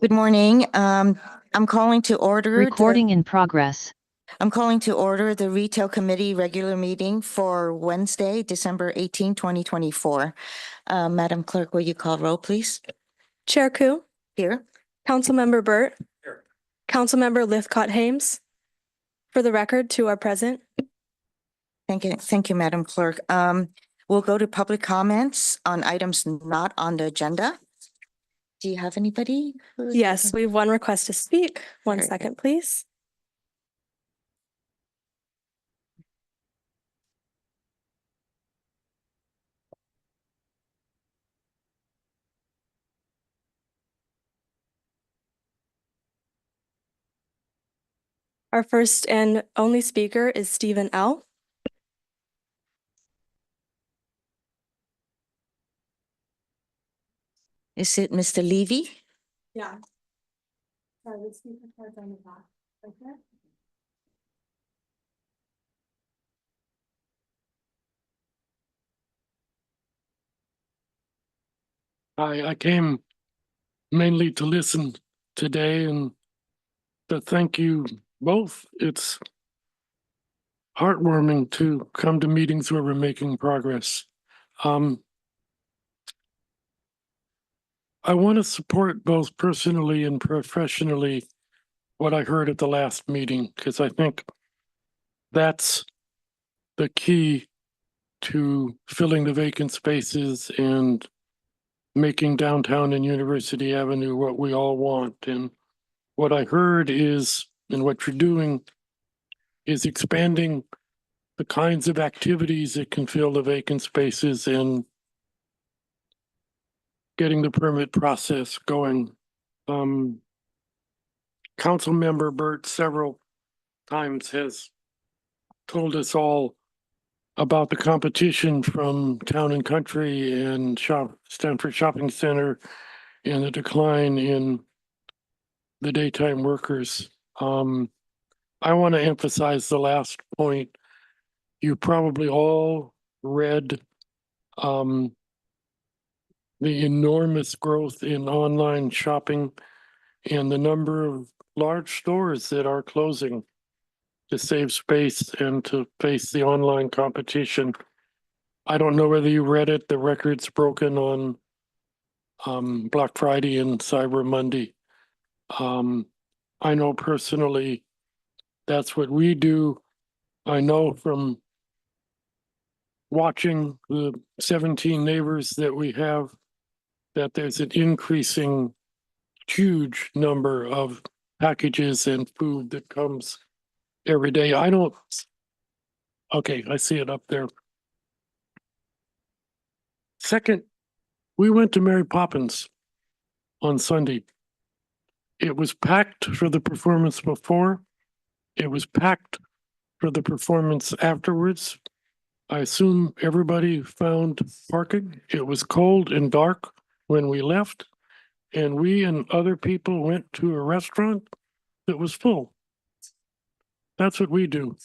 Good morning. I'm calling to order. Recording in progress. I'm calling to order the Retail Committee regular meeting for Wednesday, December 18, 2024. Madam Clerk, will you call roll, please? Chair Koo, Here. Councilmember Burt, Councilmember Lithcott-Hames. For the record, two are present. Thank you, Madam Clerk. We'll go to public comments on items not on the agenda. Do you have anybody? Yes, we have one request to speak. One Very second, please. Our first and only speaker is Stephen L. Is it Mr. Levy? Yeah. Sorry, the speaker card's on the back. Okay. I came mainly to listen today and to thank you both. It's heartwarming to come to meetings where we're making progress. I want to support both personally and professionally what I heard at the last meeting, because I think that's the key to filling the vacant spaces and making downtown and University Avenue what we all want. And what I heard is, and what you're doing is expanding the kinds of activities that can fill the vacant spaces and getting the permit process going. Council member Burt several times has told us all about the competition from Town and Country and Stanford Shopping Center and the decline in the daytime workers. I want to emphasize the last point. You probably all read the enormous growth in online shopping and the number of large stores that are closing to save space and to face the online competition. I don't know whether you read it. The record's broken on Black Friday and Cyber Monday. I know personally that's what we do. I know from watching the 17 neighbors that we have that there's an increasing huge number of packages and food that comes every day. Okay, I see it up there. Second, we went to Mary Poppins on Sunday. It was packed for the performance before. It was packed for the performance afterwards. I assume everybody found parking. It was cold and dark when we left, and we and other people went to a restaurant that was full. That's what we do.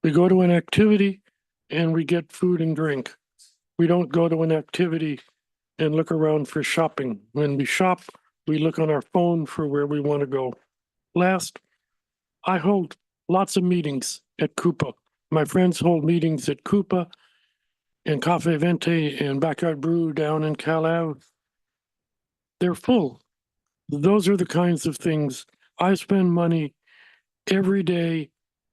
We go to an activity and we get food and drink. We don't go to an activity and look around for shopping. When we shop, we look on our phone for where we want to go. Last, I hold lots of meetings at Coupa. My friends hold meetings at Coupa and Cafe Vente and Backyard Brew down in Cal Ave. They're full. Those are the kinds of things I spend money every day,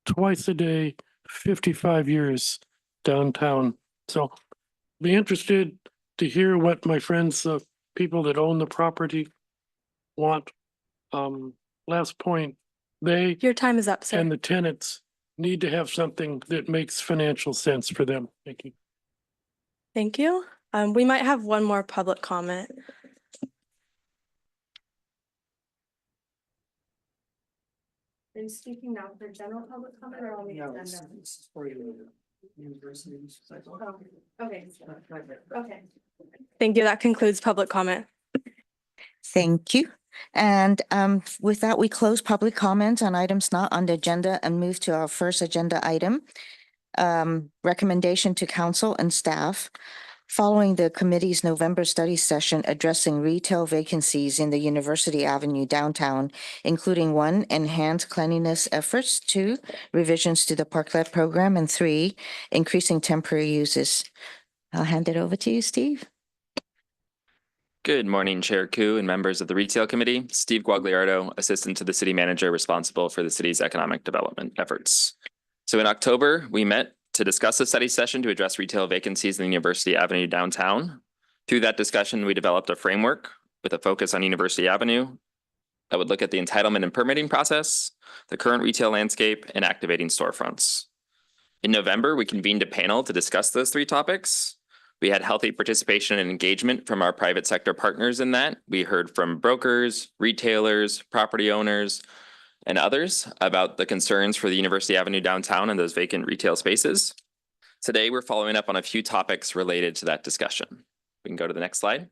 twice a day, 55 years downtown. So be interested to hear what my friends, the people that own the property want. Last point, Your time is up, sir. And the tenants need to have something that makes financial sense for them. Thank you. Thank you. We might have one more public comment. Are you speaking now for general public comment or on the agenda? This is for universities. Okay. Okay. Thank you. That concludes public comment. Thank you. And with that, we close public comments on items not on the agenda and move to our first agenda item, recommendation to council and staff. Following the committee's November study session addressing retail vacancies in the University Avenue downtown, including 1, enhanced cleanliness efforts, 2, revisions to the parklet program, and 3, increasing temporary uses. I'll hand it over to you, Steve. Good morning, Chair Koo and members of the Retail Committee. Steve Guagliardo, Assistant to the City Manager responsible for the city's economic development efforts. So in October, we met to discuss a study session to address retail vacancies in the University Avenue downtown. Through that discussion, we developed a framework with a focus on University Avenue that would look at the entitlement and permitting process, the current retail landscape, and activating storefronts. In November, we convened a panel to discuss those 3 topics. We had healthy participation and engagement from our private sector partners in that. We heard from brokers, retailers, property owners, and others about the concerns for the University Avenue downtown and those vacant retail spaces. Today, we're following up on a few topics related to that discussion. We can go to the next slide.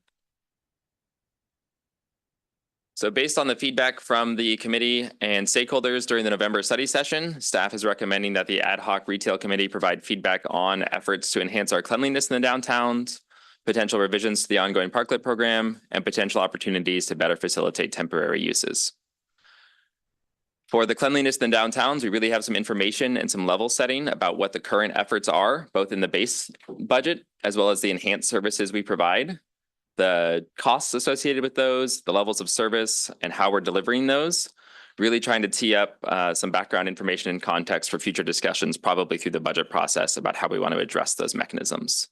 So based on the feedback from the committee and stakeholders during the November study session, staff is recommending that the ad hoc retail committee provide feedback on efforts to enhance our cleanliness in the downtowns, potential revisions to the ongoing parklet program, and potential opportunities to better facilitate temporary uses. For the cleanliness in the downtowns, we really have some information and some level setting about what the current efforts are, both in the base budget as well as the enhanced services we provide, the costs associated with those, the levels of service, and how we're delivering those. Really trying to tee up some background information and context for future discussions, probably through the budget process, about how we want to address those mechanisms.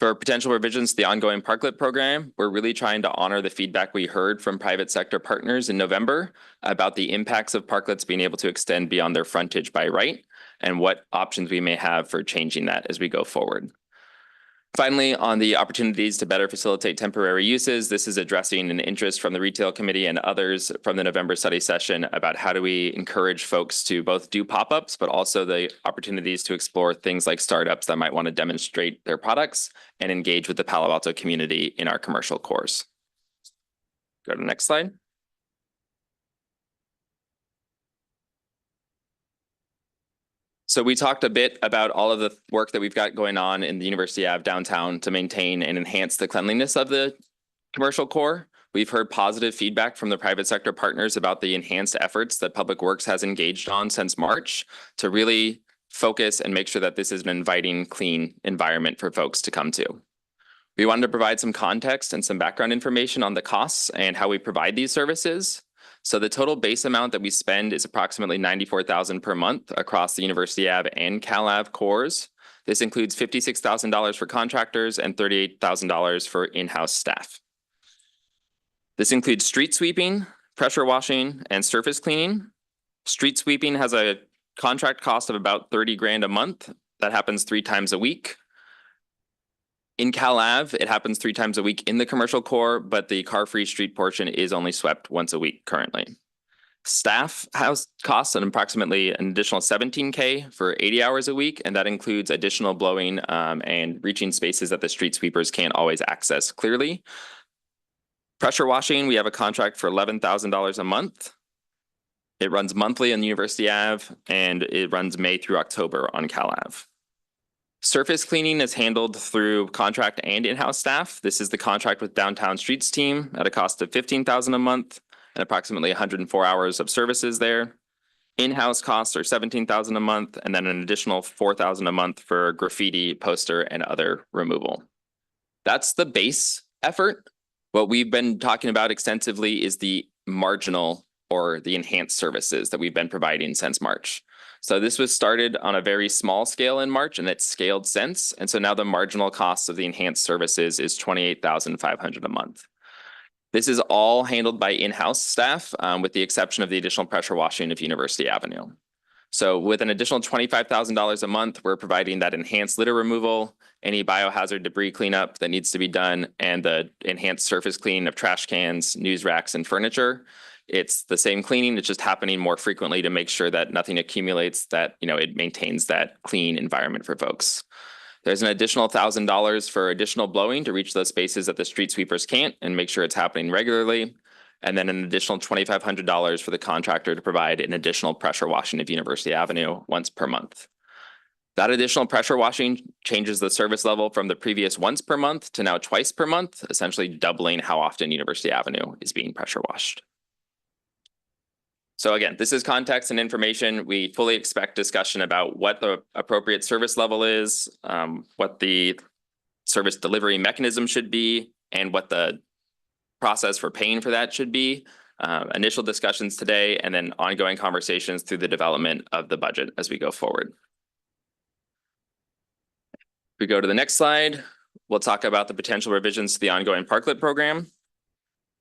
For potential revisions to the ongoing parklet program, we're really trying to honor the feedback we heard from private sector partners in November about the impacts of parklets being able to extend beyond their frontage by right, and what options we may have for changing that as we go forward. Finally, on the opportunities to better facilitate temporary uses, this is addressing an interest from the Retail Committee and others from the November study session about how do we encourage folks to both do pop-ups, but also the opportunities to explore things like startups that might want to demonstrate their products and engage with the Palo Alto community in our commercial cores. Go to the next slide. So we talked a bit about all of the work that we've got going on in the University Ave downtown to maintain and enhance the cleanliness of the commercial core. We've heard positive feedback from the private sector partners about the enhanced efforts that Public Works has engaged on since March to really focus and make sure that this is an inviting, clean environment for folks to come to. We wanted to provide some context and some background information on the costs and how we provide these services. So the total base amount that we spend is approximately $94,000 per month across the University Ave and Cal Ave cores. This includes $56,000 for contractors and $38,000 for in-house staff. This includes street sweeping, pressure washing, and surface cleaning. Street sweeping has a contract cost of about $30,000 a month. That happens 3 times a week. In Cal Ave, it happens 3 times a week in the commercial core, but the car-free street portion is only swept once a week currently. Staff house costs an approximately an additional $17,000 for 80 hours a week, and that includes additional blowing and reaching spaces that the street sweepers can't always access clearly. Pressure washing, we have a contract for $11,000 a month. It runs monthly on University Ave, and it runs May through October on Cal Ave. Surface cleaning is handled through contract and in-house staff. This is the contract with Downtown Streets team at a cost of $15,000 a month and approximately 104 hours of services there. In-house costs are $17,000 a month and then an additional $4,000 a month for graffiti, poster, and other removal. That's the base effort. What we've been talking about extensively is the marginal or the enhanced services that we've been providing since March. So this was started on a very small scale in March and it's scaled since. And so now the marginal cost of the enhanced services is $28,500 a month. This is all handled by in-house staff with the exception of the additional pressure washing of University Avenue. So with an additional $25,000 a month, we're providing that enhanced litter removal, any biohazard debris cleanup that needs to be done, and the enhanced surface cleaning of trash cans, news racks, and furniture. It's the same cleaning, it's just happening more frequently to make sure that nothing accumulates, that it maintains that clean environment for folks. There's an additional $1,000 for additional blowing to reach those spaces that the street sweepers can't and make sure it's happening regularly. And then an additional $2,500 for the contractor to provide an additional pressure washing of University Avenue once per month. That additional pressure washing changes the service level from the previous once per month to now twice per month, essentially doubling how often University Avenue is being pressure washed. So again, this is context and information. We fully expect discussion about what the appropriate service level is, what the service delivery mechanism should be, and what the process for paying for that should be. Initial discussions today, and then ongoing conversations through the development of the budget as we go forward. If we go to the next slide, we'll talk about the potential revisions to the ongoing parklet program.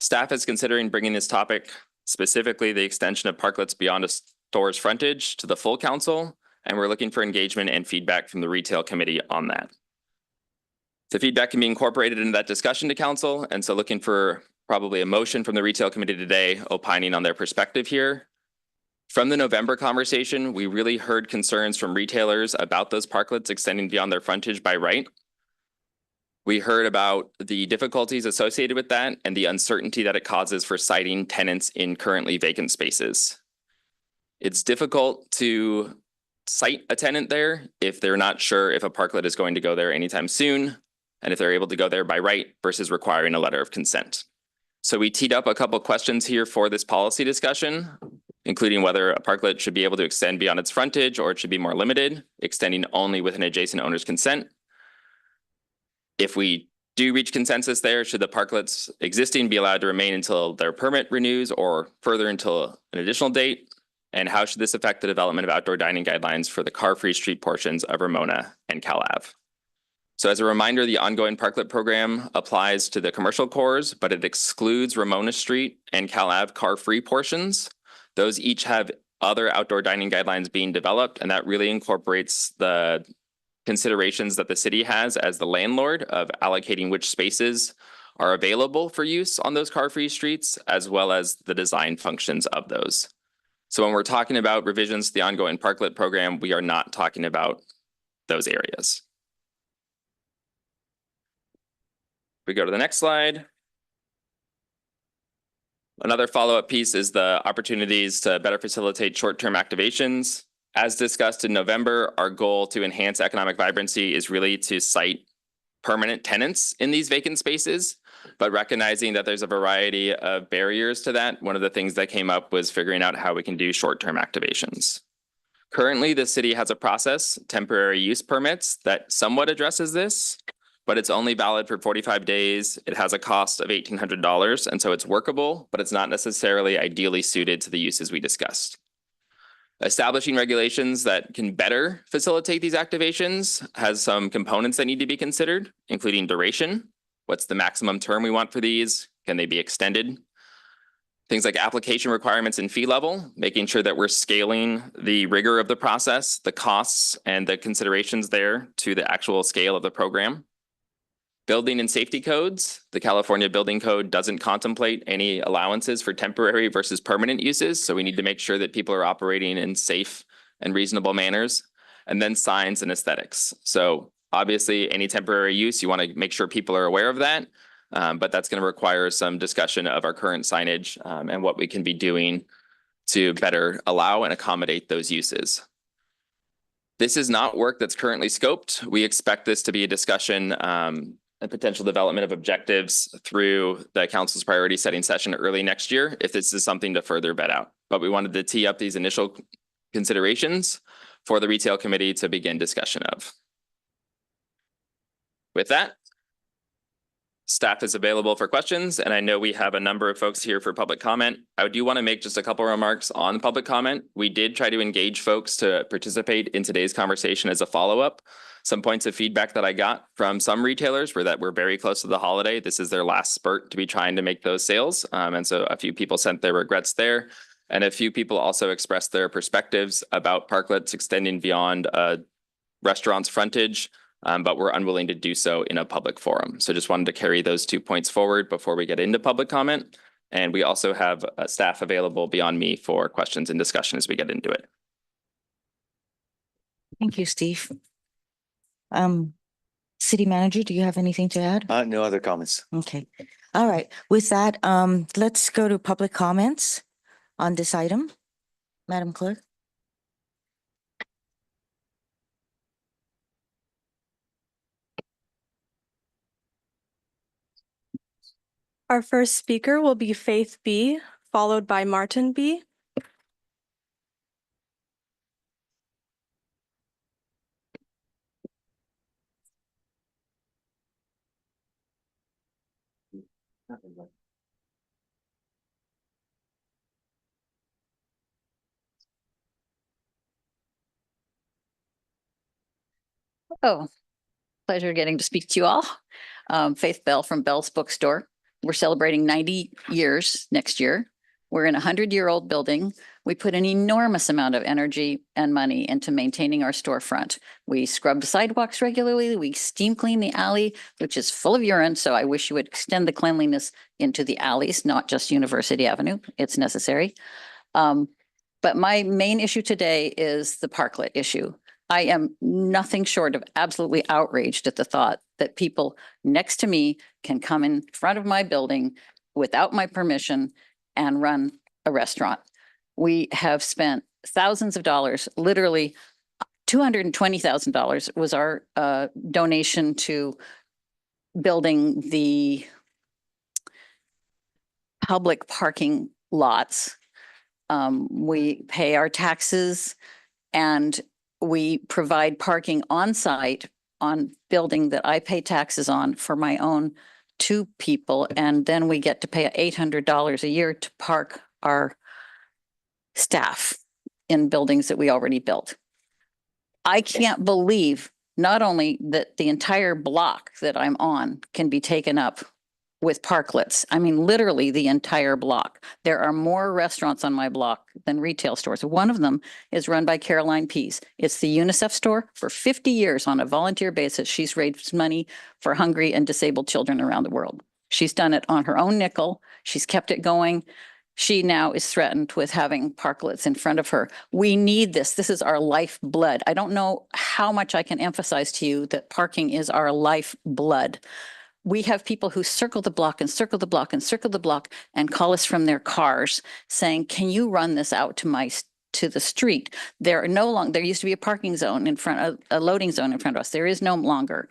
Staff is considering bringing this topic, specifically the extension of parklets beyond a store's frontage, to the full council, and we're looking for engagement and feedback from the retail committee on that. The feedback can be incorporated into that discussion to council, and so looking for probably a motion from the retail committee today opining on their perspective here. From the November conversation, we really heard concerns from retailers about those parklets extending beyond their frontage by right. We heard about the difficulties associated with that and the uncertainty that it causes for siting tenants in currently vacant spaces. It's difficult to site a tenant there if they're not sure if a parklet is going to go there anytime soon, and if they're able to go there by right versus requiring a letter of consent. So we teed up a couple questions here for this policy discussion, including whether a parklet should be able to extend beyond its frontage or it should be more limited, extending only with an adjacent owner's consent. If we do reach consensus there, should the parklets existing be allowed to remain until their permit renews or further until an additional date? And how should this affect the development of outdoor dining guidelines for the car-free street portions of Ramona and Cal Ave? So as a reminder, the ongoing parklet program applies to the commercial cores, but it excludes Ramona Street and Cal Ave car-free portions. Those each have other outdoor dining guidelines being developed, and that really incorporates the considerations that the city has as the landlord of allocating which spaces are available for use on those car-free streets, as well as the design functions of those. So when we're talking about revisions to the ongoing parklet program, we are not talking about those areas. We go to the next slide. Another follow-up piece is the opportunities to better facilitate short-term activations. As discussed in November, our goal to enhance economic vibrancy is really to site permanent tenants in these vacant spaces, but recognizing that there's a variety of barriers to that. One of the things that came up was figuring out how we can do short-term activations. Currently, the city has a process, temporary use permits, that somewhat addresses this, but it's only valid for 45 days. It has a cost of $1,800, and so it's workable, but it's not necessarily ideally suited to the uses we discussed. Establishing regulations that can better facilitate these activations has some components that need to be considered, including duration. What's the maximum term we want for these? Can they be extended? Things like application requirements and fee level, making sure that we're scaling the rigor of the process, the costs, and the considerations there to the actual scale of the program. Building and safety codes. The California Building Code doesn't contemplate any allowances for temporary versus permanent uses, so we need to make sure that people are operating in safe and reasonable manners. And then signs and aesthetics. So obviously, any temporary use, you want to make sure people are aware of that, but that's going to require some discussion of our current signage and what we can be doing to better allow and accommodate those uses. This is not work that's currently scoped. We expect this to be a discussion and potential development of objectives through the council's priority setting session early next year, if this is something to further vet out. But we wanted to tee up these initial considerations for the retail committee to begin discussion of. With that, staff is available for questions, and I know we have a number of folks here for public comment. I do want to make just a couple of remarks on public comment. We did try to engage folks to participate in today's conversation as a follow-up. Some points of feedback that I got from some retailers were that we're very close to the holiday. This is their last spurt to be trying to make those sales. And so a few people sent their regrets there. And a few people also expressed their perspectives about parklets extending beyond a restaurant's frontage, but were unwilling to do so in a public forum. So just wanted to carry those 2 points forward before we get into public comment. And we also have staff available beyond me for questions and discussion as we get into it. Thank you, Steve. City Manager, do you have anything to add? No other comments. Okay. All right. With that, let's go to public comments on this item. Madam Clerk. Our first speaker will be Faith B., followed by Martin B. Oh, pleasure getting to speak to you all. Faith Bell from Bell's Bookstore. We're celebrating 90 years next year. We're in a 100-year-old building. We put an enormous amount of energy and money into maintaining our storefront. We scrub the sidewalks regularly. We steam clean the alley, which is full of urine. So I wish you would extend the cleanliness into the alleys, not just University Avenue. It's necessary. But my main issue today is the parklet issue. I am nothing short of absolutely outraged at the thought that people next to me can come in front of my building without my permission and run a restaurant. We have spent thousands of dollars, literally $220,000 was our donation to building the public parking lots. We pay our taxes and we provide parking on site on building that I pay taxes on for my own 2 people. And then we get to pay $800 a year to park our staff in buildings that we already built. I can't believe not only that the entire block that I'm on can be taken up with parklets. I mean, literally the entire block. There are more restaurants on my block than retail stores. One of them is run by Caroline Pease. It's the UNICEF store. For 50 years on a volunteer basis, she's raised money for hungry and disabled children around the world. She's done it on her own nickel. She's kept it going. She now is threatened with having parklets in front of her. We need this. This is our lifeblood. I don't know how much I can emphasize to you that parking is our lifeblood. We have people who circle the block and circle the block and circle the block and call us from their cars saying, can you run this out to the street? There used to be a parking zone in front of a loading zone in front of us. There is no longer.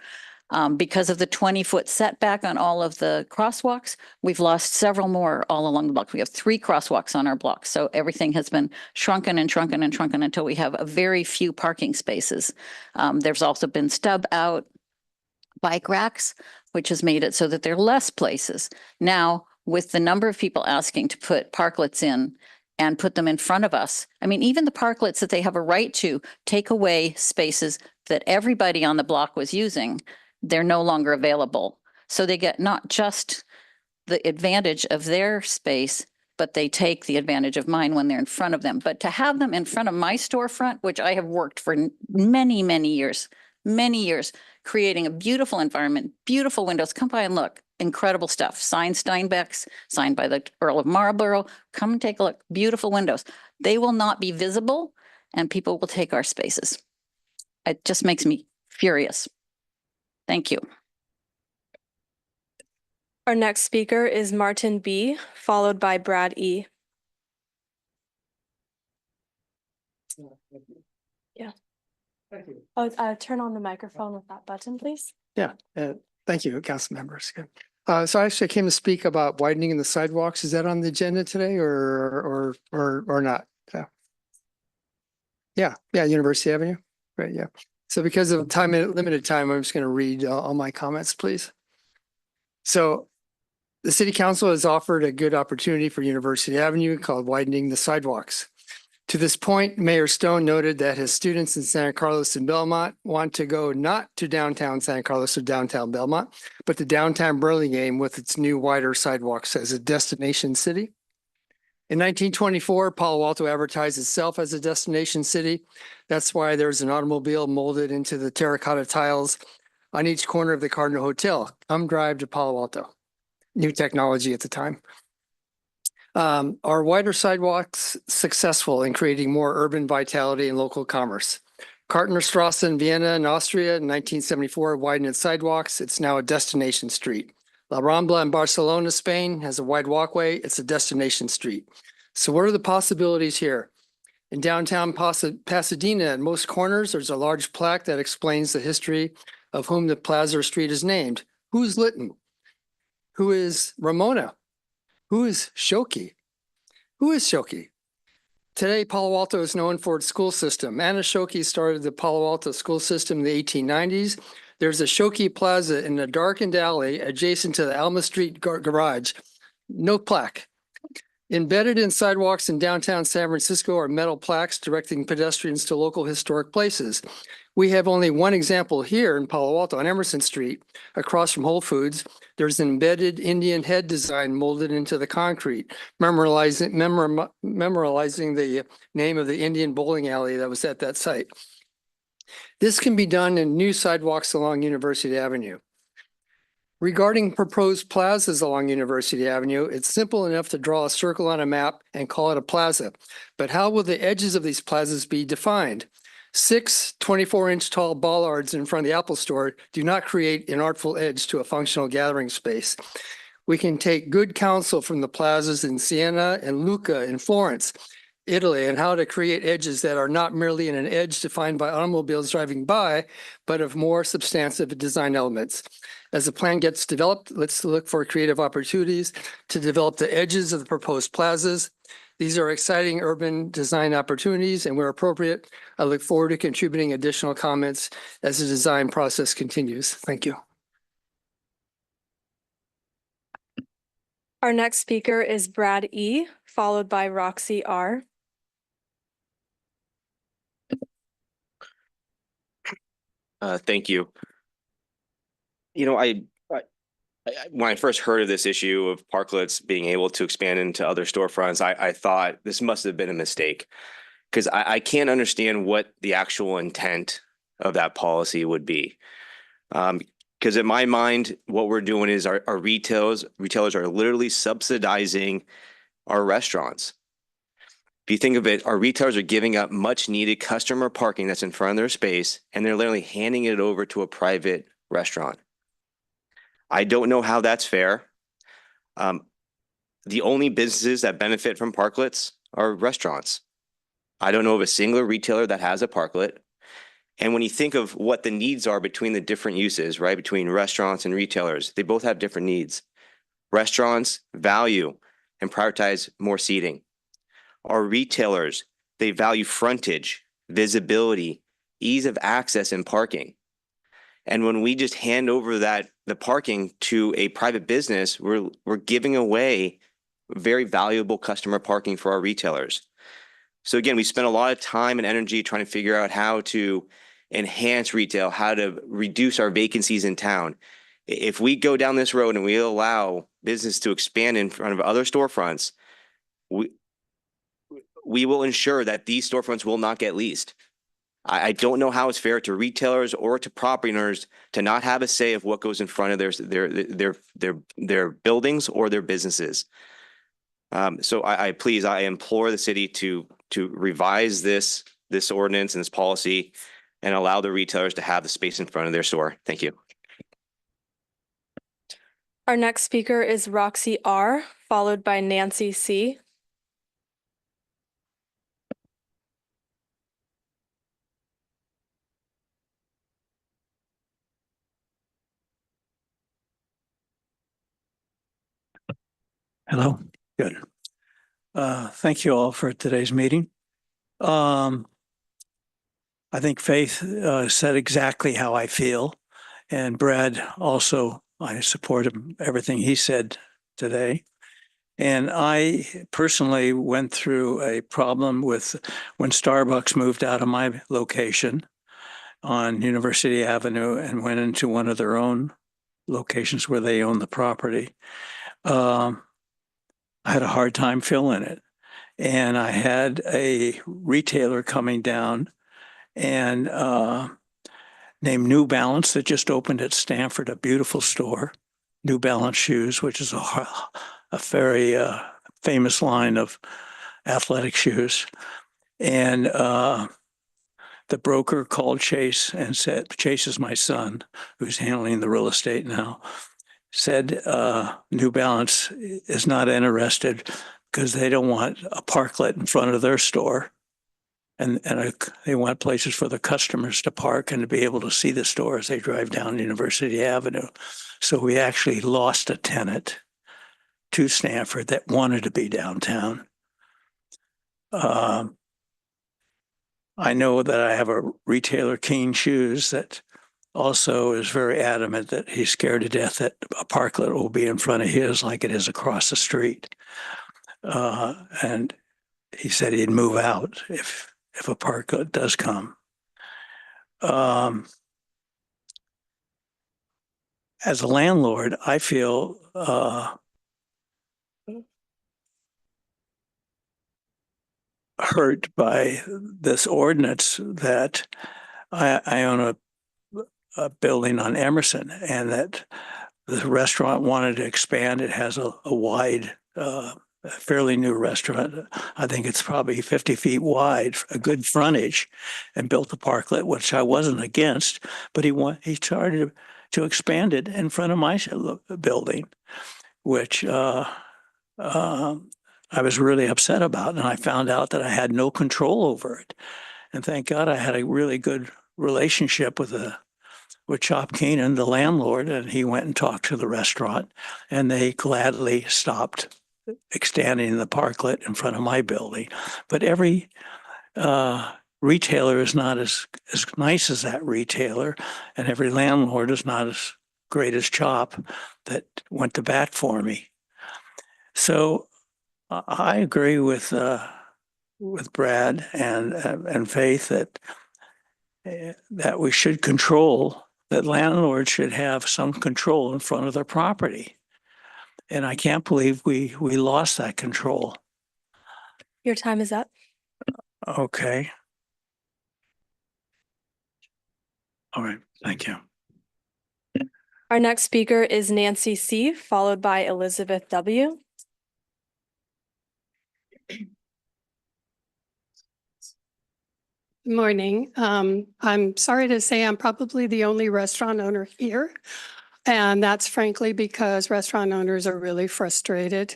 Because of the 20-foot setback on all of the crosswalks, we've lost several more all along the block. We have 3 crosswalks on our block. So everything has been shrunken and shrunken and shrunken until we have a very few parking spaces. There's also been stub out bike racks, which has made it so that there are less places. Now, with the number of people asking to put parklets in and put them in front of us, I mean, even the parklets that they have a right to take away spaces that everybody on the block was using, they're no longer available. So they get not just the advantage of their space, but they take the advantage of mine when they're in front of them. But to have them in front of my storefront, which I have worked for many, many years, creating a beautiful environment, beautiful windows. Come by and look. Incredible stuff. Signed Steinbeck's, signed by the Earl of Marlborough. Come and take a look. Beautiful windows. They will not be visible and people will take our spaces. It just makes me furious. Thank you. Our next speaker is Martin B., followed by Brad E. Yeah. Thank you. Oh, turn on the microphone with that button, please. Yeah, thank you, council members. Good. So I actually came to speak about widening the sidewalks. Is that on the agenda today or not? Yeah, University Avenue. Right, yeah. So because of limited time, I'm just going to read all my comments, please. So the city council has offered a good opportunity for University Avenue called widening the sidewalks. To this point, Mayor Stone noted that his students in Santa Carlos and Belmont want to go not to downtown Santa Carlos or downtown Belmont, but to downtown Burlingame with its new wider sidewalks as a destination city. In 1924, Palo Alto advertised itself as a destination city. That's why there's an automobile molded into the terracotta tiles on each corner of the Cardinal Hotel. Come drive to Palo Alto. New technology at the time. Are wider sidewalks successful in creating more urban vitality and local commerce? Kartnerstrasse in Vienna in Austria in 1974 widened its sidewalks. It's now a destination street. La Rambla in Barcelona, Spain has a wide walkway. It's a destination street. So what are the possibilities here? In downtown Pasadena, at most corners, there's a large plaque that explains the history of whom the Plaza Street is named. Who's Lytton? Who is Ramona? Who is Shoki? Who is Shoki? Today, Palo Alto is known for its school system. Anna Shoki started the Palo Alto school system in the 1890s. There's a Shoki Plaza in a darkened alley adjacent to the Alma Street garage. No plaque. Embedded in sidewalks in downtown San Francisco are metal plaques directing pedestrians to local historic places. We have only one example here in Palo Alto on Emerson Street, across from Whole Foods. There's an embedded Indian head design molded into the concrete, memorializing the name of the Indian bowling alley that was at that site. This can be done in new sidewalks along University Avenue. Regarding proposed plazas along University Avenue, it's simple enough to draw a circle on a map and call it a plaza. But how will the edges of these plazas be defined? 6 24-inch tall bollards in front of the Apple Store do not create an artful edge to a functional gathering space. We can take good counsel from the plazas in Siena and Lucca in Florence, Italy, and how to create edges that are not merely an edge defined by automobiles driving by, but of more substantive design elements. As the plan gets developed, let's look for creative opportunities to develop the edges of the proposed plazas. These are exciting urban design opportunities, and where appropriate, I look forward to contributing additional comments as the design process continues. Thank you. Our next speaker is Brad E., followed by Roxy R. Thank you. You know, when I first heard of this issue of parklets being able to expand into other storefronts, I thought this must have been a mistake, because I can't understand what the actual intent of that policy would be. Because in my mind, what we're doing is our retailers are literally subsidizing our restaurants. If you think of it, our retailers are giving up much needed customer parking that's in front of their space, and they're literally handing it over to a private restaurant. I don't know how that's fair. The only businesses that benefit from parklets are restaurants. I don't know of a single retailer that has a parklet. And when you think of what the needs are between the different uses, right, between restaurants and retailers, they both have different needs. Restaurants value and prioritize more seating. Our retailers, they value frontage, visibility, ease of access and parking. And when we just hand over the parking to a private business, we're giving away very valuable customer parking for our retailers. So again, we spent a lot of time and energy trying to figure out how to enhance retail, how to reduce our vacancies in town. If we go down this road and we allow business to expand in front of other storefronts, we will ensure that these storefronts will not get leased. I don't know how it's fair to retailers or to property owners to not have a say of what goes in front of their buildings or their businesses. So I implore the city to revise this ordinance and this policy and allow the retailers to have the space in front of their store. Thank you. Our next speaker is Roxy R., followed by Nancy C. Hello, good. Thank you all for today's meeting. I think Faith said exactly how I feel, and Brad also, I support him, everything he said today. And I personally went through a problem with when Starbucks moved out of my location on University Avenue and went into one of their own locations where they own the property. I had a hard time filling it. And I had a retailer coming down and named New Balance that just opened at Stanford, a beautiful store, New Balance shoes, which is a very famous line of athletic shoes. And the broker called Chase and said, Chase is my son, who's handling the real estate now, said New Balance is not interested because they don't want a parklet in front of their store. And they want places for the customers to park and to be able to see the store as they drive down University Avenue. So we actually lost a tenant to Stanford that wanted to be downtown. I know that I have a retailer, Keen Shoes, that also is very adamant that he's scared to death that a parklet will be in front of his like it is across the street. And he said he'd move out if a parklet does come. As a landlord, I feel hurt by this ordinance that I own a building on Emerson, and that the restaurant wanted to expand. It has a wide, fairly new restaurant. I think it's probably 50 feet wide, a good frontage, and built a parklet, which I wasn't against, but he started to expand it in front of my building, which I was really upset about. And I found out that I had no control over it. And thank God I had a really good relationship with Chop Keenan, the landlord, and he went and talked to the restaurant, and they gladly stopped extending the parklet in front of my building. But every retailer is not as nice as that retailer, and every landlord is not as great as Chop that went to bat for me. So I agree with Brad and Faith that we should control, that landlords should have some control in front of their property. And I can't believe we lost that control. Your time is up. Okay. All right. Thank you. Our next speaker is Nancy C., followed by Elizabeth W. Morning. I'm sorry to say I'm probably the only restaurant owner here. And that's frankly because restaurant owners are really frustrated.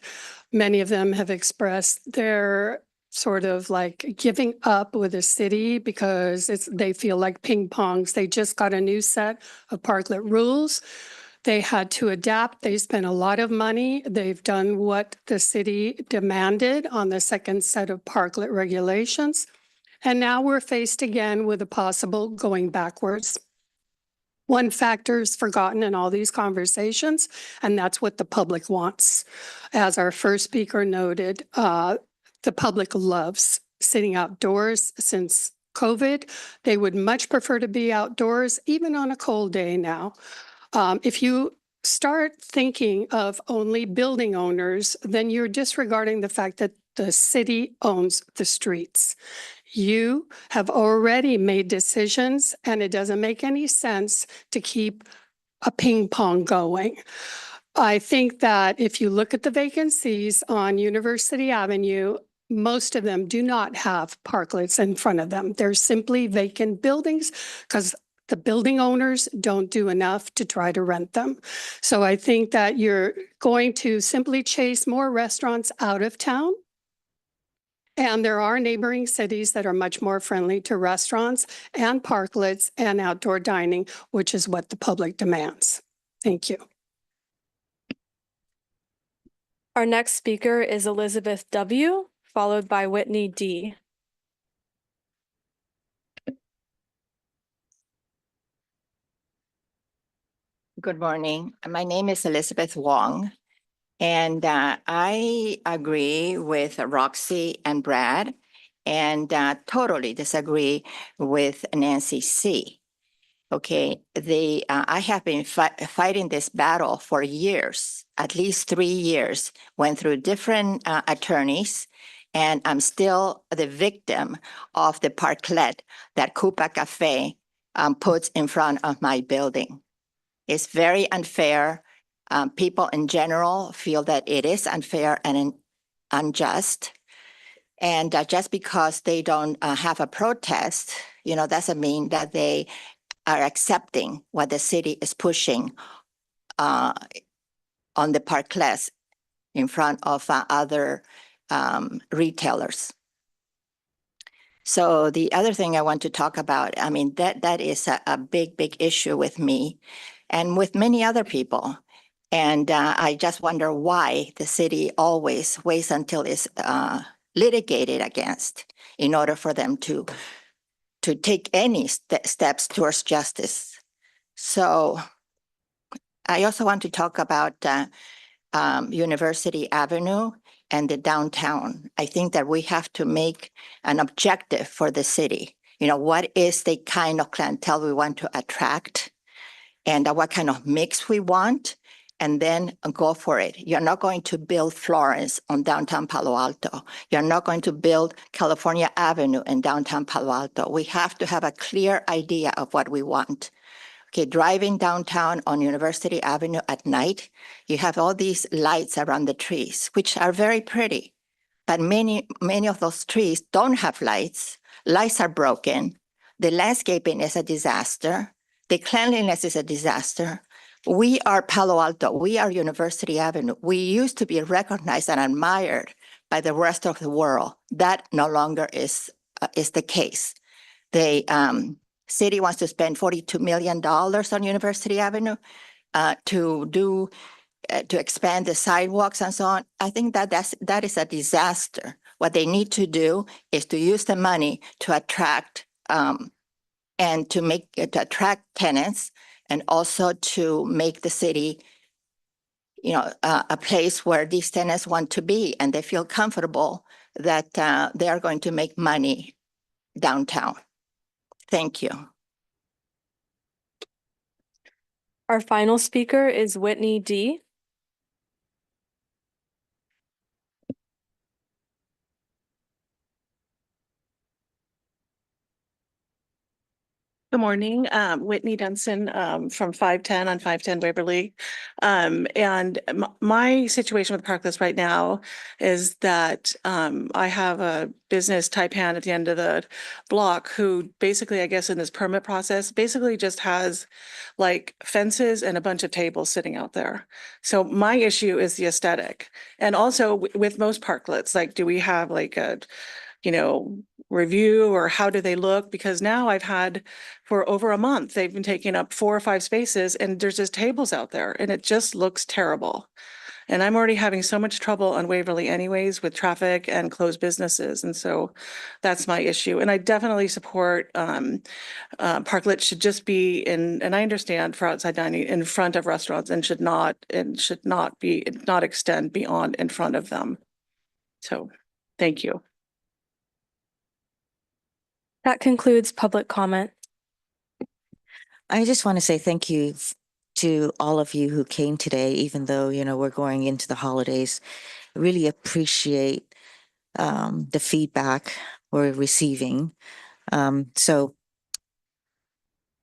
Many of them have expressed their sort of like giving up with the city because they feel like ping pongs. They just got a new set of parklet rules. They had to adapt. They spent a lot of money. They've done what the city demanded on the second set of parklet regulations. And now we're faced again with a possible going backwards. One factor is forgotten in all these conversations, and that's what the public wants. As our first speaker noted, the public loves sitting outdoors since COVID. They would much prefer to be outdoors, even on a cold day now. If you start thinking of only building owners, then you're disregarding the fact that the city owns the streets. You have already made decisions, and it doesn't make any sense to keep a ping pong going. I think that if you look at the vacancies on University Avenue, most of them do not have parklets in front of them. They're simply vacant buildings because the building owners don't do enough to try to rent them. So I think that you're going to simply chase more restaurants out of town. And there are neighboring cities that are much more friendly to restaurants and parklets and outdoor dining, which is what the public demands. Thank you. Our next speaker is Elizabeth W., followed by Whitney D. Good morning. My name is Elizabeth Wong, and I agree with Roxy and Brad, and totally disagree with Nancy C. Okay, I have been fighting this battle for years, at least 3 years, went through different attorneys, and I'm still the victim of the parklet that Coupa Cafe puts in front of my building. It's very unfair. People in general feel that it is unfair and unjust. And just because they don't have a protest, doesn't mean that they are accepting what the city is pushing on the parklets in front of other retailers. So the other thing I want to talk about, I mean, that is a big issue with me and with many other people. And I just wonder why the city always waits until it's litigated against in order for them to take any steps towards justice. So I also want to talk about University Avenue and the downtown. I think that we have to make an objective for the city. You know, what is the kind of clientele we want to attract and what kind of mix we want, and then go for it. You're not going to build Florence on downtown Palo Alto. You're not going to build California Avenue in downtown Palo Alto. We have to have a clear idea of what we want. Okay, driving downtown on University Avenue at night, you have all these lights around the trees, which are very pretty. But many of those trees don't have lights. Lights are broken. The landscaping is a disaster. The cleanliness is a disaster. We are Palo Alto. We are University Avenue. We used to be recognized and admired by the rest of the world. That no longer is the case. The city wants to spend $42 million on University Avenue to expand the sidewalks and so on. I think that is a disaster. What they need to do is to use the money to attract and to attract tenants, and also to make the city, you know, a place where these tenants want to be and they feel comfortable that they are going to make money downtown. Thank you. Our final speaker is Whitney D. Good morning, Whitney Dunson from 510 on 510 Waverly. And my situation with Parklets right now is that I have a business, Taipan, at the end of the block who basically, I guess in this permit process, basically just has like fences and a bunch of tables sitting out there. So my issue is the aesthetic. And also with most parklets, like, do we have like a, you know, review, or how do they look? Because now I've had for over a month, they've been taking up 4 or 5 spaces and there's just tables out there and it just looks terrible. And I'm already having so much trouble on Waverly anyways with traffic and closed businesses. And so that's my issue. And I definitely support parklets should just be in, and I understand for outside dining in front of restaurants and should not extend beyond in front of them. So thank you. That concludes public comment. I just want to say thank you to all of you who came today, even though, you know, we're going into the holidays. I really appreciate the feedback we're receiving. So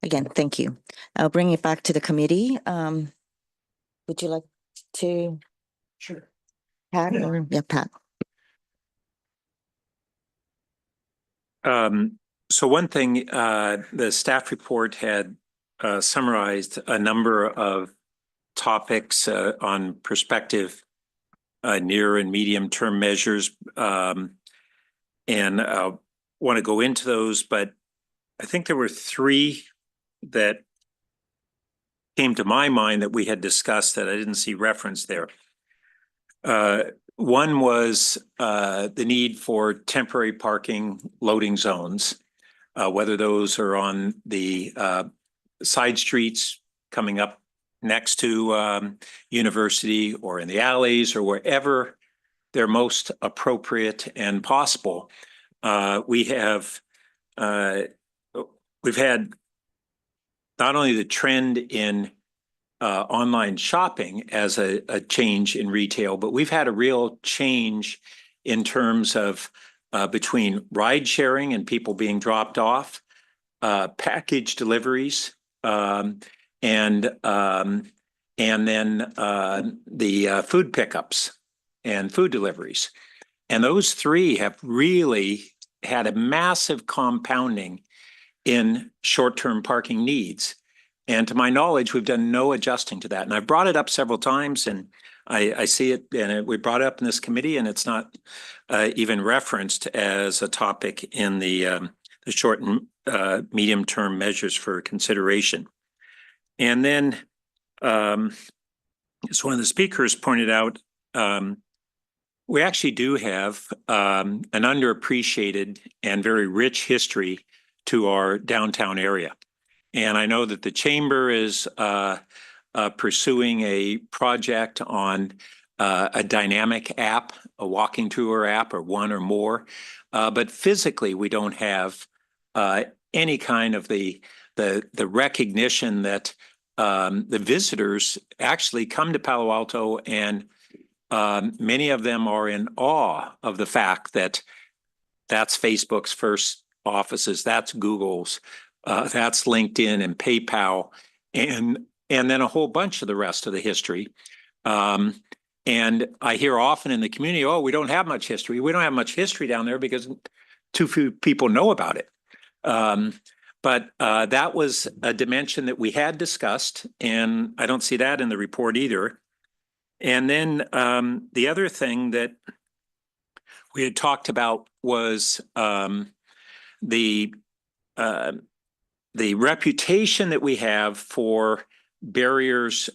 again, thank you. I'll bring it back to the committee. Would you like to? Sure. Pat? Yeah, Pat. So one thing, the staff report had summarized a number of topics on prospective near and medium term measures, and want to go into those, but I think there were 3 that came to my mind that we had discussed that I didn't see referenced there. One was the need for temporary parking loading zones, whether those are on the side streets coming up next to University or in the alleys or wherever they're most appropriate and possible. We've had not only the trend in online shopping as a change in retail, but we've had a real change in terms of between ride sharing and people being dropped off, package deliveries, and then the food pickups and food deliveries. And those 3 have really had a massive compounding in short-term parking needs. And to my knowledge, we've done no adjusting to that. And I've brought it up several times, and I see it, and we brought it up in this committee, and it's not even referenced as a topic in the short and medium-term measures for consideration. And then, as one of the speakers pointed out, we actually do have an underappreciated and very rich history to our downtown area. And I know that the chamber is pursuing a project on a dynamic app, a walking tour app, or one or more. But physically, we don't have any kind of the recognition that the visitors actually come to Palo Alto, and many of them are in awe of the fact that that's Facebook's first offices, that's Google's, that's LinkedIn and PayPal, and then a whole bunch of the rest of the history. And I hear often in the community, oh, we don't have much history. We don't have much history down there because too few people know about it. But that was a dimension that we had discussed, and I don't see that in the report either. And then the other thing that we had talked about was the reputation that we have for barriers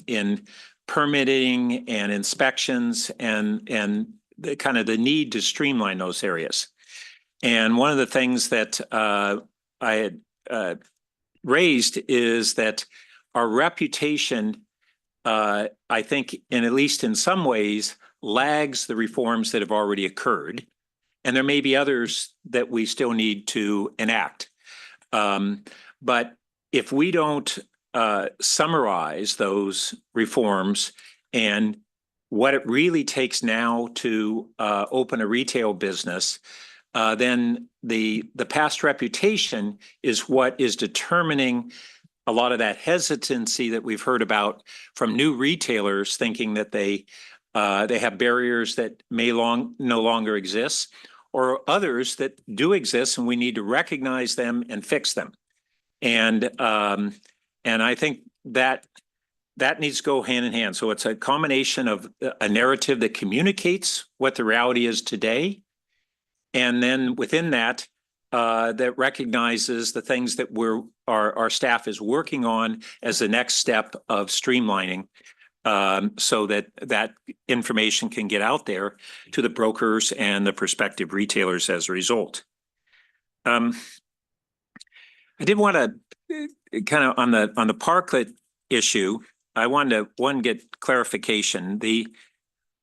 in permitting and inspections, and the kind of the need to streamline those areas. And one of the things that I had raised is that our reputation, I think, at least in some ways, lags the reforms that have already occurred. And there may be others that we still need to enact. But if we don't summarize those reforms and what it really takes now to open a retail business, then the past reputation is what is determining a lot of that hesitancy that we've heard about from new retailers, thinking that they have barriers that may no longer exist, or others that do exist, and we need to recognize them and fix them. And I think that needs to go hand in hand. So it's a combination of a narrative that communicates what the reality is today, and then within that, that recognizes the things that our staff is working on as the next step of streamlining, so that information can get out there to the brokers and the prospective retailers as a result. I did want to kind of on the parklet issue, I wanted to get clarification.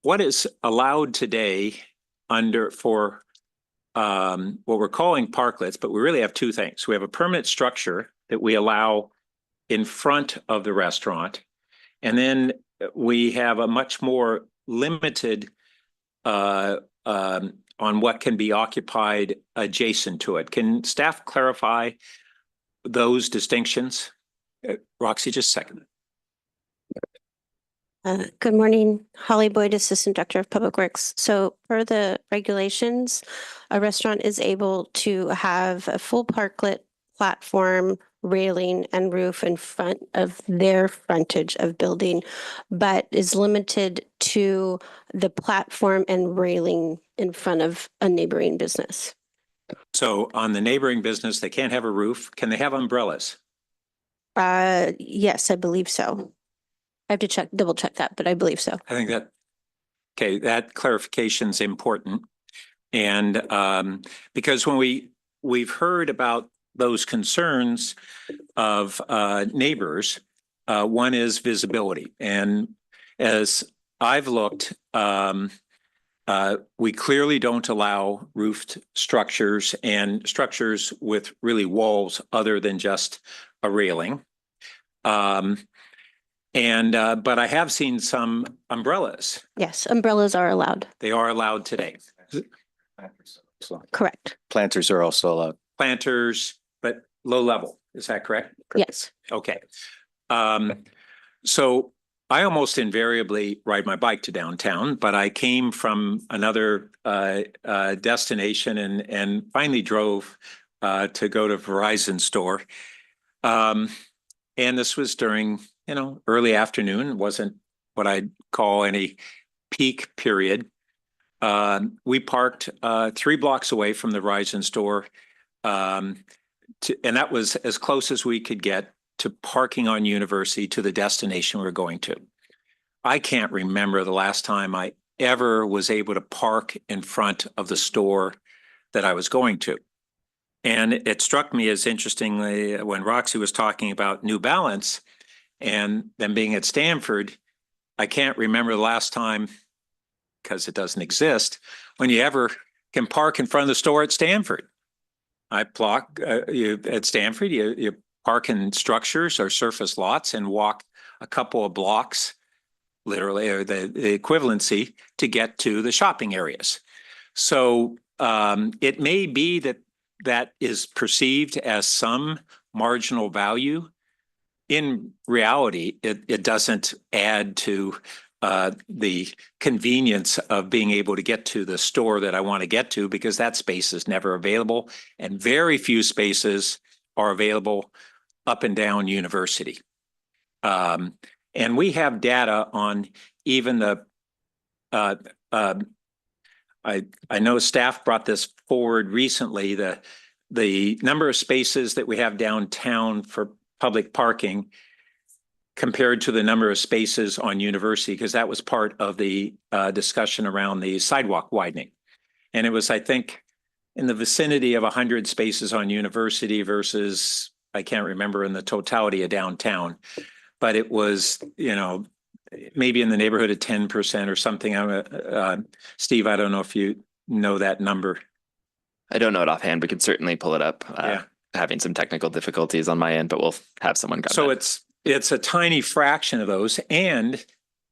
What is allowed today for what we're calling parklets, but we really have two things. We have a permanent structure that we allow in front of the restaurant, and then we have a much more limited on what can be occupied adjacent to it. Can staff clarify those distinctions? Roxy, just a second. Good morning, Holly Boyd, Assistant Director of Public Works. So per the regulations, a restaurant is able to have a full parklet platform, railing and roof in front of their frontage of building, but is limited to the platform and railing in front of a neighboring business. So on the neighboring business, they can't have a roof. Can they have umbrellas? Yes, I believe so. I have to double check that, but I believe so. I think that clarification is important. And because when we've heard about those concerns of neighbors, one is visibility. And as I've looked, we clearly don't allow roofed structures and structures with really walls other than just a railing. But I have seen some umbrellas. Yes, umbrellas are allowed. They are allowed today. Correct. Planters are also allowed. Planters, but low level. Is that correct? Yes. Okay. So I almost invariably ride my bike to downtown, but I came from another destination and finally drove to go to Verizon store. And this was during, early afternoon. It wasn't what I'd call any peak period. We parked 3 blocks away from the Verizon store. And that was as close as we could get to parking on University to the destination we were going to. I can't remember the last time I ever was able to park in front of the store that I was going to. And it struck me as interestingly when Roxy was talking about New Balance and them being at Stanford, I can't remember the last time, because it doesn't exist, when you ever can park in front of the store at Stanford. At Stanford, you park in structures or surface lots and walk a couple of blocks, literally, or the equivalency to get to the shopping areas. So it may be that is perceived as some marginal value. In reality, it doesn't add to the convenience of being able to get to the store that I want to get to, because that space is never available, and very few spaces are available up and down University. And we have data on even I know staff brought this forward recently, the number of spaces that we have downtown for public parking compared to the number of spaces on University, because that was part of the discussion around the sidewalk widening. And it was, I think, in the vicinity of 100 spaces on University versus, I can't remember in the totality of downtown, but it was, maybe in the neighborhood of 10% or something. Steve, I don't know if you know that number. I don't know it offhand. We could certainly pull it up. Yeah. Having some technical difficulties on my end, but we'll have someone grab So that. it's a tiny fraction of those, and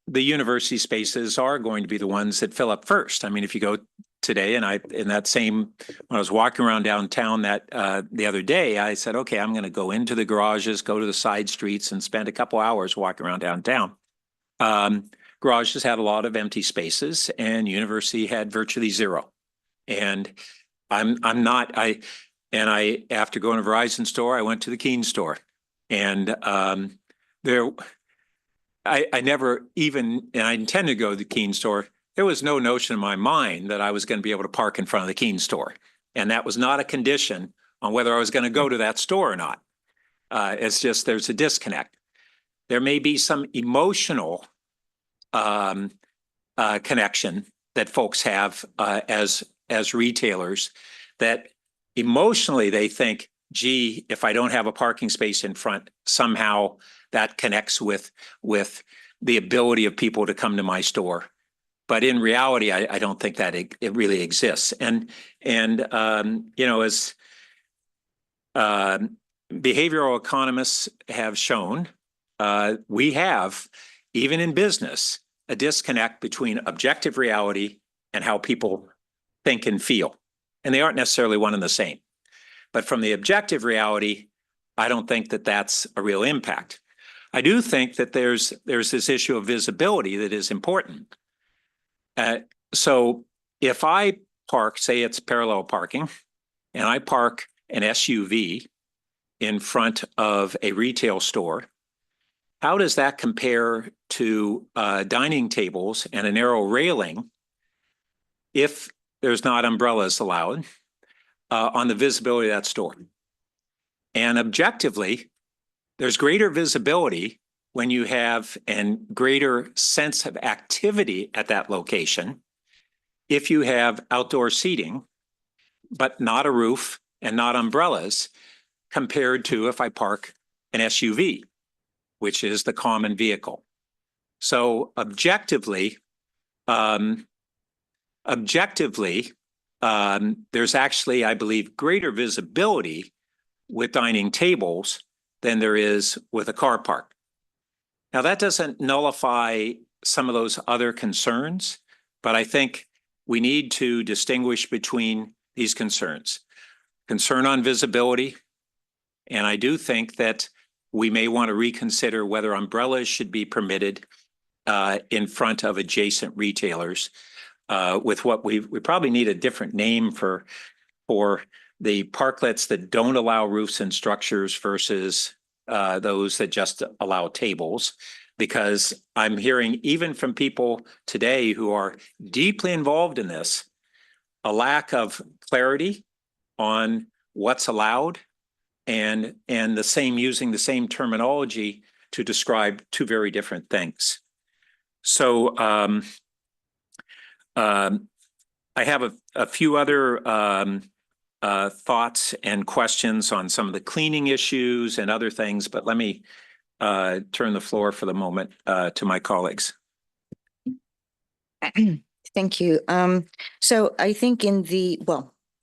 the University spaces are going to be the ones that fill up first. I mean, if you go today, and when I was walking around downtown the other day, I said, okay, I'm going to go into the garages, go to the side streets, and spend a couple hours walking around downtown. Garages had a lot of empty spaces, and University had virtually zero. And after going to Verizon store, I went to the Keene store, and I never even, and I intended to go to the Keene store. There was no notion in my mind that I was going to be able to park in front of the Keene store. And that was not a condition on whether I was going to go to that store or not. It's just, there's a disconnect. There may be some emotional connection that folks have as retailers, that emotionally they think, gee, if I don't have a parking space in front, somehow that connects with the ability of people to come to my store. But in reality, I don't think that it really exists. And as behavioral economists have shown, we have, even in business, a disconnect between objective reality and how people think and feel. And they aren't necessarily one and the same. But from the objective reality, I don't think that that's a real impact. I do think that there's this issue of visibility that is important. So if I park, say it's parallel parking, and I park an SUV in front of a retail store, how does that compare to dining tables and a narrow railing if there's not umbrellas allowed on the visibility of that store? And objectively, there's greater visibility when you have a greater sense of activity at that location if you have outdoor seating, but not a roof and not umbrellas, compared to if I park an SUV, which is the common vehicle. So objectively, there's actually, I believe, greater visibility with dining tables than there is with a car park. Now, that doesn't nullify some of those other concerns, but I think we need to distinguish between these concerns. Concern on visibility, and I do think that we may want to reconsider whether umbrellas should be permitted in front of adjacent retailers with what we probably need a different name for the parklets that don't allow roofs and structures versus those that just allow tables. because I'm hearing even from people today who are deeply involved in this, a lack of clarity on what's allowed and using the same terminology to describe two very different things. So I have a few other thoughts and questions on some of the cleaning issues and other things, but let me turn the floor for the moment to my colleagues. Thank you. So I think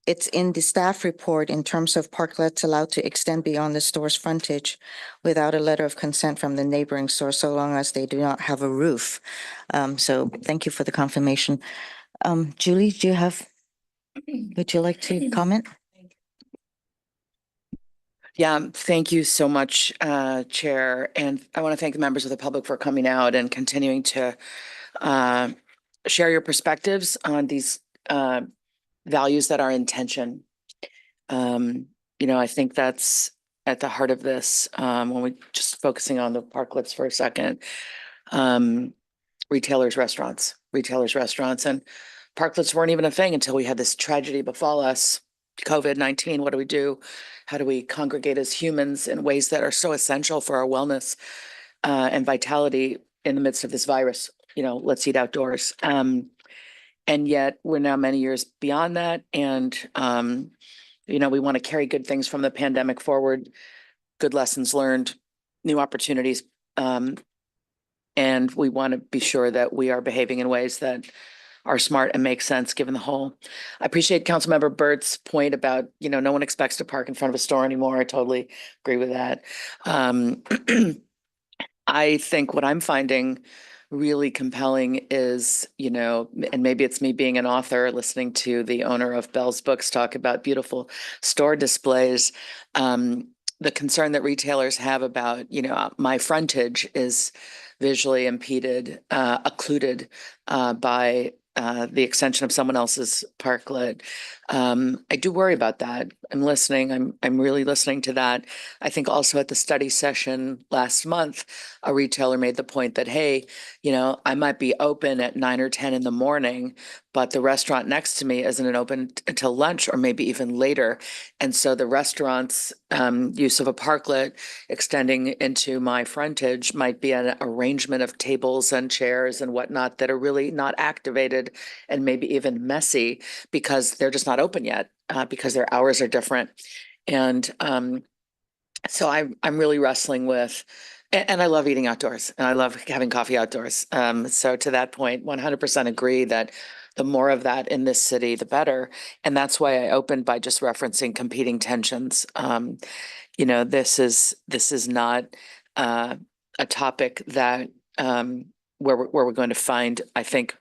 it's in the staff report in terms of parklets allowed to extend beyond the store's frontage without a letter of consent from the neighboring store, so long as they do not have a roof. So thank you for the confirmation. Julie, would you like to comment? Yeah, thank you so much, Chair. And I want to thank the members of the public for coming out and continuing to share your perspectives on these values that are in tension. I think that's at the heart of this, when we just focusing on the parklets for a second. Retailers, restaurants, and parklets weren't even a thing until we had this tragedy befall us. COVID-19, what do we do? How do we congregate as humans in ways that are so essential for our wellness and vitality in the midst of this virus? Let's eat outdoors. And yet we're now many years beyond that. And, we want to carry good things from the pandemic forward, good lessons learned, new opportunities. And we want to be sure that we are behaving in ways that are smart and make sense given the whole. I appreciate Councilmember Burt's point about, no one expects to park in front of a store anymore. I totally agree with that. I think what I'm finding really compelling is, and maybe it's me being an author, listening to the owner of Bell's Books talk about beautiful store displays. The concern that retailers have about, my frontage is visually impeded, occluded by the extension of someone else's parklet. I do worry about that. I'm listening. I'm really listening to that. I think also at the study session last month, a retailer made the point that, hey, I might be open at 9 or 10 in the morning, but the restaurant next to me isn't open until lunch or maybe even later. And so the restaurant's use of a parklet extending into my frontage might be an arrangement of tables and chairs and whatnot that are really not activated and maybe even messy because they're just not open yet, because their hours are different. And so I'm really wrestling with, and I love eating outdoors and I love having coffee outdoors. So to that point, 100% agree that the more of that in this city, the better. And that's why I opened by just referencing competing tensions. This is not a topic that where we're going to find, I think,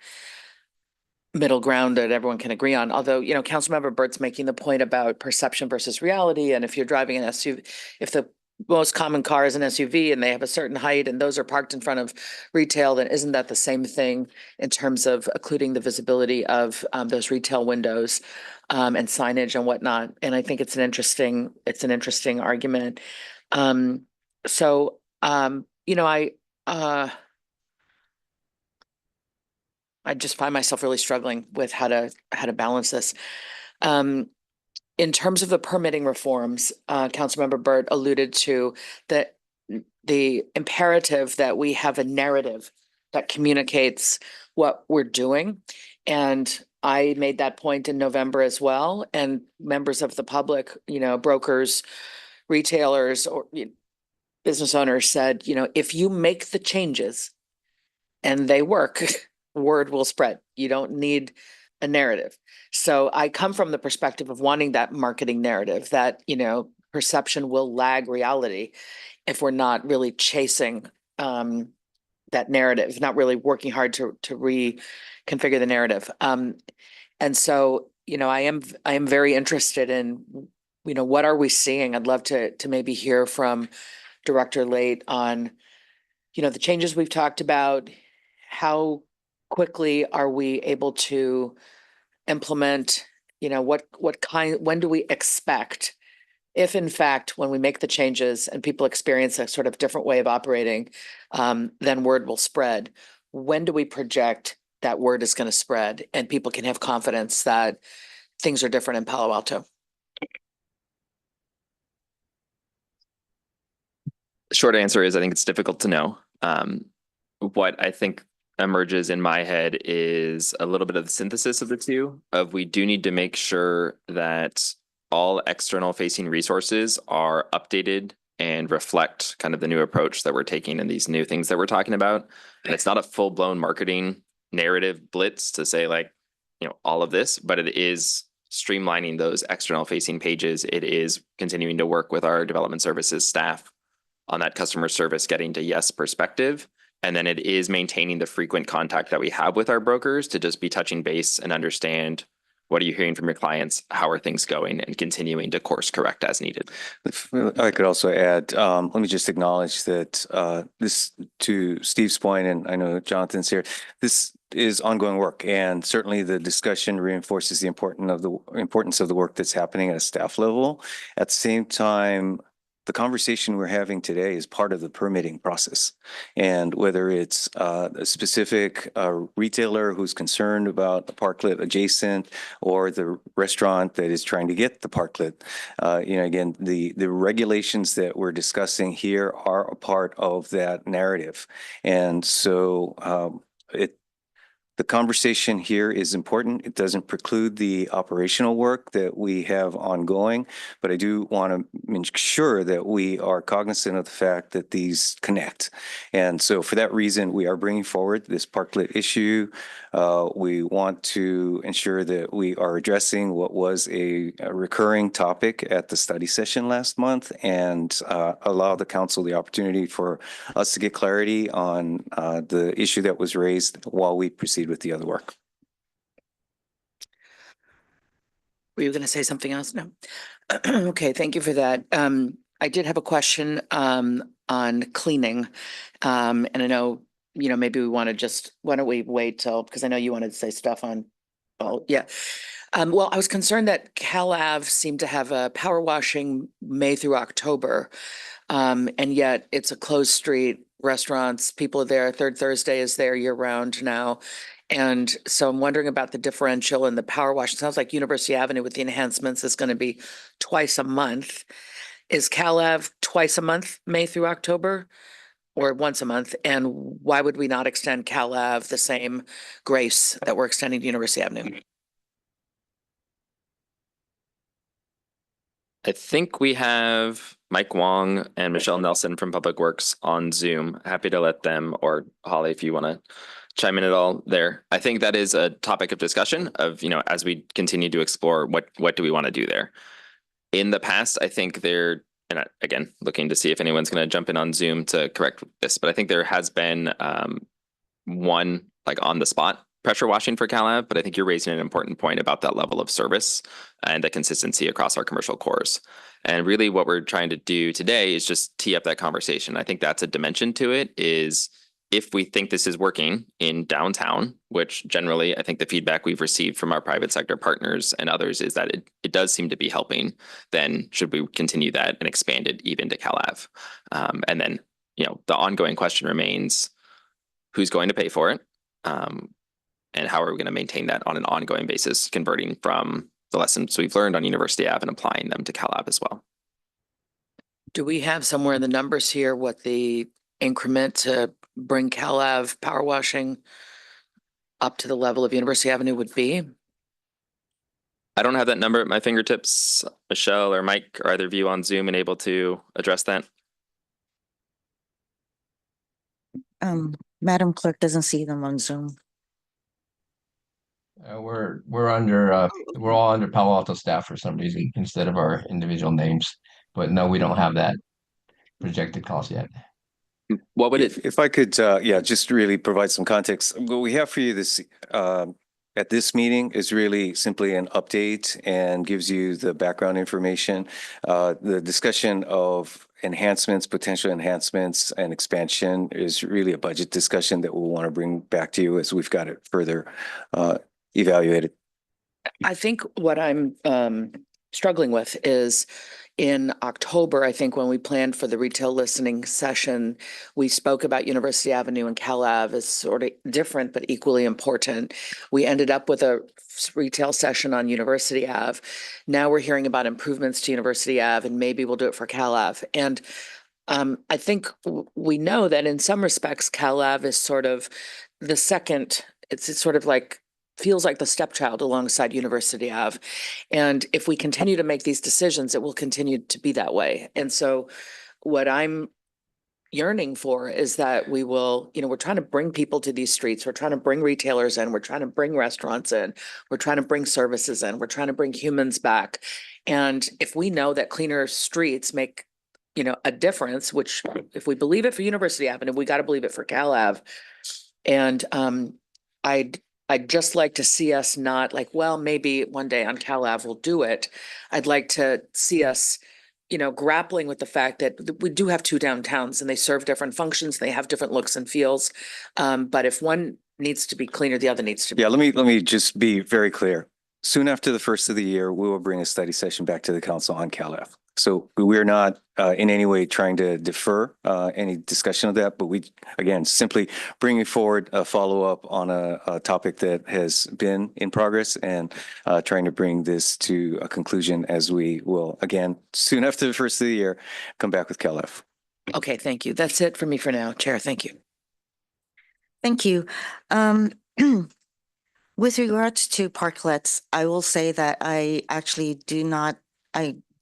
middle ground that everyone can agree on. Although, Councilmember Burt's making the point about perception versus reality. And if you're driving an SUV, if the most common car is an SUV and they have a certain height and those are parked in front of retail, then isn't that the same thing in terms of occluding the visibility of those retail windows and signage and whatnot? And I think it's an interesting argument. I just find myself really struggling with how to balance this. In terms of the permitting reforms, Councilmember Burt alluded to the imperative that we have a narrative that communicates what we're doing. And I made that point in November as well. And members of the public, brokers, retailers, or business owners said, if you make the changes and they work, word will spread. You don't need a narrative. So I come from the perspective of wanting that marketing narrative that, perception will lag reality if we're not really chasing that narrative, not really working hard to reconfigure the narrative. And so, I am very interested in, what are we seeing? I'd love to maybe hear from Director Late on, the changes we've talked about. How quickly are we able to implement, when do we expect if in fact, when we make the changes and people experience a sort of different way of operating, then word will spread. When do we project that word is going to spread and people can have confidence that things are different in Palo Alto? Short answer is I think it's difficult to know. What I think emerges in my head is a little bit of the synthesis of the two. We do need to make sure that all external facing resources are updated and reflect kind of the new approach that we're taking and these new things that we're talking about. And it's not a full blown marketing narrative blitz to say like, all of this, but it is streamlining those external facing pages. It is continuing to work with our development services staff on that customer service getting to yes perspective. And then it is maintaining the frequent contact that we have with our brokers to just be touching base and understand what are you hearing from your clients, how are things going, and continuing to course correct as needed. If I could also add, let me just acknowledge that this, to Steve's point, and I know Jonathan's here, this is ongoing work, and certainly the discussion reinforces the importance of the work that's happening at a staff level. At the same time, the conversation we're having today is part of the permitting process. And whether it's a specific retailer who's concerned about a parklet adjacent or the restaurant that is trying to get the parklet, again, the regulations that we're discussing here are a part of that narrative. And so the conversation here is important. It doesn't preclude the operational work that we have ongoing, but I do want to make sure that we are cognizant of the fact that these connect. And so for that reason, we are bringing forward this parklet issue. We want to ensure that we are addressing what was a recurring topic at the study session last month and allow the council the opportunity for us to get clarity on the issue that was raised while we proceed with the other work. Were you going to say something else? No. Okay, thank you for that. I did have a question on cleaning. And I know, maybe we want to why don't we wait till, because I know you wanted to say stuff on, yeah. Well, I was concerned that Cal Ave seemed to have a power washing May through October. And yet it's a closed street, restaurants, people are there, Third Thursday is there year round now. And so I'm wondering about the differential in the power wash. It sounds like University Avenue with the enhancements is going to be twice a month. Is Cal Ave twice a month, May through October, or once a month? And why would we not extend Cal Ave the same grace that we're extending to University Avenue? I think we have Mike Wong and Michelle Nelson from Public Works on Zoom. Happy to let them, or Holly, if you want to chime in at all there. I think that is a topic of discussion of, as we continue to explore what do we want to do there. In the past, I think and again, looking to see if anyone's going to jump in on Zoom to correct this, but I think there has been one like on the spot pressure washing for Cal Ave, but I think you're raising an important point about that level of service and the consistency across our commercial cores. And really what we're trying to do today is just tee up that conversation. I think that's a dimension to it, is if we think this is working in downtown, which generally I think the feedback we've received from our private sector partners and others is that it does seem to be helping, then should we continue that and expand it even to Cal Ave? And then, the ongoing question remains, who's going to pay for it? And how are we going to maintain that on an ongoing basis, converting from the lessons we've learned on University Ave and applying them to Cal Ave as well? Do we have somewhere in the numbers here what the increment to bring Cal Ave power washing up to the level of University Avenue would be? I don't have that number at my fingertips. Michelle or Mike, are either of you on Zoom and able to address that? Madam Clerk doesn't see them on Zoom. We're all under Palo Alto staff for some reason instead of our individual names, but no, we don't have that projected cost yet. What would If I could, just really provide some context. What we have for you at this meeting is really simply an update and gives you the background information. The discussion of enhancements, potential enhancements and expansion is really a budget discussion that we'll want to bring back to you as we've got it further evaluated. I think what I'm struggling with is in October, I think when we planned for the retail listening session, we spoke about University Avenue and Cal Ave as sort of different but equally important. We ended up with a retail session on University Ave. Now we're hearing about improvements to University Ave, and maybe we'll do it for Cal Ave. And I think we know that in some respects, Cal Ave is sort of the second, it's sort of like, feels like the stepchild alongside University Ave. And if we continue to make these decisions, it will continue to be that way. And so what I'm yearning for is that we will, we're trying to bring people to these streets. We're trying to bring retailers in. We're trying to bring restaurants in. We're trying to bring services in. We're trying to bring humans back. And if we know that cleaner streets make, a difference, which if we believe it for University Avenue, we got to believe it for Cal Ave. And I'd just like to see us not like, well, maybe one day on Cal Ave we'll do it. I'd like to see us, grappling with the fact that we do have two downtowns and they serve different functions. They have different looks and feels. But if one needs to be cleaner, the other needs to be. Yeah, let me just be very clear. Soon after the first of the year, we will bring a study session back to the council on Cal Ave. So we're not in any way trying to defer any discussion of that, but we, again, simply bringing forward a follow-up on a topic that has been in progress and trying to bring this to a conclusion as we will, again, soon after the first of the year, come back with Cal Ave. Okay, thank you. That's it for me for now. Chair, thank you. Thank you. With regards to parklets, I will say that I actually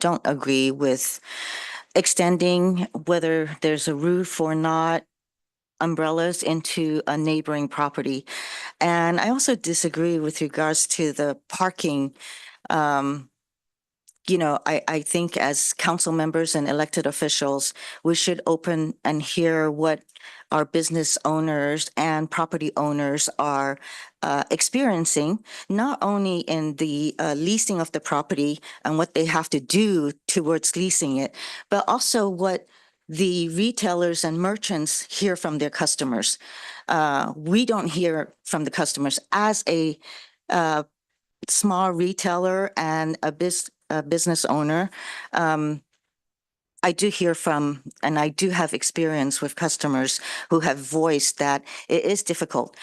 don't agree with extending whether there's a roof or not umbrellas into a neighboring property. And I also disagree with regards to the parking. I think as council members and elected officials, we should open and hear what our business owners and property owners are experiencing, not only in the leasing of the property and what they have to do towards leasing it, but also what the retailers and merchants hear from their customers. We don't hear from the customers. As a small retailer and a business owner, I do hear from, and I do have experience with customers who have voiced that it is difficult.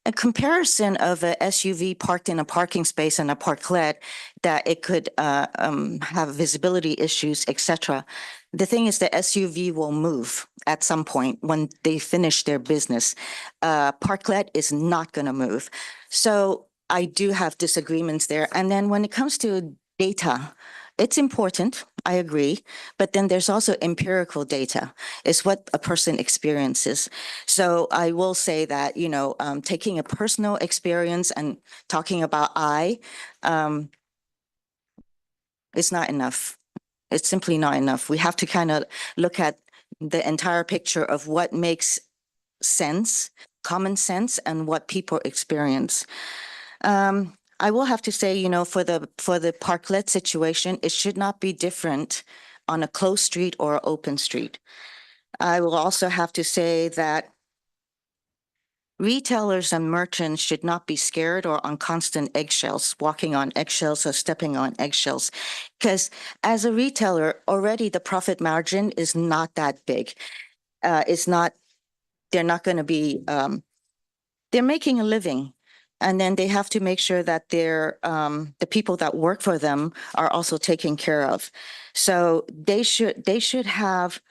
A comparison of a SUV parked in a parking space and a parklet, that it could have visibility issues, etc. The thing is, the SUV will move at some point when they finish their business. Parklet is not going to move. So I do have disagreements there. And then when it comes to data, it's important, I agree, but then there's also empirical data. It's what a person experiences. So I will say that, taking a personal experience and talking about it's not enough. It's simply not enough. We have to kind of look at the entire picture of what makes sense, common sense, and what people experience. I will have to say, for the parklet situation, it should not be different on a closed street or open street. I will also have to say that retailers and merchants should not be scared or on constant eggshells, walking on eggshells or stepping on eggshells. Because as a retailer, already the profit margin is not that big. They're not going to be, they're making a living. And then they have to make sure that the people that work for them are also taken care of. So they should have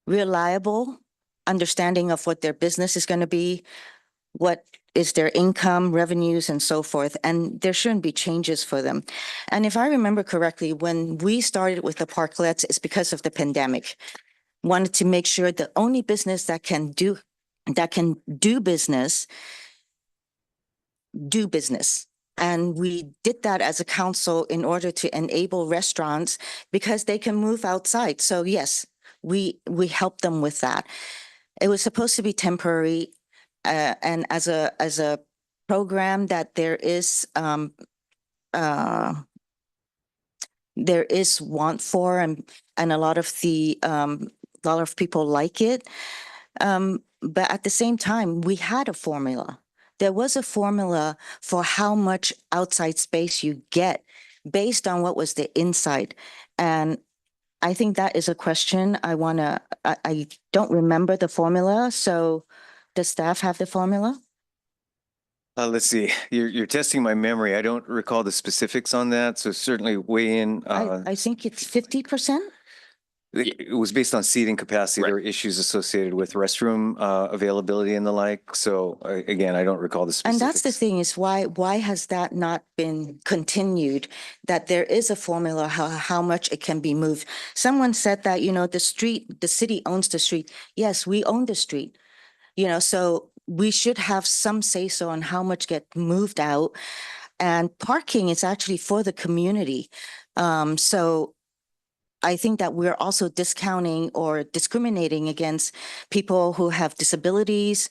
reliable understanding of what their business is going to be, what is their income, revenues, and so forth. And there shouldn't be changes for them. And if I remember correctly, when we started with the parklets, it's because of the pandemic. Wanted to make sure the only business that can do business. And we did that as a council in order to enable restaurants because they can move outside. So yes, we helped them with that. It was supposed to be temporary, and as a program that there is want for, and a lot of people like it. But at the same time, we had a formula. There was a formula for how much outside space you get based on what was the inside. And I think that is a question I don't remember the formula. So does staff have the formula? Let's see, you're testing my memory. I don't recall the specifics on that, so certainly weigh in. I think it's 50%. It was based on seating capacity. There were issues associated with restroom availability and the like. So again, I don't recall the And specifics. that's the thing is why has that not been continued? That there is a formula how much it can be moved. Someone said that, the city owns the street. Yes, we own the street, so we should have some say so on how much get moved out. And parking is actually for the community. So I think that we're also discounting or discriminating against people who have disabilities,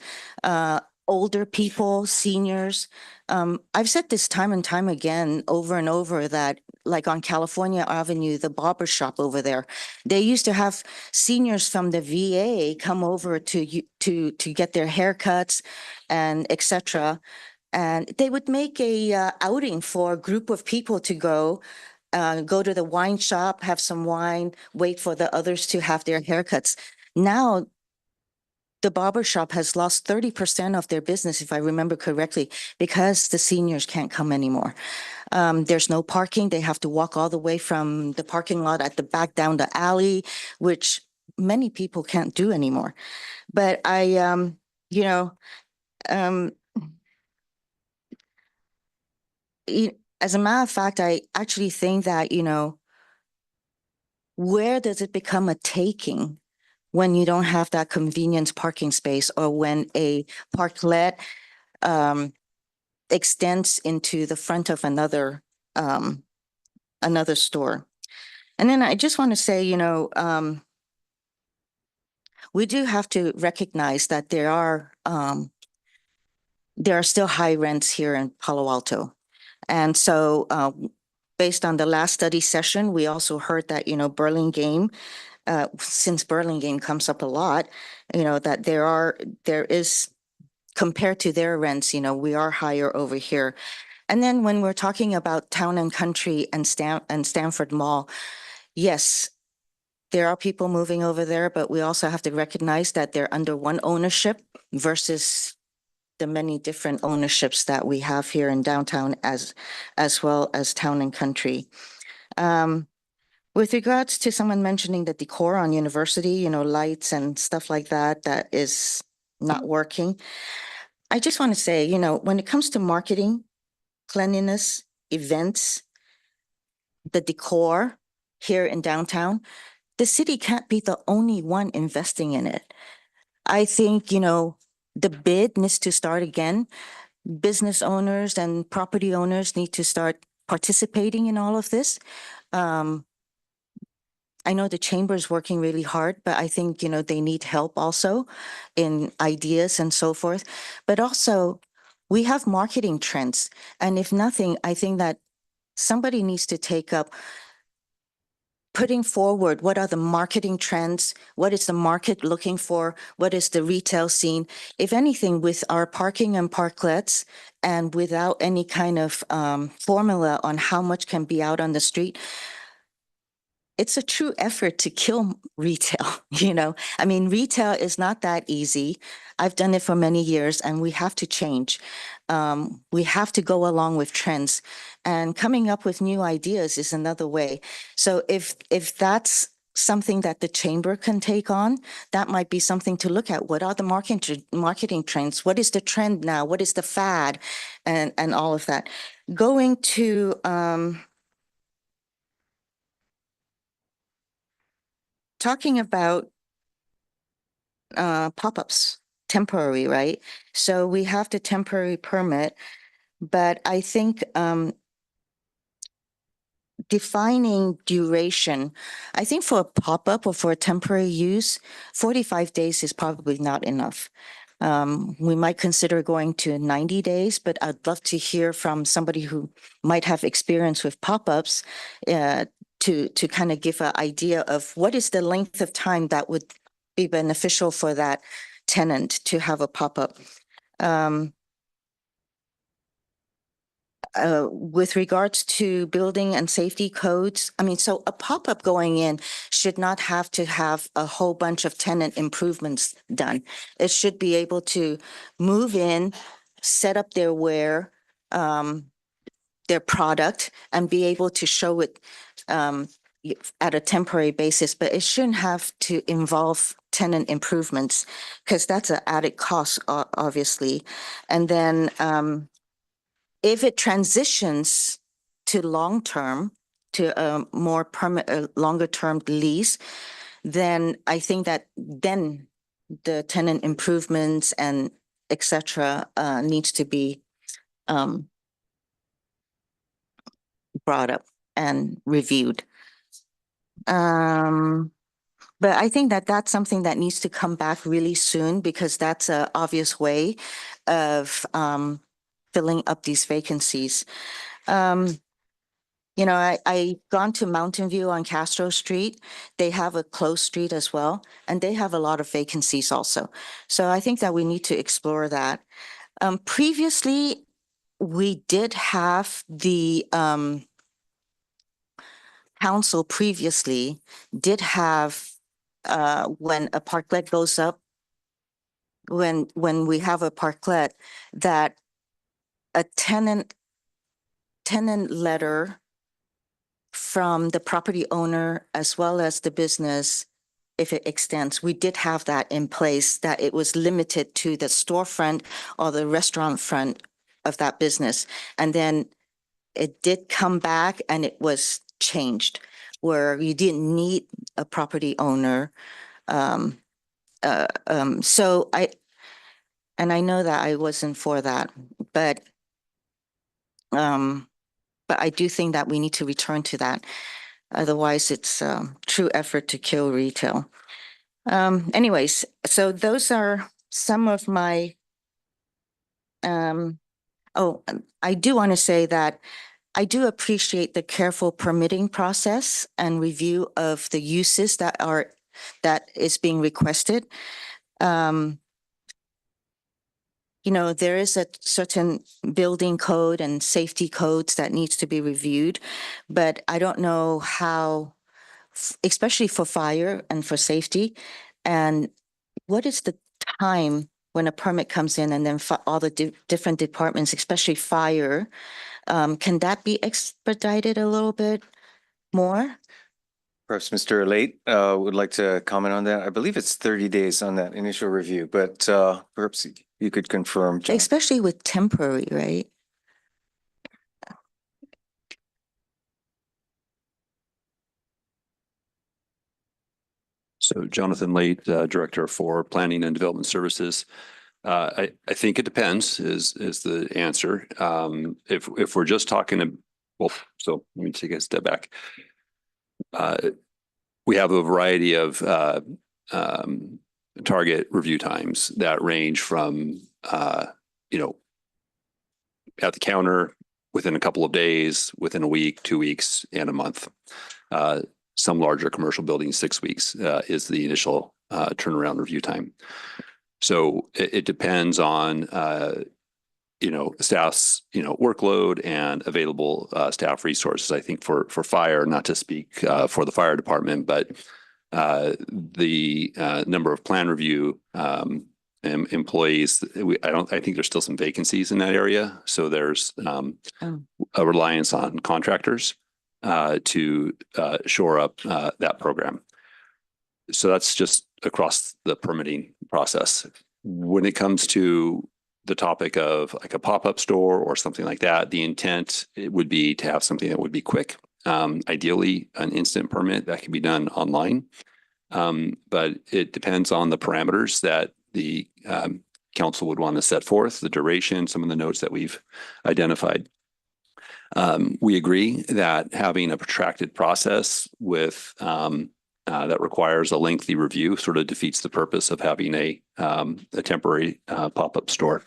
older people, seniors. I've said this time and time again, over and over, that like on California Avenue, the barber shop over there, they used to have seniors from the VA come over to get their haircuts and etc. And they would make a outing for a group of people to go to the wine shop, have some wine, wait for the others to have their haircuts. Now, the barber shop has lost 30% of their business, if I remember correctly, because the seniors can't come anymore. There's no parking. They have to walk all the way from the parking lot at the back down the alley, which many people can't do anymore. But as a matter of fact, I actually think that, where does it become a taking when you don't have that convenience parking space, or when a parklet extends into the front of another store? And then I just want to say, we do have to recognize that there are still high rents here in Palo Alto. And so based on the last study session, we also heard that, Burlingame, since Burlingame comes up a lot, that there is, compared to their rents, we are higher over here. And then when we're talking about Town and Country and Stanford Mall, yes, there are people moving over there, but we also have to recognize that they're under one ownership versus the many different ownerships that we have here in downtown, as well as Town and Country. With regards to someone mentioning the decor on University, lights and stuff like that, that is not working. I just want to say, when it comes to marketing, cleanliness, events, the decor here in downtown, the city can't be the only one investing in it. I think, the bid needs to start again. Business owners and property owners need to start participating in all of this. I know the chamber is working really hard, but I think, they need help also in ideas and so forth. But also, we have marketing trends. And if nothing, I think that somebody needs to take up putting forward what are the marketing trends, what is the market looking for, what is the retail scene. If anything, with our parking and parklets, and without any kind of formula on how much can be out on the street, it's a true effort to kill retail. I mean, retail is not that easy. I've done it for many years, and we have to change. We have to go along with trends, and coming up with new ideas is another way. So if that's something that the chamber can take on, that might be something to look at. What are the marketing trends? What is the trend now? What is the fad? And all of that. Going to talking about pop-ups, temporary, right? So we have the temporary permit, but I think defining duration, I think for a pop-up or for a temporary use, 45 days is probably not enough. We might consider going to 90 days, but I'd love to hear from somebody who might have experience with pop-ups to kind of give an idea of what is the length of time that would be beneficial for that tenant to have a pop-up. with regards to building and safety codes, I mean, so a pop-up going in should not have to have a whole bunch of tenant improvements done. It should be able to move in, set up their their product, and be able to show it at a temporary basis, but it shouldn't have to involve tenant improvements because that's an added cost, obviously. And then if it transitions to long-term, to a more permanent, longer-term lease, then I think that then the tenant improvements and et cetera needs to be brought up and reviewed. But I think that that's something that needs to come back really soon because that's an obvious way of filling up these vacancies. You know, I gone to Mountain View on Castro Street. They have a closed street as well, and they have a lot of vacancies also. So I think that we need to explore that. Previously, we did have the council previously did have when a parklet goes up, when we have a parklet, that a tenant letter from the property owner as well as the business, if it extends, we did have that in place, that it was limited to the storefront or the restaurant front of that business. And then it did come back and it was changed where you didn't need a property owner. So I know that I wasn't for that, but I do think that we need to return to that. Otherwise, it's a true effort to kill retail. Anyways, so those are some of my, I do want to say that I do appreciate the careful permitting process and review of the uses that is being requested. You know, there is a certain building code and safety codes that needs to be reviewed, but I don't know how, especially for fire and for safety. And what is the time when a permit comes in and then all the different departments, especially fire, can that be expedited a little bit more? Perhaps Mr. Late would like to comment on that. I believe it's 30 days on that initial review, but perhaps you could confirm, John. Especially with temporary, right? So Jonathan Late, Director for Planning and Development Services. I think it depends is the answer. If we're just talking, well, so let me take a step back. We have a variety of target review times that range from, you know, at the counter within a couple of days, within a week, 2 weeks, and a month. Some larger commercial buildings, 6 weeks is the initial turnaround review time. So it depends on, you know, staff's, you know, workload and available staff resources. I think for fire, not to speak for the fire department, but the number of plan review employees, I think there's still some vacancies in that area. So there's a reliance on contractors to shore up that program. So that's just across the permitting process. When it comes to the topic of like a pop-up store or something like that, the intent it would be to have something that would be quick. Ideally, an instant permit that can be done online. But it depends on the parameters that the council would want to set forth, the duration, some of the notes that we've identified. We agree that having a protracted process with that requires a lengthy review sort of defeats the purpose of having a temporary pop-up store.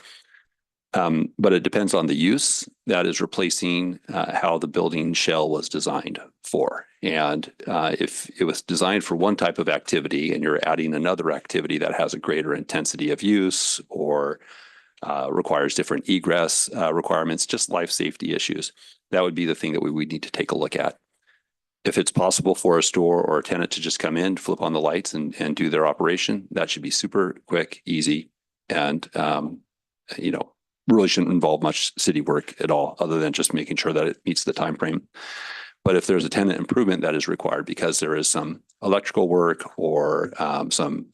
But it depends on the use that is replacing how the building shell was designed for. And if it was designed for one type of activity and you're adding another activity that has a greater intensity of use or requires different egress requirements, just life safety issues. That would be the thing that we would need to take a look at. If it's possible for a store or a tenant to just come in, flip on the lights and do their operation, that should be super quick, easy, and really shouldn't involve much city work at all, other than just making sure that it meets the time frame. But if there's a tenant improvement that is required because there is some electrical work or some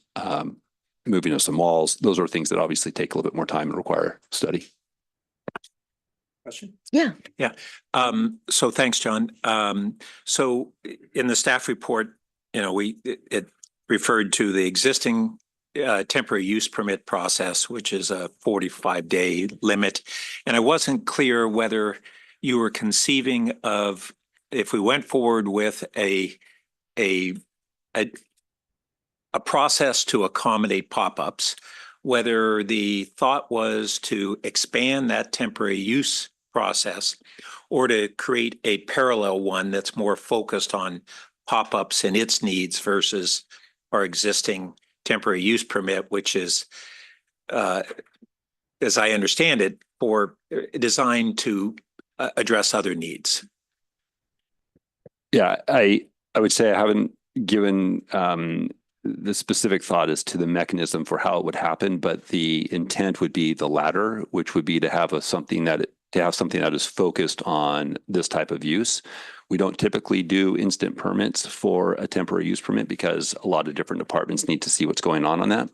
moving of some walls, those are things that obviously take a little bit more time and require study. Question? Yeah. Yeah. So thanks, John. So in the staff report, it referred to the existing temporary use permit process, which is a 45-day limit. And I wasn't clear whether you were conceiving of, if we went forward with a process to accommodate pop-ups, whether the thought was to expand that temporary use process or to create a parallel one that's more focused on pop-ups and its needs versus our existing temporary use permit, which is, as I understand it, designed to address other needs. Yeah, I would say I haven't given the specific thought as to the mechanism for how it would happen, but the intent would be the latter, which would be to have something that is focused on this type of use. We don't typically do instant permits for a temporary use permit because a lot of different departments need to see what's going on that.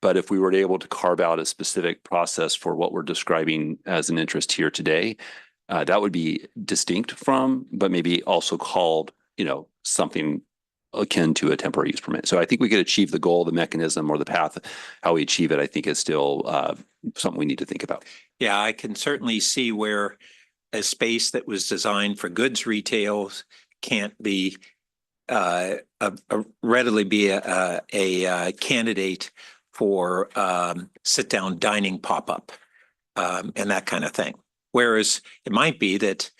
But if we were able to carve out a specific process for what we're describing as an interest here today, that would be distinct from, but maybe also called, something akin to a temporary use permit. So I think we could achieve the goal, the mechanism, or the path. How we achieve it, I think, is still something we need to think about. Yeah, I can certainly see where a space that was designed for goods retail can't be readily be a candidate for sit-down dining pop-up and that kind of thing. Whereas it might be that,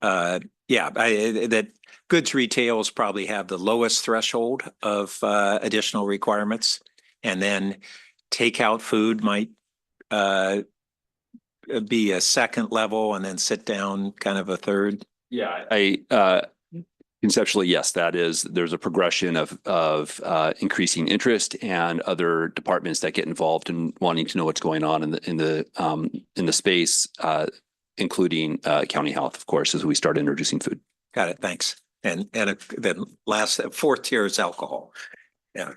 that goods retails probably have the lowest threshold of additional requirements, and then takeout food might be a second level, and then sit down kind of a third. Yeah, conceptually, yes, there's a progression of increasing interest and other departments that get involved in wanting to know what's going on in the space, including county health, of course, as we start introducing food. Got it. Thanks. And then fourth tier is alcohol. Yeah.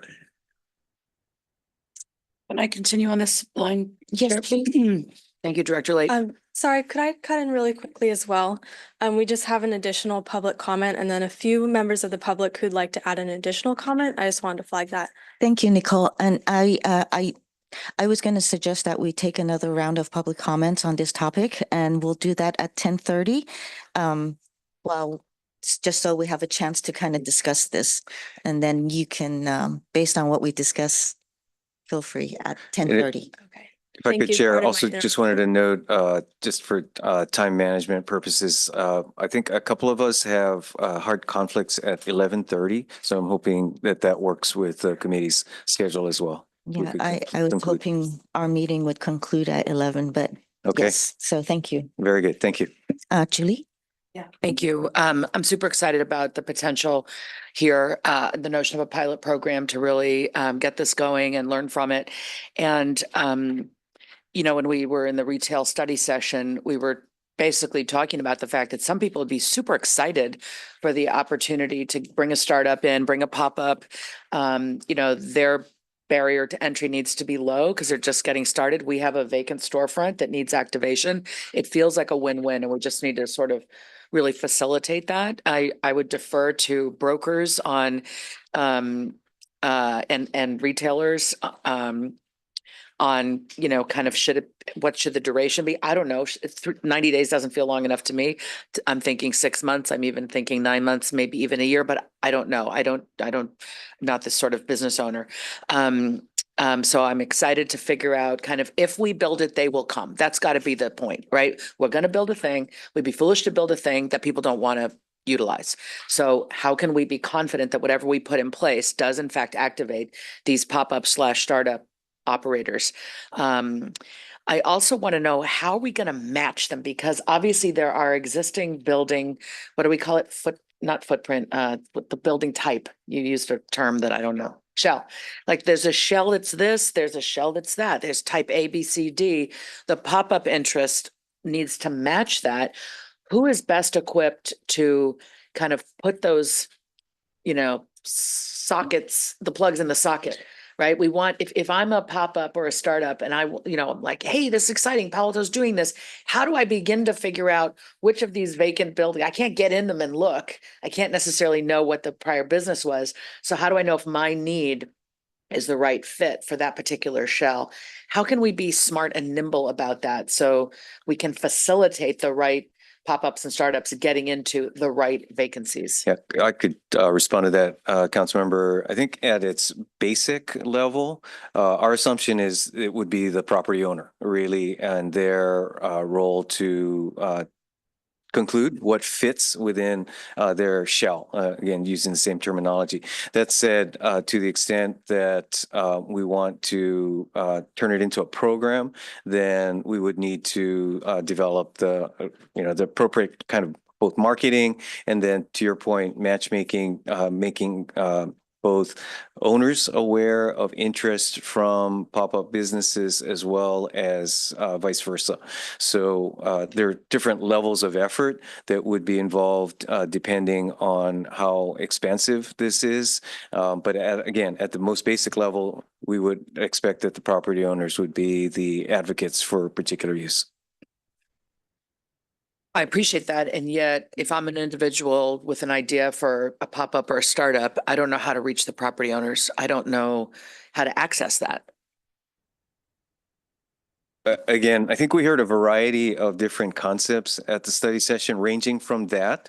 Can I continue on this line? Yes, Chair? please. Thank you, Director Lake. Sorry, could I cut in really quickly as well? We just have an additional public comment and then a few members of the public who'd like to add an additional comment. I just wanted to flag that. Thank you, Nicole. And I was going to suggest that we take another round of public comments on this topic, and we'll do that at 10:30. Well, just so we have a chance to kind of discuss this, and then you can, based on what we discuss, feel free at 10:30. Okay. If I Thank could, you. Chair, Part of also my just wanted to note, just for time management purposes, I think a couple of us have hard conflicts at 11:30. So I'm hoping that works with the committee's schedule as well. Yeah, I was hoping our meeting would conclude at 11, but okay. Yes, so thank you. Very good. Thank you. Julie? Yeah, thank you. I'm super excited about the potential here, the notion of a pilot program to really get this going and learn from it. And, when we were in the retail study session, we were basically talking about the fact that some people would be super excited for the opportunity to bring a startup in, bring a pop-up. Their barrier to entry needs to be low because they're just getting started. We have a vacant storefront that needs activation. It feels like a win-win, and we just need to sort of really facilitate that. I would defer to brokers on and retailers on, kind of what should the duration be? I don't know. 90 days doesn't feel long enough to me. I'm thinking 6 months. I'm even thinking 9 months, maybe even a year, but I don't know. I'm not this sort of business owner. So I'm excited to figure out kind of, if we build it, they will come. That's got to be the point, right? We're going to build a thing. We'd be foolish to build a thing that people don't want to utilize. So how can we be confident that whatever we put in place does in fact activate these pop-up / startup operators? I also want to know, how are we going to match them? Because obviously there are existing building, what do we call it? Not footprint, the building type. You used a term that I don't know. Shell. Like there's a shell that's this, there's a shell that's that. There's type A, B, C, D. The pop-up interest needs to match that. Who is best equipped to kind of put those, sockets, the plugs in the socket, right? We want, if I'm a pop-up or a startup and I'm like, hey, this is exciting, Palo Alto's doing this. How do I begin to figure out which of these vacant buildings? I can't get in them and look. I can't necessarily know what the prior business was. So how do I know if my need is the right fit for that particular shell? How can we be smart and nimble about that so we can facilitate the right pop-ups and startups getting into the right vacancies? Yeah, I could respond to that, Councilmember. I think at its basic level, our assumption is it would be the property owner really and their role to conclude what fits within their shell, again, using the same terminology. That said, to the extent that we want to turn it into a program, then we would need to develop the appropriate kind of both marketing and then, to your point, matchmaking, making both owners aware of interest from pop-up businesses as well as vice versa. So there are different levels of effort that would be involved depending on how expensive this is. But again, at the most basic level, we would expect that the property owners would be the advocates for particular use. I appreciate that. And yet, if I'm an individual with an idea for a pop-up or a startup, I don't know how to reach the property owners. I don't know how to access that. Again, I think we heard a variety of different concepts at the study session, ranging from that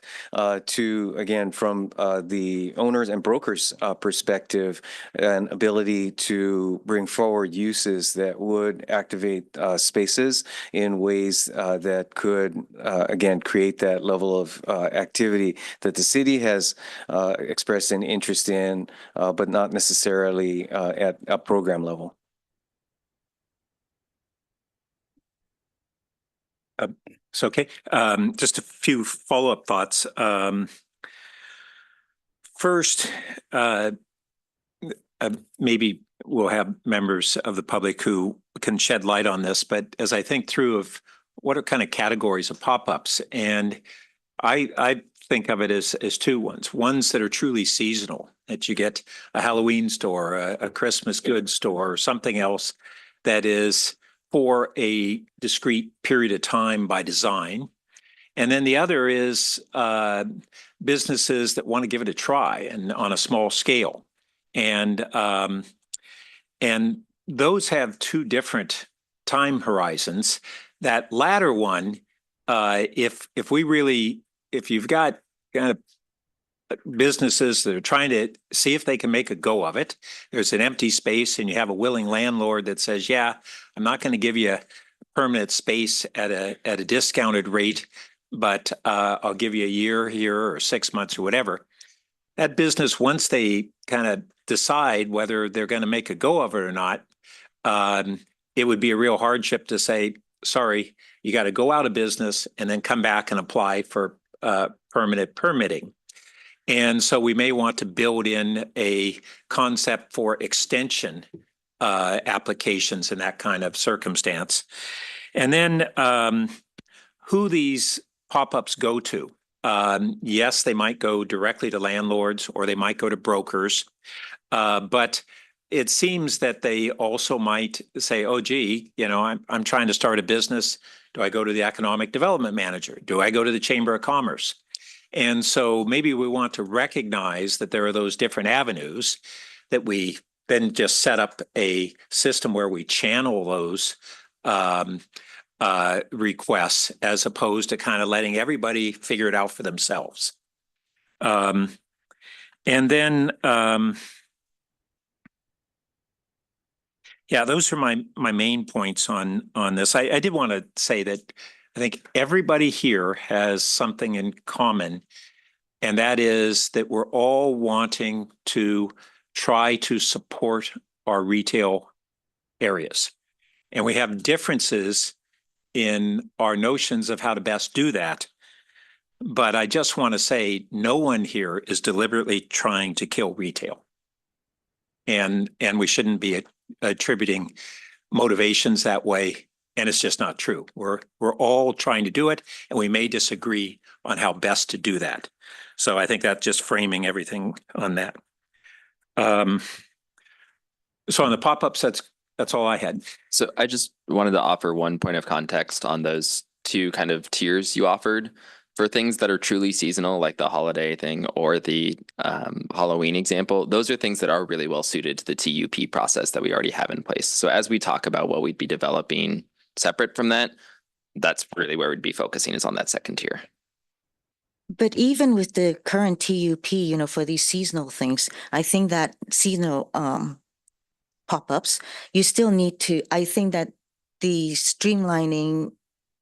to, again, from the owners and brokers' perspective, an ability to bring forward uses that would activate spaces in ways that could, again, create that level of activity that the city has expressed an interest in, but not necessarily at a program level. It's okay. Just a few follow-up thoughts. First, maybe we'll have members of the public who can shed light on this, but as I think through of what are kind of categories of pop-ups, and I think of it as two ones that are truly seasonal, that you get a Halloween store, a Christmas goods store, or something else that is for a discrete period of time by design. And then the other is businesses that want to give it a try and on a small scale. And those have two different time horizons. That latter one, if you've got kind of businesses that are trying to see if they can make a go of it, there's an empty space and you have a willing landlord that says, yeah, I'm not going to give you a permanent space at a discounted rate, but I'll give you a year here or 6 months or whatever. That business, once they kind of decide whether they're going to make a go of it or not, it would be a real hardship to say, sorry, you got to go out of business and then come back and apply for permanent permitting. And so we may want to build in a concept for extension applications in that kind of circumstance. And then who these pop-ups go to. Yes, they might go directly to landlords or they might go to brokers. But it seems that they also might say, oh, gee, I'm trying to start a business. Do I go to the economic development manager? Do I go to the Chamber of Commerce? And so maybe we want to recognize that there are those different avenues, that we then just set up a system where we channel those requests as opposed to kind of letting everybody figure it out for themselves. And then, yeah, those are my main points on this. I did want to say that I think everybody here has something in common, and that is that we're all wanting to try to support our retail areas. And we have differences in our notions of how to best do that. But I just want to say, no one here is deliberately trying to kill retail. And we shouldn't be attributing motivations that way. And it's just not true. We're all trying to do it, and we may disagree on how best to do that. So I think that's just framing everything on that. So on the pop-ups, that's all I had. So I just wanted to offer one point of context on those two kind of tiers you offered. For things that are truly seasonal, like the holiday thing or the Halloween example, those are things that are really well suited to the TUP process that we already have in place. So as we talk about what we'd be developing separate from that, that's really where we'd be focusing, is on that second tier. But even with the current TUP, you know, for these seasonal things, I think that seasonal pop-ups, you still need to, I think that the streamlining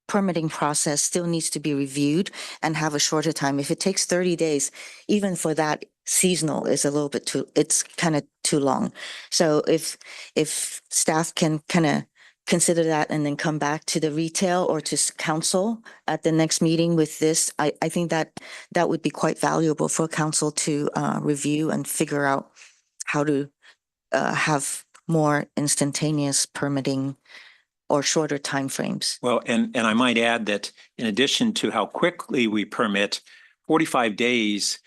permitting process still needs to be reviewed and have a shorter time. If it takes 30 days, even for that seasonal is a little bit too, it's kind of too long. So if staff can kind of consider that and then come back to the retail or to council at the next meeting with this, I think that would be quite valuable for council to review and figure out how to have more instantaneous permitting or shorter timeframes. Well, and I might add that in addition to how quickly we permit, 45 days,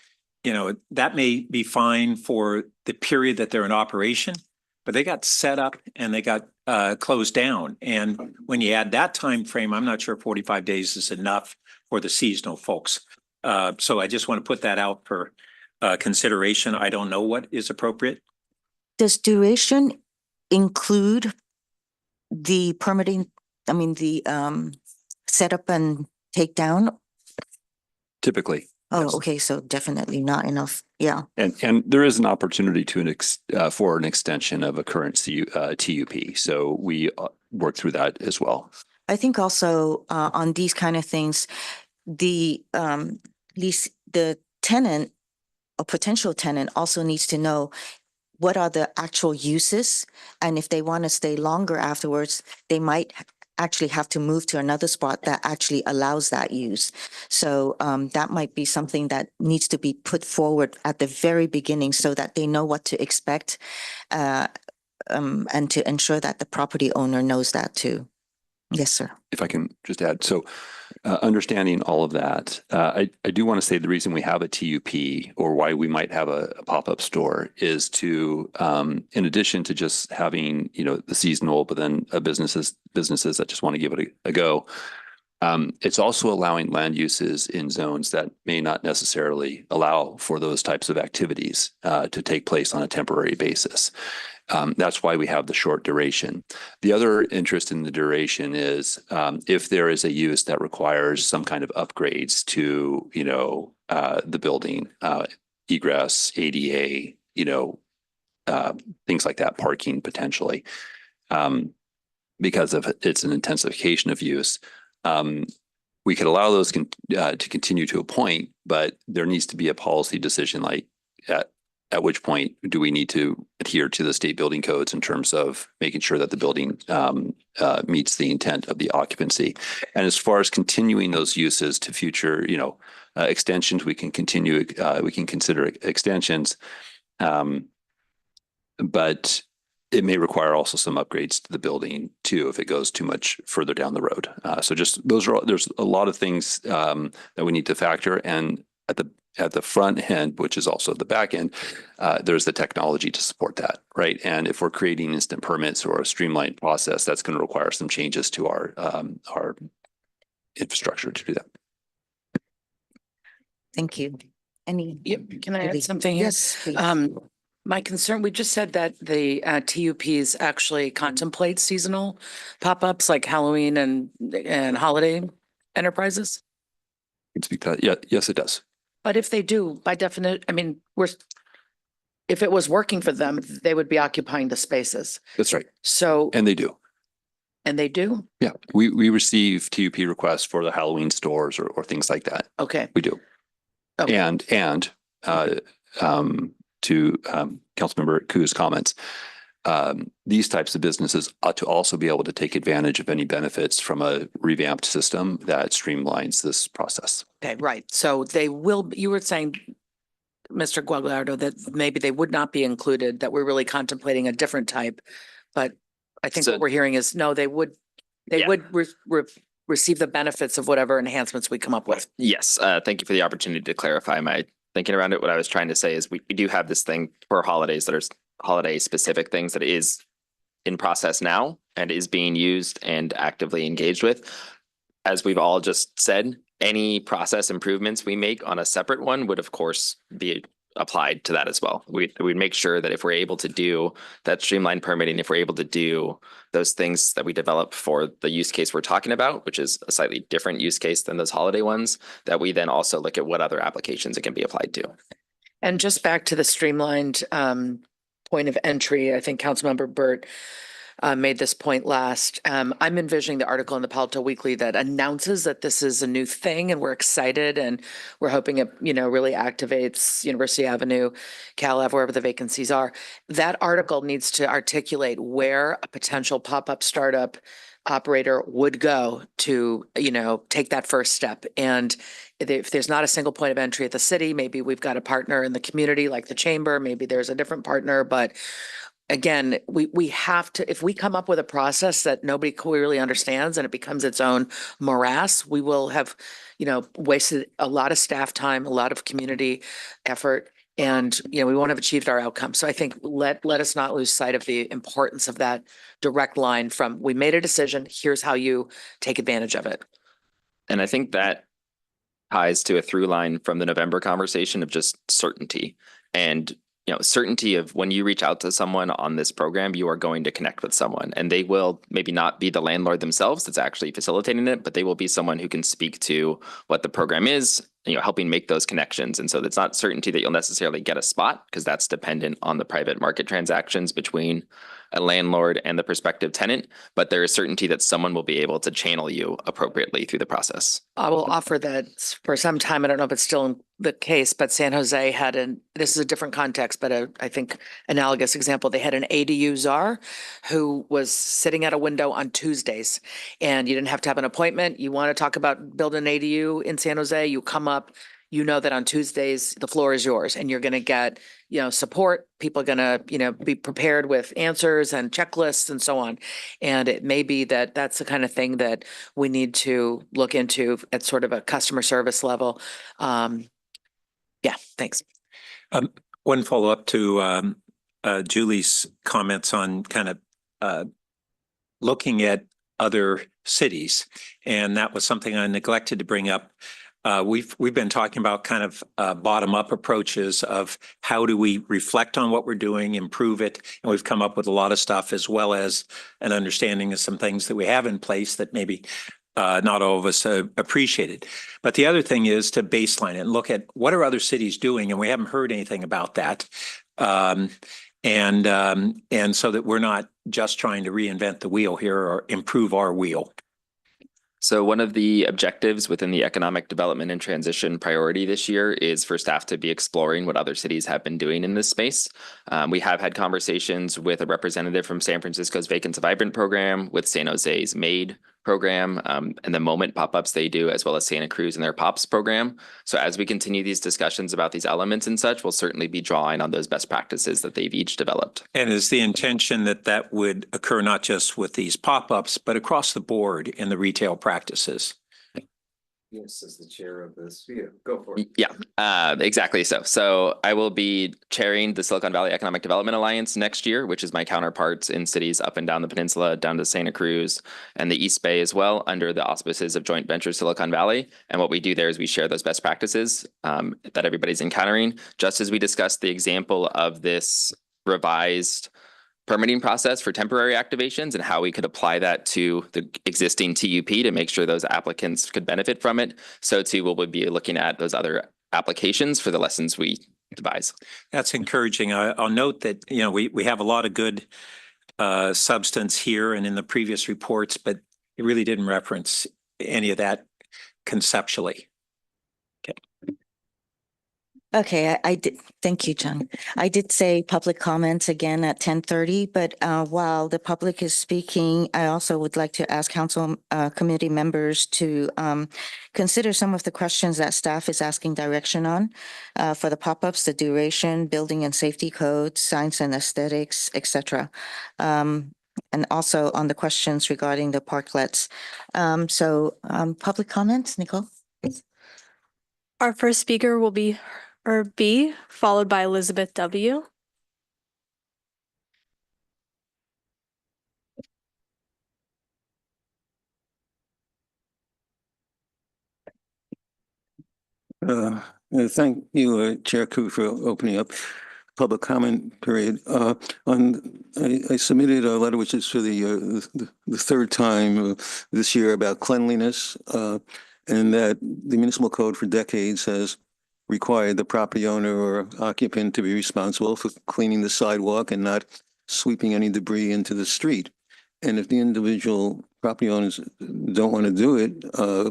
you know, that may be fine for the period that they're in operation, but they got set up and they got closed down. And when you add that time frame, I'm not sure 45 days is enough for the seasonal folks. So I just want to put that out for consideration. I don't know what is appropriate. Does duration include the permitting, I mean, the setup and takedown? Typically. Oh, Yes. okay, so definitely not enough. Yeah. And there is an opportunity to for an extension of a current TUP. So we work through that as well. I think also on these kind of things, the tenant or potential tenant also needs to know what are the actual uses, and if they want to stay longer afterwards, they might actually have to move to another spot that actually allows that use. So that might be something that needs to be put forward at the very beginning so that they know what to expect, and to ensure that the property owner knows that too. Yes, sir. If I can just add, so understanding all of that, I do want to say the reason we have a TUP or why we might have a pop-up store is to, in addition to just having, you know, the seasonal, but then businesses that just want to give it a go. It's also allowing land uses in zones that may not necessarily allow for those types of activities to take place on a temporary basis. That's why we have the short duration. The other interest in the duration is if there is a use that requires some kind of upgrades to, you know, the building, egress, ADA, you know, things like that, parking potentially, because of it's an intensification of use. We could allow those to continue to a point, but there needs to be a policy decision, like at which point do we need to adhere to the state building codes in terms of making sure that the building meets the intent of the occupancy. And as far as continuing those uses to future, you know, extensions, we can continue, we can consider extensions, but it may require also some upgrades to the building too, if it goes too much further down the road. So just there's a lot of things that we need to factor, and at the front end, which is also the back end, there's the technology to support that, right? And if we're creating instant permits or a streamlined process, that's going to require some changes to our infrastructure to do that. Thank you. Yep. Can I add something here? Yes, please. My concern, we just said that the TUPs actually contemplate seasonal pop-ups like Halloween and holiday enterprises. I can speak to that. Yeah, yes, it does. But if they do, by definition, I mean, if it was working for them, they would be occupying the spaces. That's right. So. And they do. And they do? Yeah, we receive TUP requests for the Halloween stores or things like that. Okay. We do. Okay. And to Councilmember Ku's comments, these types of businesses ought to also be able to take advantage of any benefits from a revamped system that streamlines this process. Okay, right. So they will, you were saying, Mr. Guagliardo, that maybe they would not be included, that we're really contemplating a different type. But I think So- what we're hearing is, no, they would Yeah. receive the benefits of whatever enhancements we come up with. Yes, thank you for the opportunity to clarify my thinking around it. What I was trying to say is we do have this thing for holidays that are holiday specific things that is in process now and is being used and actively engaged with. As we've all just said, any process improvements we make on a separate one would of course be applied to that as well. We'd make sure that if we're able to do that streamlined permitting, if we're able to do those things that we develop for the use case we're talking about, which is a slightly different use case than those holiday ones, that we then also look at what other applications it can be applied to. And just back to the streamlined point of entry, I think Councilmember Burt made this point last. I'm envisioning the article in the Palo Alto Weekly that announces that this is a new thing and we're excited and we're hoping it, really activates University Avenue, Cal Ave, wherever the vacancies are. That article needs to articulate where a potential pop-up startup operator would go to, take that first step. And if there's not a single point of entry at the city, maybe we've got a partner in the community like the chamber, maybe there's a different partner, but again, we have to, if we come up with a process that nobody clearly understands and it becomes its own morass, we will have, wasted a lot of staff time, a lot of community effort, and, we won't have achieved our outcome. So I think let us not lose sight of the importance of that direct line from, we made a decision, here's how you take advantage of it. And I think that ties to a through line from the November conversation of just certainty and certainty of when you reach out to someone on this program, you are going to connect with someone and they will maybe not be the landlord themselves that's actually facilitating it, but they will be someone who can speak to what the program is, helping make those connections. And so it's not certainty that you'll necessarily get a spot because that's dependent on the private market transactions between a landlord and the prospective tenant, but there is certainty that someone will be able to channel you appropriately through the process. I will offer that for some time, I don't know if it's still the case, but San Jose had this is a different context, but I think analogous example, they had an ADU czar who was sitting at a window on Tuesdays and you didn't have to have an appointment. You want to talk about building an ADU in San Jose, you come up, that on Tuesdays, the floor is yours and you're going to get, support. People are going to, be prepared with answers and checklists and so on. And it may be that that's the kind of thing that we need to look into at sort of a customer service level. Yeah, thanks. One follow-up to Julie's comments on kind of looking at other cities. And that was something I neglected to bring up. We've been talking about kind of bottom-up approaches of how do we reflect on what we're doing, improve it, and we've come up with a lot of stuff as well as an understanding of some things that we have in place that maybe not all of us appreciated. But the other thing is to baseline it and look at what are other cities doing, and we haven't heard anything about that. And so that we're not just trying to reinvent the wheel here or improve our wheel. So one of the objectives within the economic development and transition priority this year is for staff to be exploring what other cities have been doing in this space. We have had conversations with a representative from San Francisco's Vacant to Vibrant program, with San Jose's MADE program, and the Moment pop-ups they do, as well as Santa Cruz and their POPs program. So as we continue these discussions about these elements and such, we'll certainly be drawing on those best practices that they've each developed. And is the intention that that would occur not just with these pop-ups, but across the board in the retail practices? Yes, as the chair of this, go for it. Yeah, exactly. So I will be chairing the Silicon Valley Economic Development Alliance next year, which is my counterparts in cities up and down the peninsula, down to Santa Cruz and the East Bay as well, under the auspices of Joint Venture Silicon Valley. And what we do there is we share those best practices that everybody's encountering, just as we discussed the example of this revised permitting process for temporary activations and how we could apply that to the existing TUP to make sure those applicants could benefit from it. So too, we'll be looking at those other applications for the lessons we devise. That's encouraging. I'll note that, we have a lot of good substance here and in the previous reports, but it really didn't reference any of that conceptually. Okay. Okay, I did, thank you, John. I did say public comments again at 10:30, but while the public is speaking, I also would like to ask council committee members to consider some of the questions that staff is asking direction on for the pop-ups, the duration, building and safety codes, science and aesthetics, etc. And also on the questions regarding the parklets. Public comments, Nicole? Our first speaker will be B, followed by Elizabeth W. Thank you, Chair Koo, for opening up public comment period. I submitted a letter, which is for the third time this year, about cleanliness, and that the municipal code for decades has required the property owner or occupant to be responsible for cleaning the sidewalk and not sweeping any debris into the street. And if the individual property owners don't want to do it,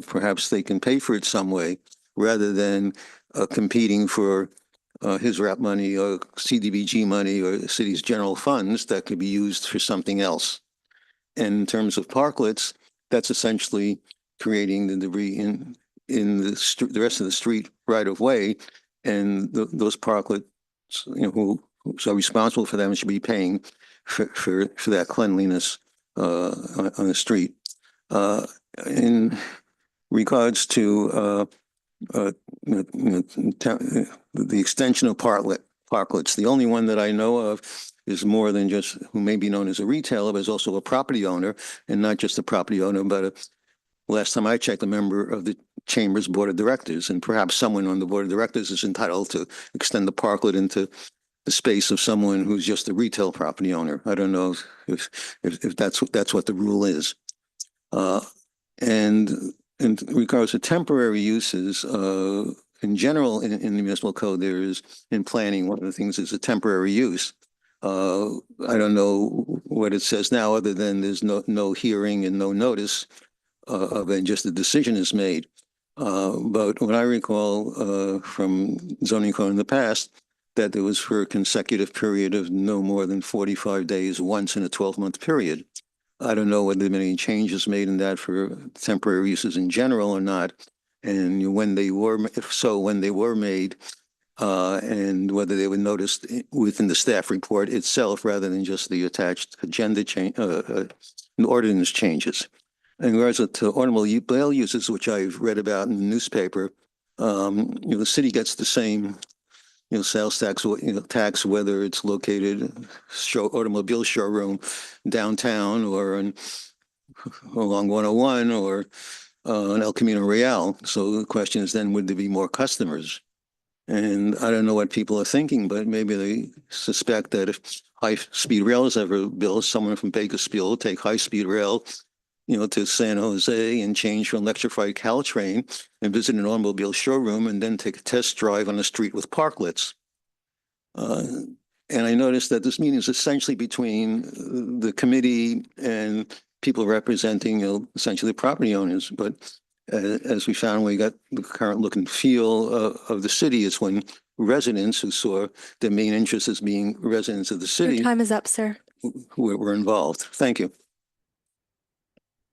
perhaps they can pay for it some way, rather than competing for his RAP money or CDBG money or the city's general funds that could be used for something else. And in terms of parklets, that's essentially creating the debris in the rest of the street right of way, and those parklets, who are responsible for them should be paying for that cleanliness on the street. In regards to the extension of parklets. The only one that I know of is more than just who may be known as a retailer, but is also a property owner, and not just a property owner, but last time I checked, a member of the Chamber's Board of Directors, and perhaps someone on the Board of Directors is entitled to extend the parklet into the space of someone who's just a retail property owner. I don't know if that's what the rule is. And in regards to temporary uses, in general, in the municipal code, there is, in planning, one of the things is a temporary use. I don't know what it says now, other than there's no hearing and no notice of it, just a decision is made. But what I recall from zoning code in the past, that there was for a consecutive period of no more than 45 days once in a 12-month period. I don't know whether there have been any changes made in that for temporary uses in general or not, and when they were, if so, when they were made, and whether they were noticed within the staff report itself rather than just the attached agenda change, ordinance changes. In regards to automobile uses, which I've read about in the newspaper, the city gets the same sales tax, tax, whether it's located automobile showroom downtown or along 101 or on El Camino Real. So the question is then, would there be more customers? And I don't know what people are thinking, but maybe they suspect that if high-speed rail is ever built, someone from Bakersfield will take high-speed rail to San Jose and change from electrified Caltrain and visit an automobile showroom and then take a test drive on the street with parklets. And I noticed that this meeting is essentially between the committee and people representing, essentially property owners. But as we found, we got the current look and feel of the city is when residents who saw their main interest as being residents of the city. Your time is up, sir. Who were involved. Thank you.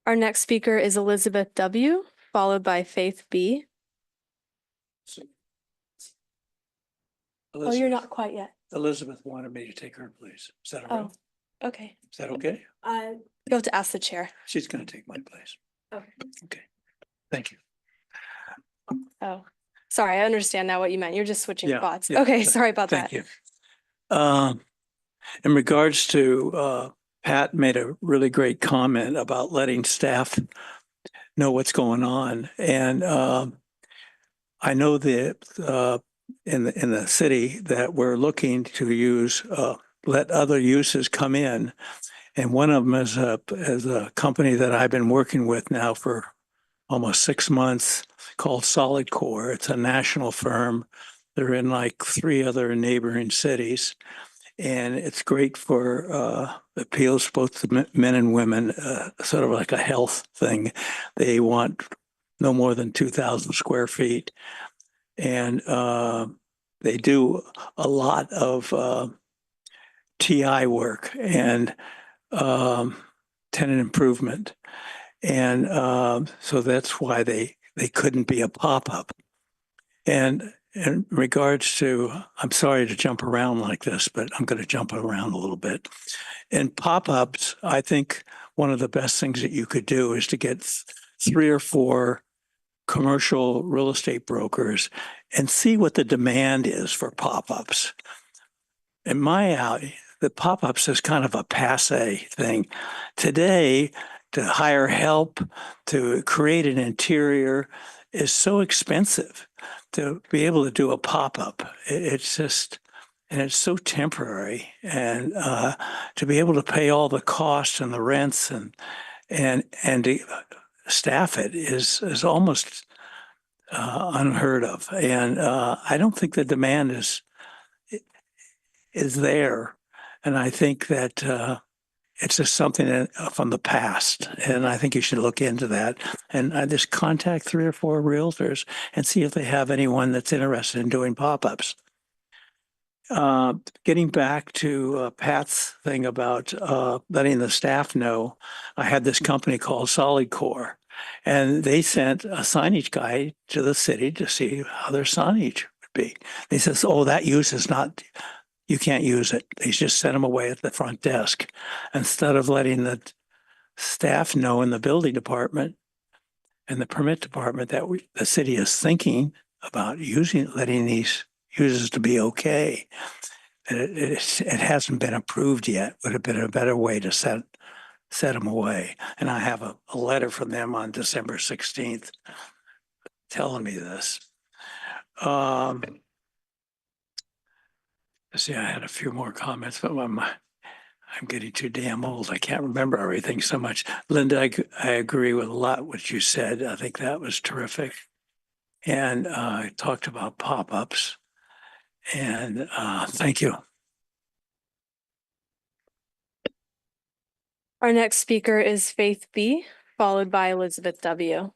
Our next speaker is Elizabeth W., followed by Faith B. Oh, you're not quite yet. Elizabeth wanted me to take her place. Is that all right? Oh, okay. Is that okay? You have to ask the chair. She's going to take my place. Okay. Okay. Thank you. Oh, sorry. I understand now what you meant. You're just switching spots. yeah. Okay. Sorry about that. Thank you. In regards to, Pat made a really great comment about letting staff know what's going on. And I know that in the city that we're looking to use, let other uses come in. And one of them is a company that I've been working with now for almost 6 months called Solid Core. It's a national firm. They're in like 3 other neighboring cities. And it's great for appeals both to men and women, sort of like a health thing. They want no more than 2,000 square feet. And they do a lot of TI work and tenant improvement. And so that's why they couldn't be a pop-up. And in regards to, I'm sorry to jump around like this, but I'm going to jump around a little bit. In pop-ups, I think one of the best things that you could do is to get 3 or 4 commercial real estate brokers and see what the demand is for pop-ups. In my alley, the pop-ups is kind of a passe thing. Today, to hire help, to create an interior is so expensive. To be able to do a pop-up, it's just, and it's so temporary. And to be able to pay all the costs and the rents and to staff it is almost unheard of. And I don't think the demand is there. And I think that it's just something from the past. And I think you should look into that. And I just contact 3 or 4 realtors and see if they have anyone that's interested in doing pop-ups. Getting back to Pat's thing about letting the staff know, I had this company called Solid Core, and they sent a signage guy to the city to see how their signage would be. They says, "Oh, that use is not, you can't use it." They just sent them away at the front desk instead of letting the staff know in the building department and the permit department that the city is thinking about letting these uses to be okay. It hasn't been approved yet. Would have been a better way to set them away. And I have a letter from them on December 16th telling me this. See, I had a few more comments, but I'm getting too damn old. I can't remember everything so much. Linda, I agree with a lot what you said. I think that was terrific. And I talked about pop-ups. And thank you. Our next speaker is Faith B, followed by Elizabeth W.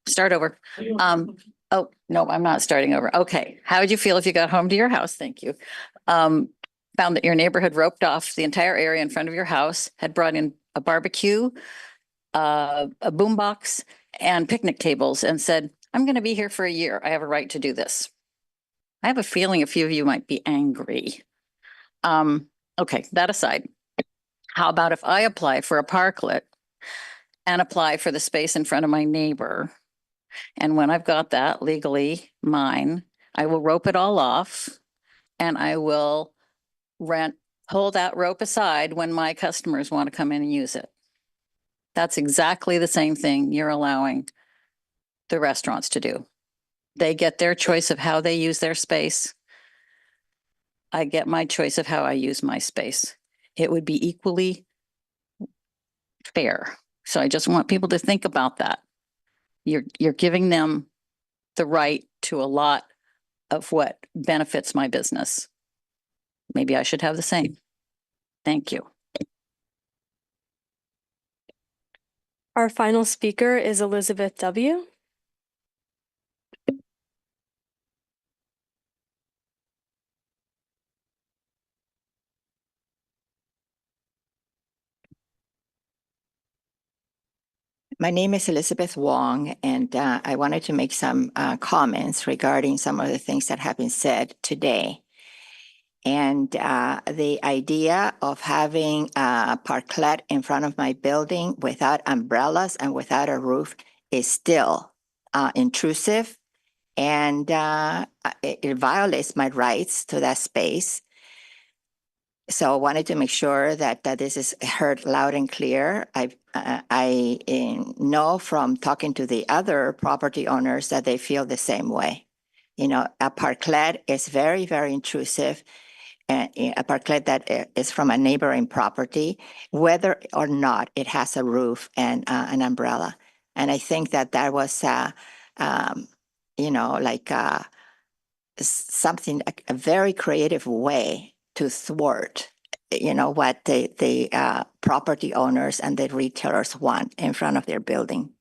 Start over. Oh, no, I'm not starting over. Okay. How would you feel if you got home to your house? Thank you. Found that your neighbor had roped off the entire area in front of your house, had brought in a barbecue, a boombox, and picnic tables and said, "I'm going to be here for a year. I have a right to do this." I have a feeling a few of you might be angry. Okay, that aside, how about if I apply for a parklet and apply for the space in front of my neighbor? And when I've got that legally mine, I will rope it all off and I will pull that rope aside when my customers want to come in and use it. That's exactly the same thing you're allowing the restaurants to do. They get their choice of how they use their space. I get my choice of how I use my space. It would be equally fair. So I just want people to think about that. You're giving them the right to a lot of what benefits my business. Maybe I should have the same. Thank you. Our final speaker is Elizabeth W. My name is Elizabeth Wong, and I wanted to make some comments regarding some of the things that have been said today. And the idea of having a parklet in front of my building without umbrellas and without a roof is still intrusive, and it violates my rights to that space. So I wanted to make sure that this is heard loud and clear. I know from talking to the other property owners that they feel the same way. You know, a parklet is very, very intrusive. A parklet that is from a neighboring property, whether or not it has a roof and an umbrella. And I think that was like something, a very creative way to thwart, what the property owners and the retailers want in front of their building.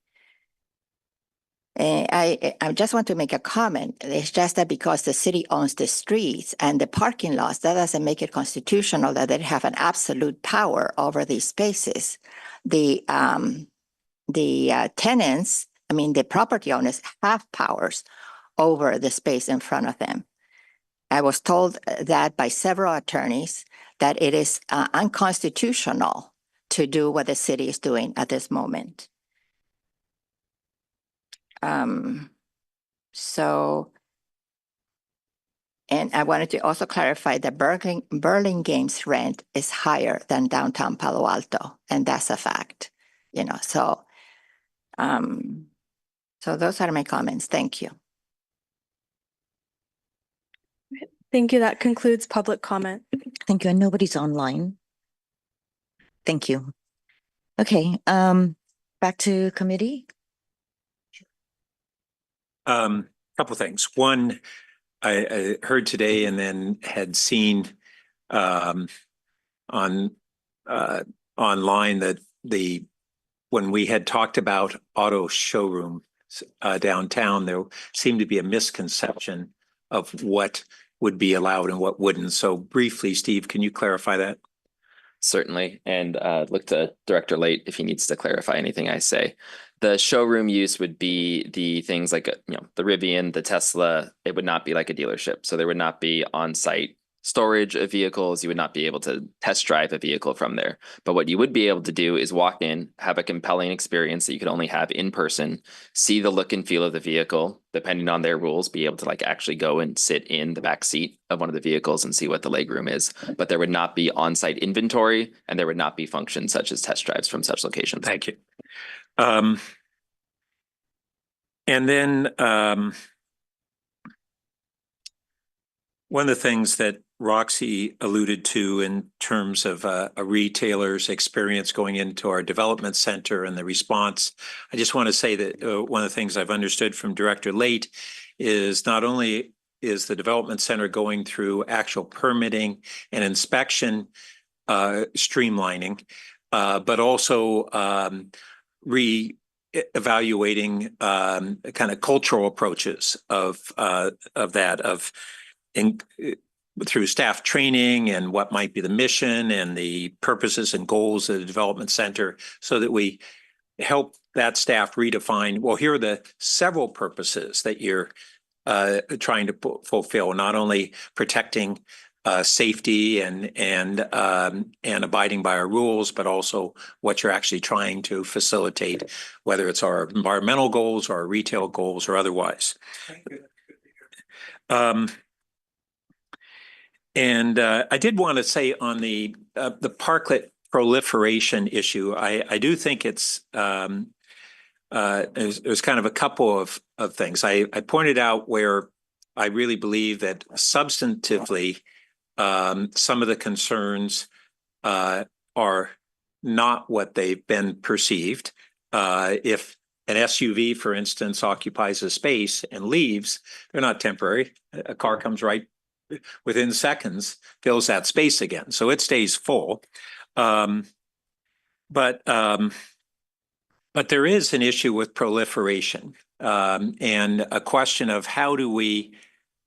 I just want to make a comment. It's just that because the city owns the streets and the parking lots, that doesn't make it constitutional that they have an absolute power over these spaces. The tenants, the property owners have powers over the space in front of them. I was told that by several attorneys that it is unconstitutional to do what the city is doing at this moment. And I wanted to also clarify that Burlingame's rent is higher than downtown Palo Alto, and that's a fact. So those are my comments. Thank you. Thank you. That concludes public comment. Thank you. And nobody's online. Thank you. Okay, back to committee. Couple things. One, I heard today and then had seen online that when we had talked about auto showroom downtown, there seemed to be a misconception of what would be allowed and what wouldn't. So briefly, Steve, can you clarify that? Certainly, and look to Director Late if he needs to clarify anything I say. The showroom use would be the things like, the Rivian, the Tesla. It would not be like a dealership. So there would not be on-site storage of vehicles. You would not be able to test drive a vehicle from there. But what you would be able to do is walk in, have a compelling experience that you could only have in person, see the look and feel of the vehicle, depending on their rules, be able to actually go and sit in the back seat of one of the vehicles and see what the legroom is. But there would not be on-site inventory, and there would not be functions such as test drives from such locations. Thank you. And then one of the things that Roxy alluded to in terms of a retailer's experience going into our development center and the response, I just want to say that one of the things I've understood from Director Late is not only is the development center going through actual permitting and inspection streamlining, but also re-evaluating kind of cultural approaches of through staff training and what might be the mission and the purposes and goals of the development center, so that we help that staff redefine, well, here are the several purposes that you're trying to fulfill, not only protecting safety and abiding by our rules, but also what you're actually trying to facilitate, whether it's our environmental goals or our retail goals or otherwise. And I did want to say on the parklet proliferation issue, I do think it's there's kind of a couple of things. I pointed out where I really believe that substantively some of the concerns are not what they've been perceived. If an SUV, for instance, occupies a space and leaves, they're not temporary. A car comes right within seconds, fills that space again. So it stays full. But there is an issue with proliferation and a question of how do we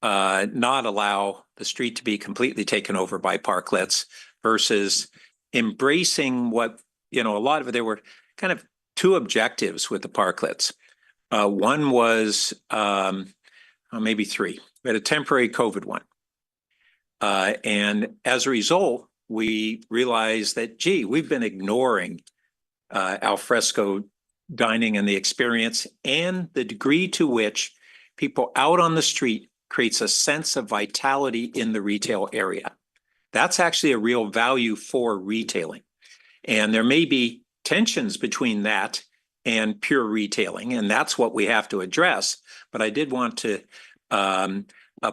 not allow the street to be completely taken over by parklets versus embracing what, a lot of it, there were kind of two objectives with the parklets. One was, maybe three. We had a temporary COVID one. And as a result, we realized that, we've been ignoring al fresco dining and the experience and the degree to which people out on the street creates a sense of vitality in the retail area. That's actually a real value for retailing. And there may be tensions between that and pure retailing, and that's what we have to address. But I did want to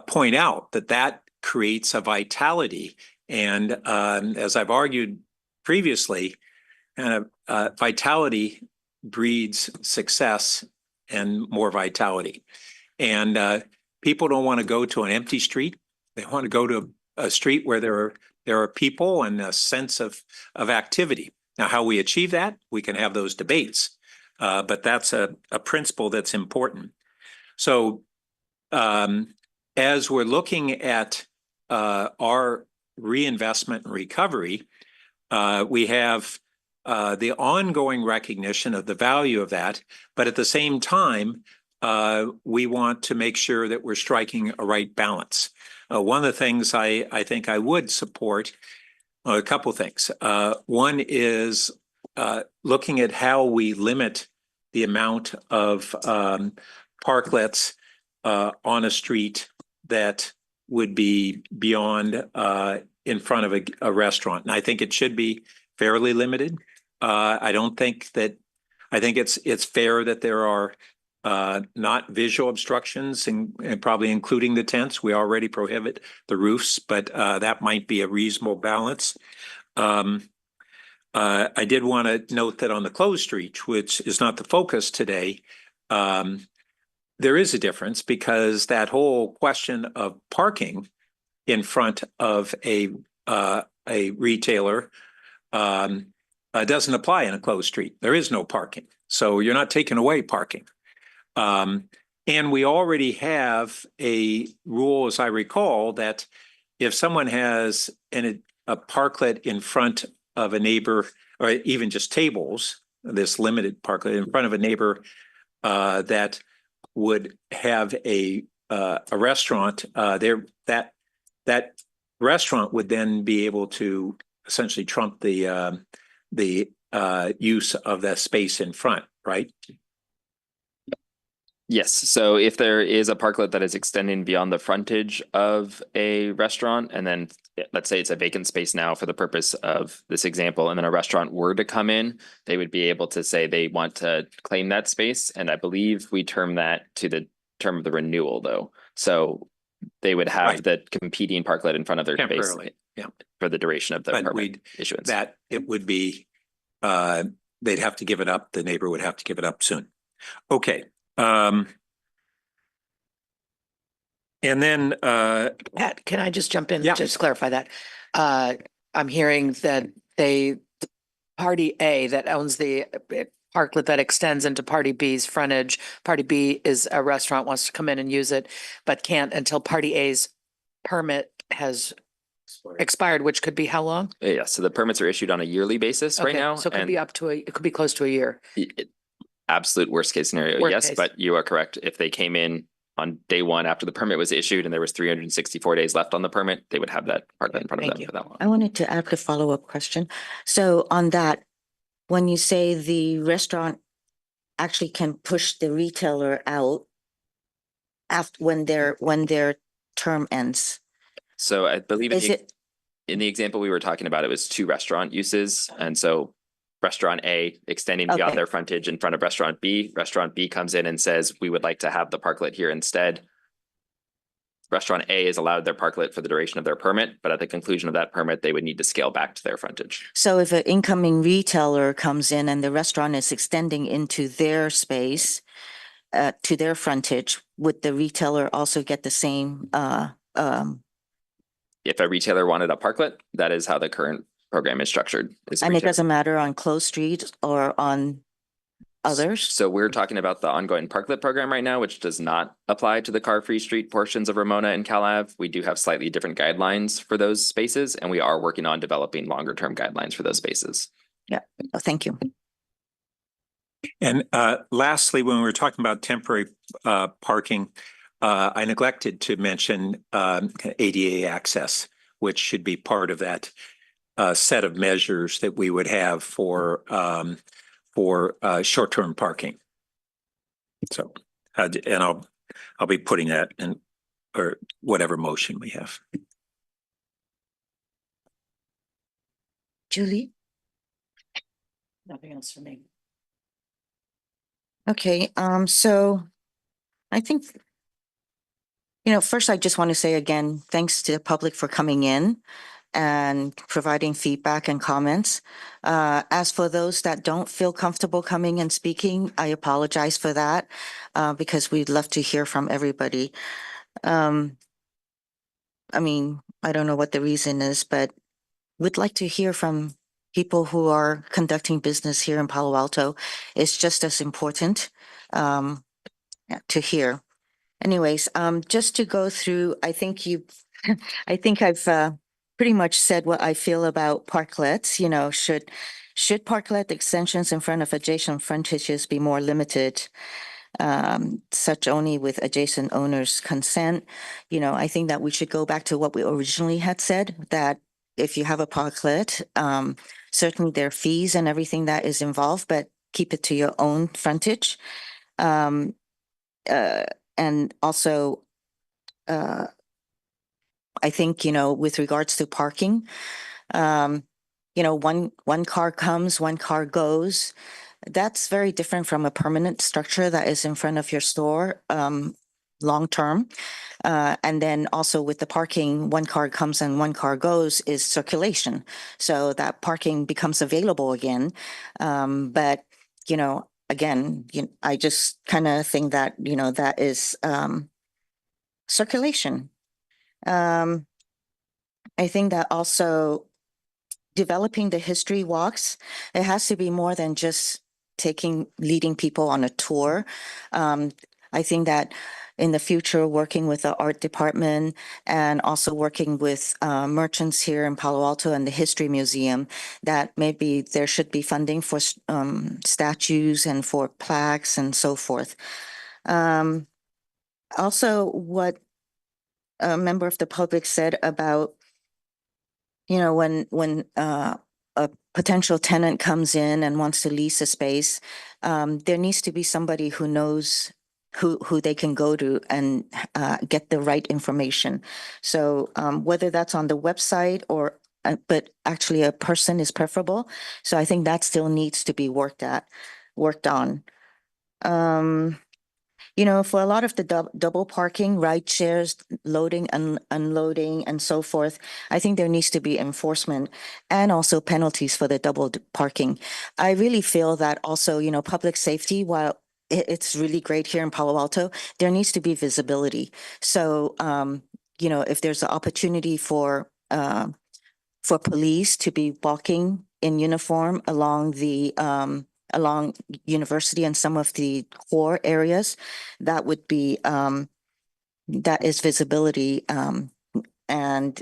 point out that creates a vitality. And as I've argued previously, vitality breeds success and more vitality. And people don't want to go to an empty street. They want to go to a street where there are people and a sense of activity. Now, how we achieve that, we can have those debates, but that's a principle that's important. So as we're looking at our reinvestment and recovery, we have the ongoing recognition of the value of that, but at the same time, we want to make sure that we're striking a right balance. One of the things I think I would support, a couple things. One is looking at how we limit the amount of parklets on a street that would be beyond in front of a restaurant. And I think it should be fairly limited. I think it's fair that there are not visual obstructions and probably including the tents. We already prohibit the roofs, but that might be a reasonable balance. I did want to note that on the closed street, which is not the focus today, there is a difference because that whole question of parking in front of a retailer doesn't apply in a closed street. There is no parking. So you're not taking away parking. And we already have a rule, as I recall, that if someone has a parklet in front of a neighbor, or even just tables, this limited parklet in front of a neighbor that would have a restaurant, that restaurant would then be able to essentially trump the use of that space in front, right? Yes, so if there is a parklet that is extending beyond the frontage of a restaurant, and then let's say it's a vacant space now for the purpose of this example, and then a restaurant were to come in, they would be able to say they want to claim that space. And I believe we term that to the term of the renewal though. So they would have the competing parklet in front of their space Temporarily, yeah, for the duration of the permit issuance. That it would be, they'd have to give it up. The neighbor would have to give it up soon. Okay. And then Pat, can I just jump in? Yeah. Just to clarify that. I'm hearing that party A that owns the parklet that extends into party B's frontage. Party B is a restaurant, wants to come in and use it, but can't until party A's permit has expired, which could be how long? Yeah, so the permits are issued on a yearly basis right Okay, now. so it could and be it could be close to a year. Absolute worst case scenario, Worst yes, case. but you are correct. If they came in on day one after the permit was issued and there was 364 days left on the permit, they would have that parklet in front of them for that long. I wanted to ask a follow-up question. So on that, when you say the restaurant actually can push the retailer out after when their term ends, So I believe is it? in the example we were talking about, it was 2 restaurant uses. And so restaurant A extending beyond Okay. their frontage in front of restaurant B. Restaurant B comes in and says, we would like to have the parklet here instead. Restaurant A is allowed their parklet for the duration of their permit, but at the conclusion of that permit, they would need to scale back to their frontage. So if an incoming retailer comes in and the restaurant is extending into their space, to their frontage, would the retailer also get the same, If a retailer wanted a parklet, that is how the current program is structured. and it doesn't matter on closed streets or on others? So we're talking about the ongoing parklet program right now, which does not apply to the car-free street portions of Ramona and Cal Ave. We do have slightly different guidelines for those spaces, and we are working on developing longer-term guidelines for those spaces. Yeah, oh, thank you. And lastly, when we were talking about temporary parking, I neglected to mention ADA access, which should be part of that set of measures that we would have for short-term parking. So, and I'll be putting that in, or whatever motion we have. Julie? Nothing else for me. Okay, so I think, first I just want to say again, thanks to the public for coming in. and providing feedback and comments. As for those that don't feel comfortable coming and speaking, I apologize for that, because we'd love to hear from everybody. I mean, I don't know what the reason is, but we'd like to hear from people who are conducting business here in Palo Alto. It's just as important to hear. Anyways, just to go through, I think I think I've pretty much said what I feel about parklets. You know, should parklet extensions in front of adjacent frontages be more limited? Such only with adjacent owners' consent. You know, I think that we should go back to what we originally had said, that if you have a parklet, certainly there are fees and everything that is involved, but keep it to your own frontage. And also, I think, you know, with regards to parking, you know, one car comes, one car goes. That's very different from a permanent structure that is in front of your store, long term. And then also with the parking, one car comes and one car goes is circulation. So that parking becomes available again. But, you know, again, I just kind of think that, you know, that is circulation. I think that also developing the history walks, it has to be more than just leading people on a tour. I think that in the future, working with the art department and also working with merchants here in Palo Alto and the History Museum, that maybe there should be funding for statues and for plaques and so forth. Also, what a member of the public said about, you know, when a potential tenant comes in and wants to lease a space, there needs to be somebody who knows who they can go to and get the right information. So whether that's on the website or, but actually a person is preferable. So I think that still needs to be worked on. You know, for a lot of the double parking, ride shares, loading and unloading and so forth, I think there needs to be enforcement and also penalties for the double parking. I really feel that also, you know, public safety, while it's really great here in Palo Alto, there needs to be visibility. So, you know, if there's an opportunity for police to be walking in uniform along university and some of the core areas, that would be that is visibility and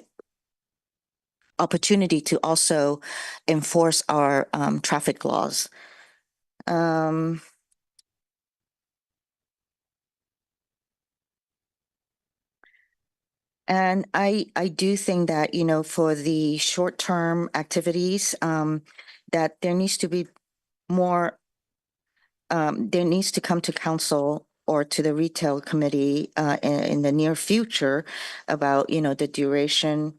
opportunity to also enforce our traffic laws. And I do think that, you know, for the short-term activities, that there needs to be more, there needs to come to council or to the retail committee in the near future about, you know, the duration,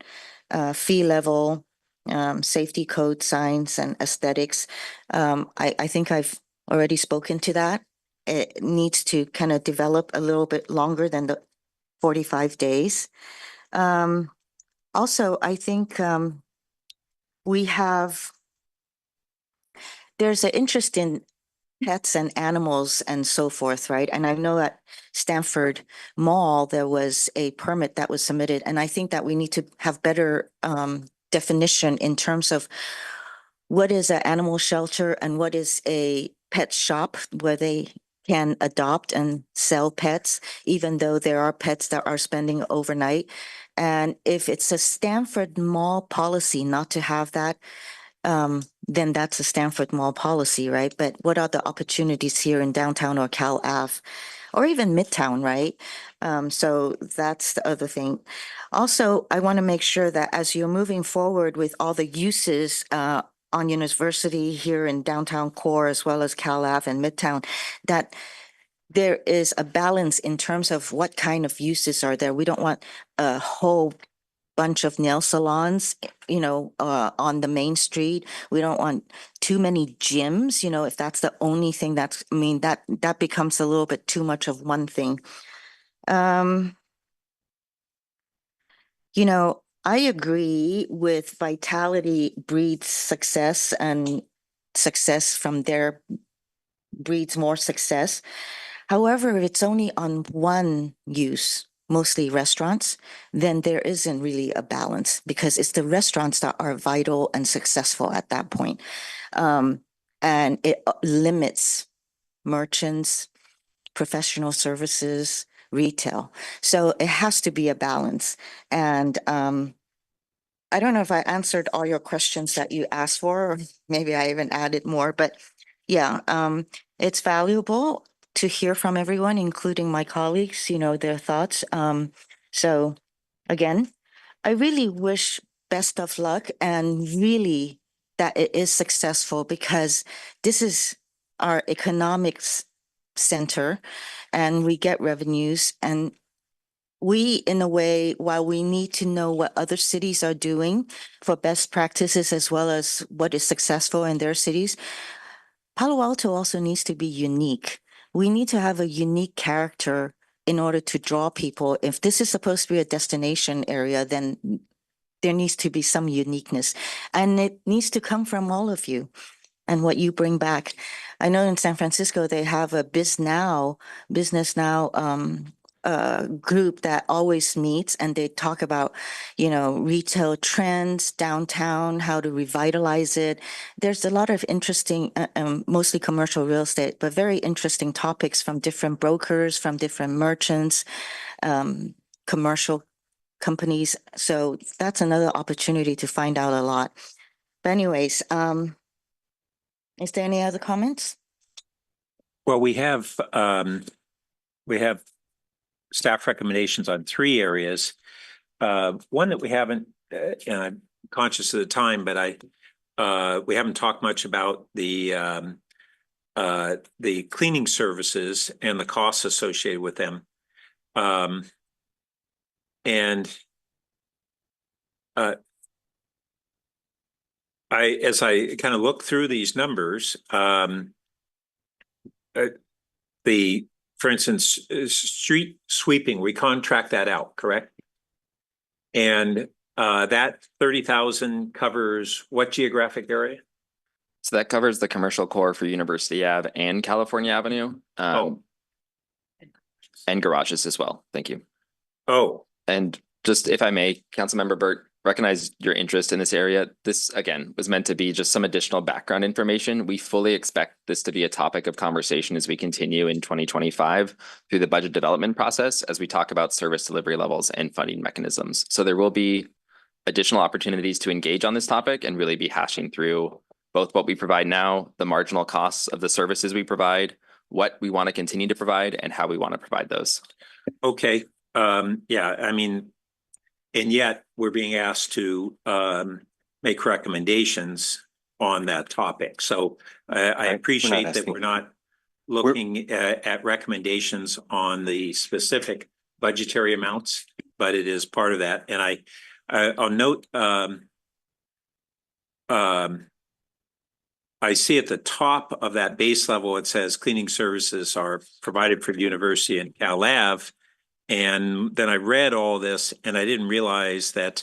fee level, safety code signs and aesthetics. I think I've already spoken to that. It needs to kind of develop a little bit longer than the 45 days. Also, I think there's an interest in pets and animals and so forth, right? And I know at Stanford Mall, there was a permit that was submitted, and I think that we need to have better definition in terms of what is an animal shelter and what is a pet shop where they can adopt and sell pets, even though there are pets that are spending overnight. And if it's a Stanford Mall policy not to have that, then that's a Stanford Mall policy, right? But what are the opportunities here in downtown or Cal Ave or even Midtown, right? So that's the other thing. Also, I want to make sure that as you're moving forward with all the uses on University here in downtown core, as well as Cal Ave and Midtown, that there is a balance in terms of what kind of uses are there. We don't want a whole bunch of nail salons, you know, on the main street. We don't want too many gyms, you know, if that's the only thing that becomes a little bit too much of one thing. You know, I agree with vitality breeds success, and success from there breeds more success. However, if it's only on one use, mostly restaurants, then there isn't really a balance because it's the restaurants that are vital and successful at that point. And it limits merchants, professional services, retail. So it has to be a balance. And I don't know if I answered all your questions that you asked for, or maybe I even added more, but yeah, it's valuable to hear from everyone, including my colleagues, their thoughts. So again, I really wish best of luck and really that it is successful, because this is our economics center and we get revenues, and we, in a way, while we need to know what other cities are doing for best practices as well as what is successful in their cities, Palo Alto also needs to be unique. We need to have a unique character in order to draw people. If this is supposed to be a destination area, then there needs to be some uniqueness, and it needs to come from all of you and what you bring back. I know in San Francisco, they have a Business Now group that always meets, and they talk about, retail trends downtown, how to revitalize it. There's a lot of interesting, mostly commercial real estate, but very interesting topics from different brokers, from different merchants, commercial companies. So that's another opportunity to find out a lot. But anyways, is there any other comments? Well, we have staff recommendations on 3 areas. One that we haven't, and I'm conscious of the time, but we haven't talked much about the cleaning services and the costs associated with them. As I kind of look through these numbers, for instance, street sweeping, we contract that out, correct? And that 30,000 covers what geographic area? So that covers the commercial core for University Ave and California Avenue. And garages as well. Thank you. And just, if I may, Councilmember Burt, recognize your interest in this area. This, again, was meant to be just some additional background information. We fully expect this to be a topic of conversation as we continue in 2025 through the budget development process, as we talk about service delivery levels and funding mechanisms. So there will be additional opportunities to engage on this topic and really be hashing through both what we provide now, the marginal costs of the services we provide, what we want to continue to provide, and how we want to provide those. Okay. Yeah, I mean, and yet we're being asked to make recommendations on that topic. So I appreciate that we're not looking at recommendations on the specific budgetary amounts, but it is part of that. And I'll note, I see at the top of that base level, it says cleaning services are provided for the university and Cal Ave. And then I read all this and I didn't realize that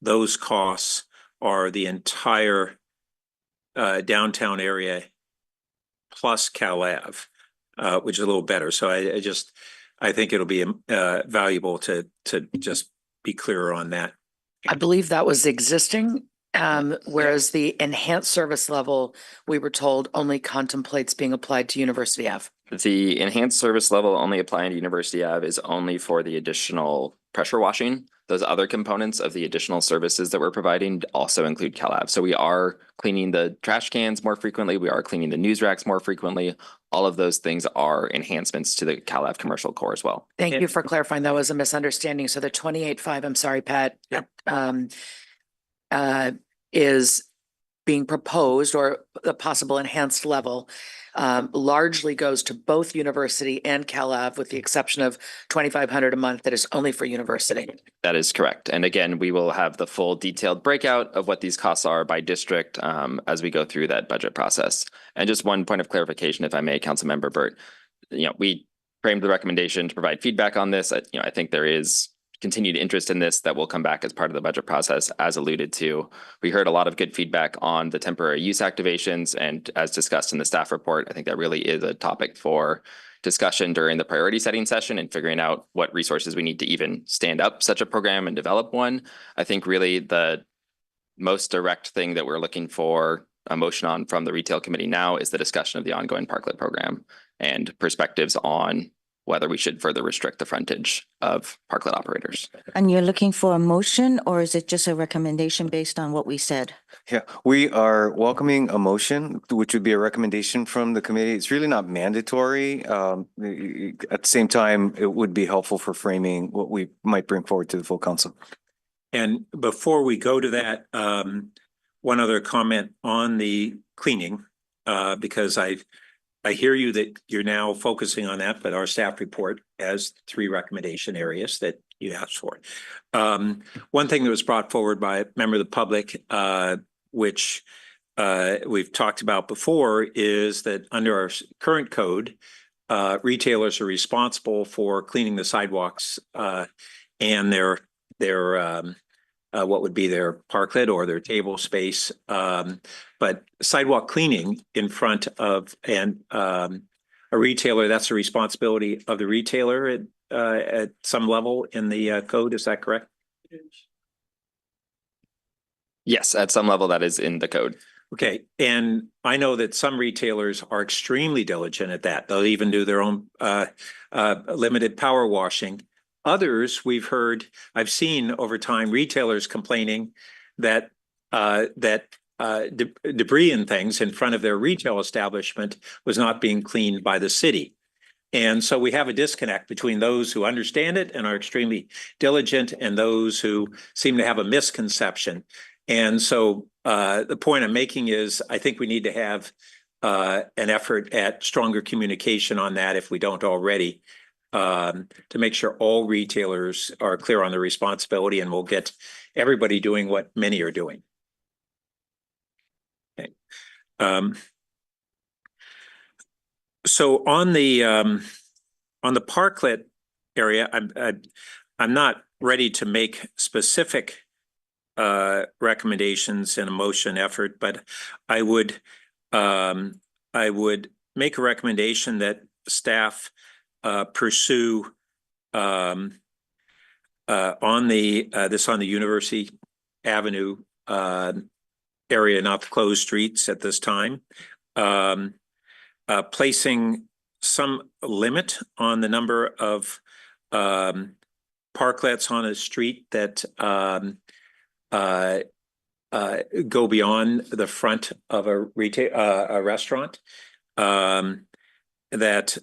those costs are the entire downtown area plus Cal Ave, which is a little better. So I think it'll be valuable to just be clearer on that. I believe that was existing, whereas the enhanced service level, we were told, only contemplates being applied to University Ave. The enhanced service level only applying to University Ave is only for the additional pressure washing. Those other components of the additional services that we're providing also include Cal Ave. So we are cleaning the trash cans more frequently. We are cleaning the news racks more frequently. All of those things are enhancements to the Cal Ave commercial core as well. Thank you for clarifying. That was a misunderstanding. So the 28.5, I'm sorry, Pat, is being proposed, or the possible enhanced level, largely goes to both university and Cal Ave, with the exception of 2,500 a month that is only for university. That is correct. And again, we will have the full detailed breakout of what these costs are by district as we go through that budget process. And just one point of clarification, if I may, Councilmember Burt, we framed the recommendation to provide feedback on this. I think there is continued interest in this that will come back as part of the budget process, as alluded to. We heard a lot of good feedback on the temporary use activations, and as discussed in the staff report, I think that really is a topic for discussion during the priority setting session and figuring out what resources we need to even stand up such a program and develop one. I think really the most direct thing that we're looking for a motion on from the retail committee now is the discussion of the ongoing parklet program and perspectives on whether we should further restrict the frontage of parklet operators. And you're looking for a motion, or is it just a recommendation based on what we said? Yeah, we are welcoming a motion, which would be a recommendation from the committee. It's really not mandatory. At the same time, it would be helpful for framing what we might bring forward to the full council. And before we go to that, one other comment on the cleaning, because I hear you that you're now focusing on that, but our staff report has 3 recommendation areas that you asked for. One thing that was brought forward by a member of the public, which we've talked about before, is that under our current code, retailers are responsible for cleaning the sidewalks and their what would be their parklet or their table space. But sidewalk cleaning in front of a retailer, that's the responsibility of the retailer at some level in the code. Is that correct? Yes, at some level that is in the code. Okay, and I know that some retailers are extremely diligent at that. They'll even do their own limited power washing. Others, I've seen over time retailers complaining that debris and things in front of their retail establishment was not being cleaned by the city. And so we have a disconnect between those who understand it and are extremely diligent and those who seem to have a misconception. And so the point I'm making is I think we need to have an effort at stronger communication on that if we don't already, to make sure all retailers are clear on their responsibility, and we'll get everybody doing what many are doing. Okay. So on the parklet area, I'm not ready to make specific recommendations in a motion effort, but I would make a recommendation that staff pursue on the University Avenue area, not the closed streets at this time, placing some limit on the number of parklets on a street that go beyond the front of a restaurant. That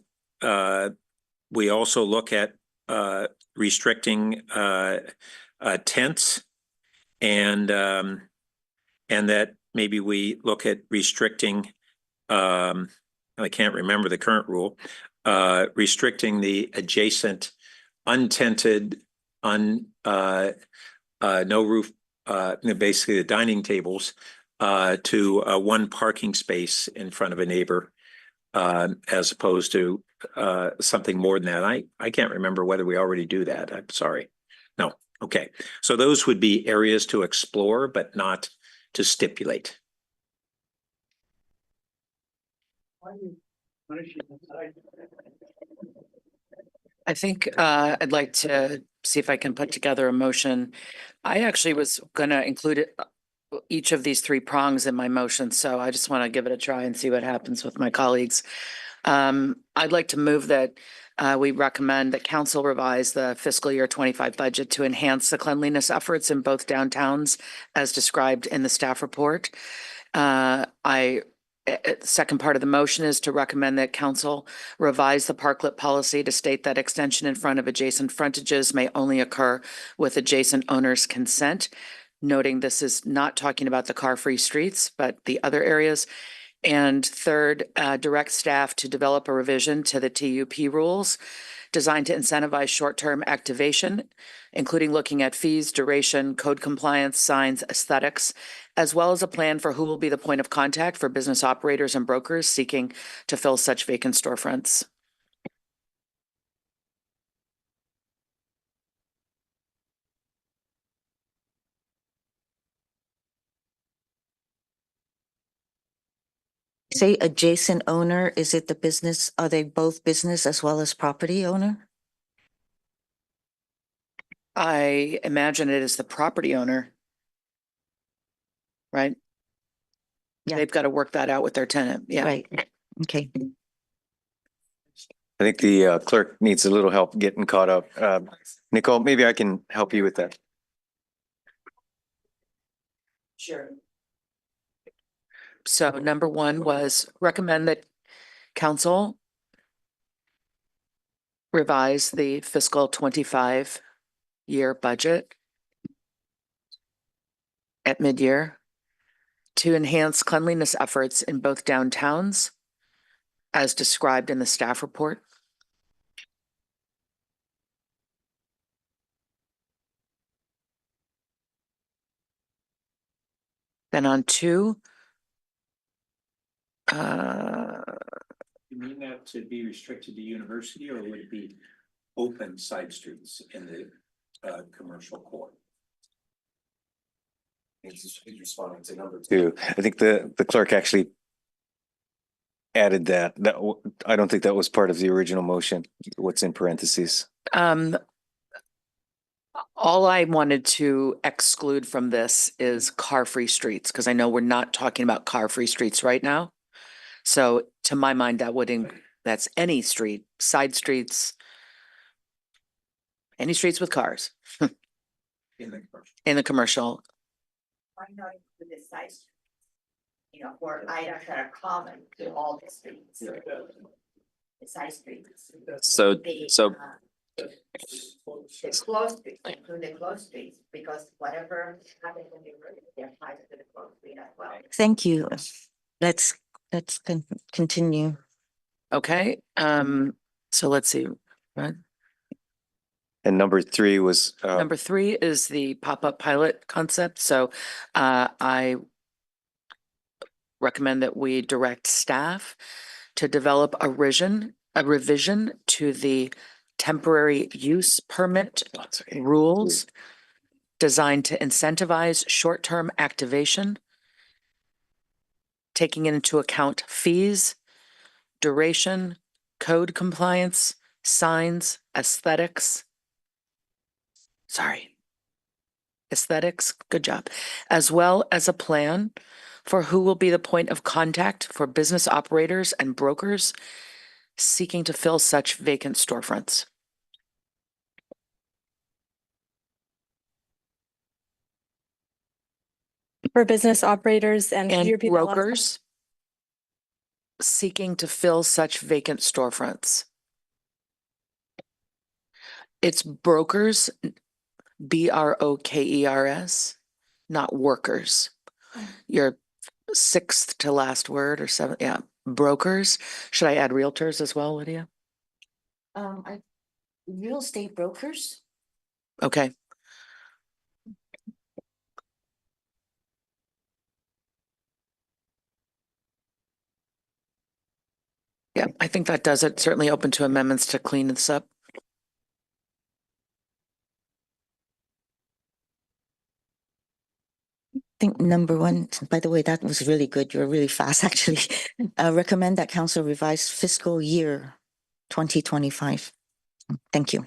we also look at restricting tents, and that maybe we look at restricting, I can't remember the current rule, restricting the adjacent untented, no roof, basically the dining tables, to one parking space in front of a neighbor, as opposed to something more than that. I can't remember whether we already do that. I'm sorry. No. Okay. So those would be areas to explore, but not to stipulate. I think I'd like to see if I can put together a motion. I actually was going to include each of these 3 prongs in my motion, so I just want to give it a try and see what happens with my colleagues. I'd like to move that we recommend that council revise the fiscal year 25 budget to enhance the cleanliness efforts in both downtowns as described in the staff report. Second part of the motion is to recommend that council revise the parklet policy to state that extension in front of adjacent frontages may only occur with adjacent owners' consent, noting this is not talking about the car-free streets, but the other areas. And third, direct staff to develop a revision to the TUP rules designed to incentivize short-term activation, including looking at fees, duration, code compliance, signs, aesthetics, as well as a plan for who will be the point of contact for business operators and brokers seeking to fill such vacant storefronts. say adjacent owner, is it the business, are they both business as well as property owner? I imagine it is the property owner. Right? Yeah. They've got to work that out with their tenant. Yeah. Right, okay. I think the clerk needs a little help getting caught up. Nicole, maybe I can help you with that. Sure. So number one was recommend that council revise the fiscal 25 year budget at mid-year to enhance cleanliness efforts in both downtowns as described in the staff report. Then on two, You mean that to be restricted to university, or would it be open side streets in the commercial core? He's responding to number two. I think the clerk actually added that. I don't think that was part of the original motion, what's in parentheses. all I wanted to exclude from this is car-free streets, because I know we're not talking about car-free streets right now. So to my mind, that's any street, side streets, any streets with cars in the commercial. Why not include the side streets? You know, or items that are common to all the streets. The side streets. So, The closed streets, include the closed streets, because whatever happens in the road, they're tied to the closed street as well. Thank you. Let's continue. Okay, so let's see, right? And number three was Number three is the pop-up pilot concept. So I recommend that we direct staff to develop a revision to the temporary use permit rules designed to incentivize short-term activation, taking into account fees, duration, code compliance, signs, aesthetics, good job, as well as a plan for who will be the point of contact for business operators and brokers seeking to fill such vacant storefronts. For business operators and. could you And repeat that last part? brokers seeking to fill such vacant storefronts. It's brokers, BROKERS, not workers. Your sixth to last word or seventh, yeah, brokers. Should I add realtors as well, Lydia? Real estate brokers? Okay. Yeah, I think that does it. Certainly open to amendments to clean this up. I think number one, by the way, that was really good. You're really fast, actually. Recommend that council revise fiscal year 2025. Thank you.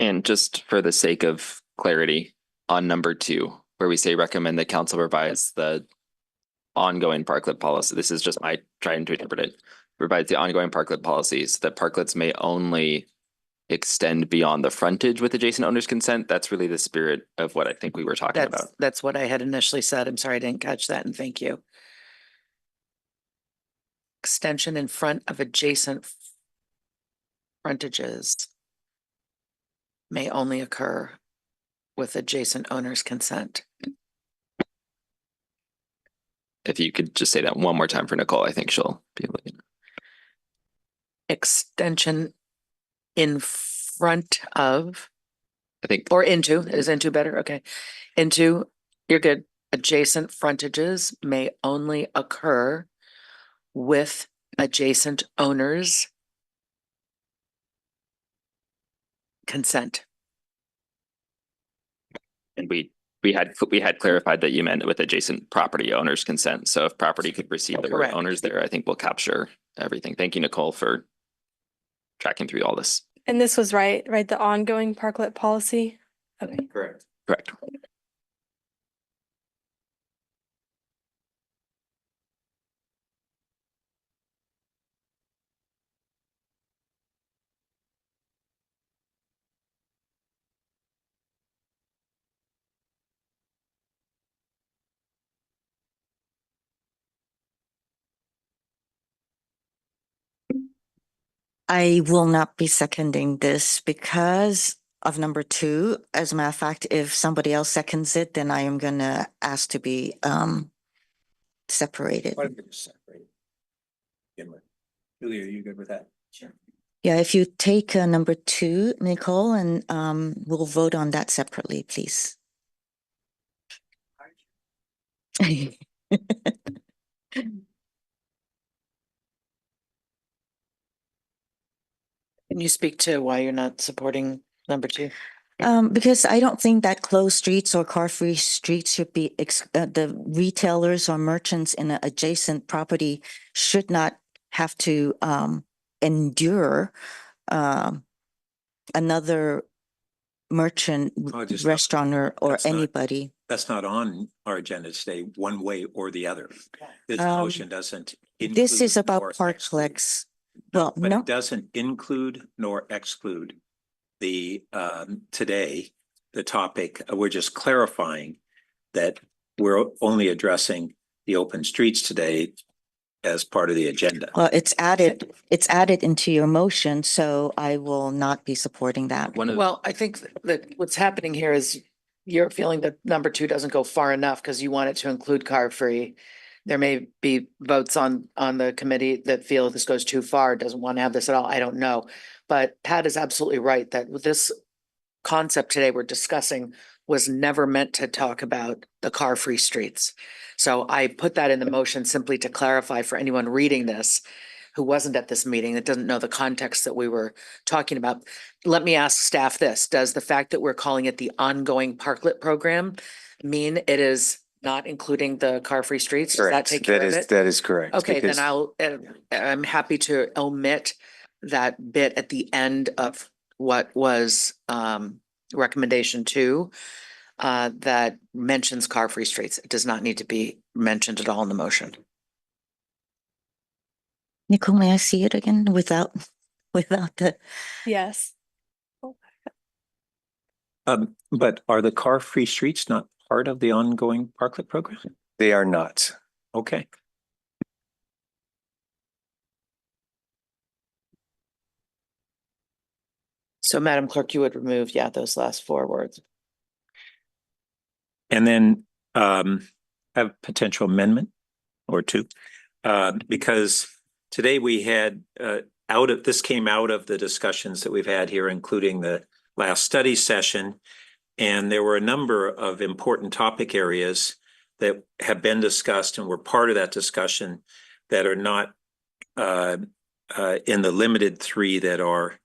and just for the sake of clarity, on number two, where we say recommend that council revise the ongoing parklet policy, this is just my trying to interpret it, revise the ongoing parklet policies that parklets may only extend beyond the frontage with adjacent owners' consent. That's really the spirit of what I think we were talking about. That's what I had initially said. I'm sorry I didn't catch that, and thank you. Extension in front of adjacent frontages may only occur with adjacent owner's consent. If you could just say that one more time for Nicole, I think she'll be able to. Extension in front of, I think, or into, is into better? Okay. Into, you're good. Adjacent frontages may only occur with adjacent owners' consent. And we had clarified that you meant with adjacent property owners' consent. So if property could receive the word Correct. owners there, I think we'll capture everything. Thank you, Nicole, for tracking through all this. And this was right? The ongoing parklet policy? Okay. Correct. I will not be seconding this because of number 2. As a matter of fact, if somebody else seconds it, then I am gonna ask to be separated. Julie, are you good with that? Sure. Yeah, if you take number 2, Nicole, and we'll vote on that separately, please. Can you speak to why you're not supporting number 2? Because I don't think that closed streets or car-free streets should be, the retailers or merchants in an adjacent property should not have to endure another merchant, restaurateur, or anybody. That's not on our agenda today, one way or the other. This motion doesn't. This is about parklets. Well, But no, it doesn't include nor exclude the today, the topic. We're just clarifying that we're only addressing the open streets today as part of the agenda. well, it's added into your motion, so I will not be supporting that. Well, I think that what's happening here is you're feeling that number 2 doesn't go far enough because you want it to include car-free. There may be votes on the committee that feel this goes too far, doesn't want to have this at all. I don't know. But Pat is absolutely right that with this concept today we're discussing was never meant to talk about the car-free streets. So I put that in the motion simply to clarify for anyone reading this who wasn't at this meeting, that doesn't know the context that we were talking about. Let me ask staff this. Does the fact that we're calling it the ongoing parklet program mean it is not including the car-free streets? Does that Correct. take care of it? That is correct. Okay, because- then I'm happy to omit that bit at the end of what was recommendation 2 that mentions car-free streets. It does not need to be mentioned at all in the motion. Nicole, may I see it again without the, Yes. But are the car-free streets not part of the ongoing parklet program? They are not. Okay. So Madam Clerk, you would remove, those last 4 words. And then have potential amendment or 2. Because today we had this came out of the discussions that we've had here, including the last study session. And there were a number of important topic areas that have been discussed and were part of that discussion that are not in the limited 3 that are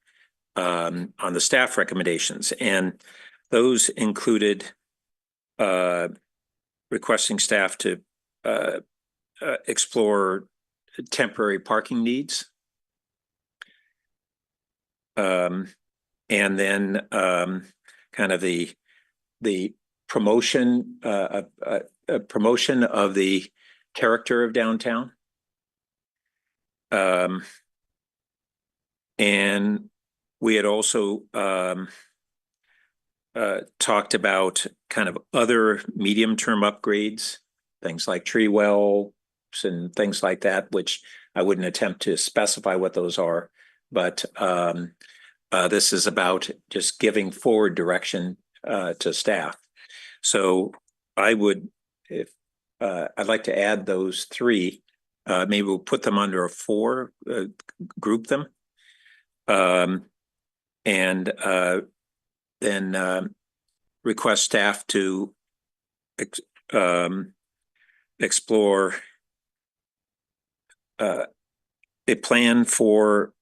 on the staff recommendations. And those included requesting staff to explore temporary parking needs. And then kind of the promotion promotion of the character of downtown. And we had also talked about kind of other medium-term upgrades, things like tree wells and things like that, which I wouldn't attempt to specify what those are. But this is about just giving forward direction to staff. So I would, if I'd like to add those 3, maybe we'll put them under a 4, group them. And then request staff to explore a plan for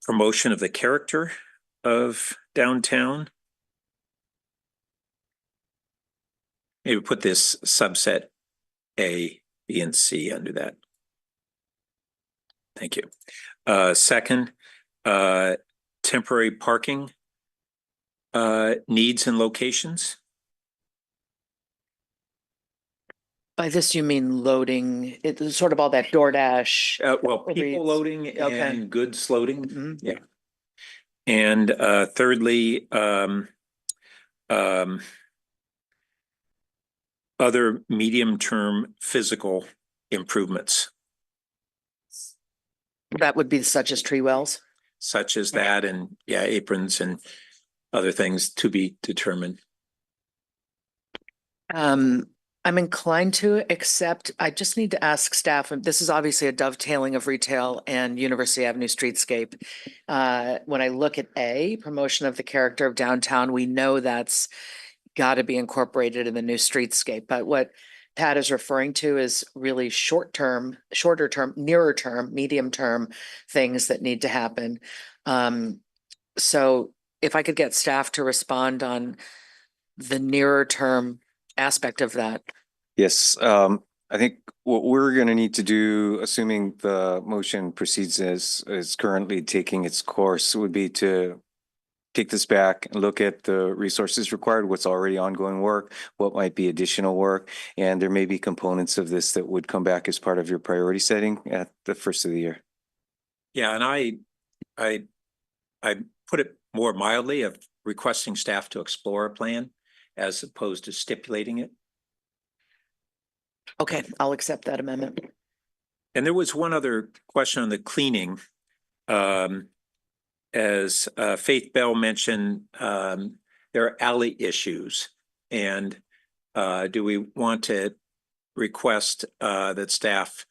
promotion of the character of downtown. Maybe put this subset A, B, and C under that. Thank you. Second, temporary parking needs and locations. By this, you mean loading, it's sort of all that DoorDash. Well, Or people the- loading Okay. and goods loading. Mhm. Yeah. And thirdly, other medium-term physical improvements, That would be such as tree wells. such as that, and yeah, aprons and other things to be determined. I'm inclined to accept, I just need to ask staff, and this is obviously a dovetailing of retail and University Avenue streetscape. When I look at A, promotion of the character of downtown, we know that's got to be incorporated in the new streetscape. But what Pat is referring to is really shorter term, nearer term, medium term things that need to happen. So if I could get staff to respond on the nearer term aspect of that. Yes, I think what we're gonna need to do, assuming the motion proceeds as is currently taking its course, would be to take this back and look at the resources required, what's already ongoing work, what might be additional work, and there may be components of this that would come back as part of your priority setting at the first of the year. Yeah, and I put it more mildly of requesting staff to explore a plan as opposed to stipulating it. Okay, I'll accept that amendment. And there was one other question on the cleaning. As Faith Bell mentioned, there are alley issues. And do we want to request that staff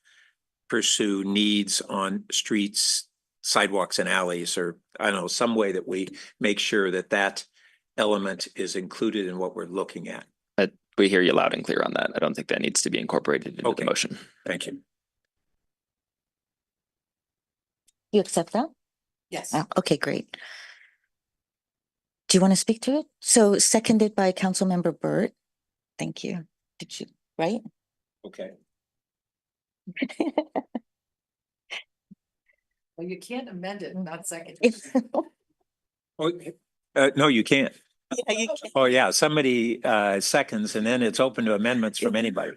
pursue needs on streets, sidewalks, and alleys, or I don't know, some way that we make sure that that element is included in what we're looking at? We hear you loud and clear on that. I don't think that needs to be incorporated into the motion. Thank you. You accept that? Yes. Oh, okay, great. Do you want to speak to it? So seconded by Councilmember Burt. Thank you. Did you, right? Okay. Well, you can't amend it, not second. Oh, no, you can't. Yeah, you can. Oh, yeah, somebody seconds and then it's open to amendments from anybody.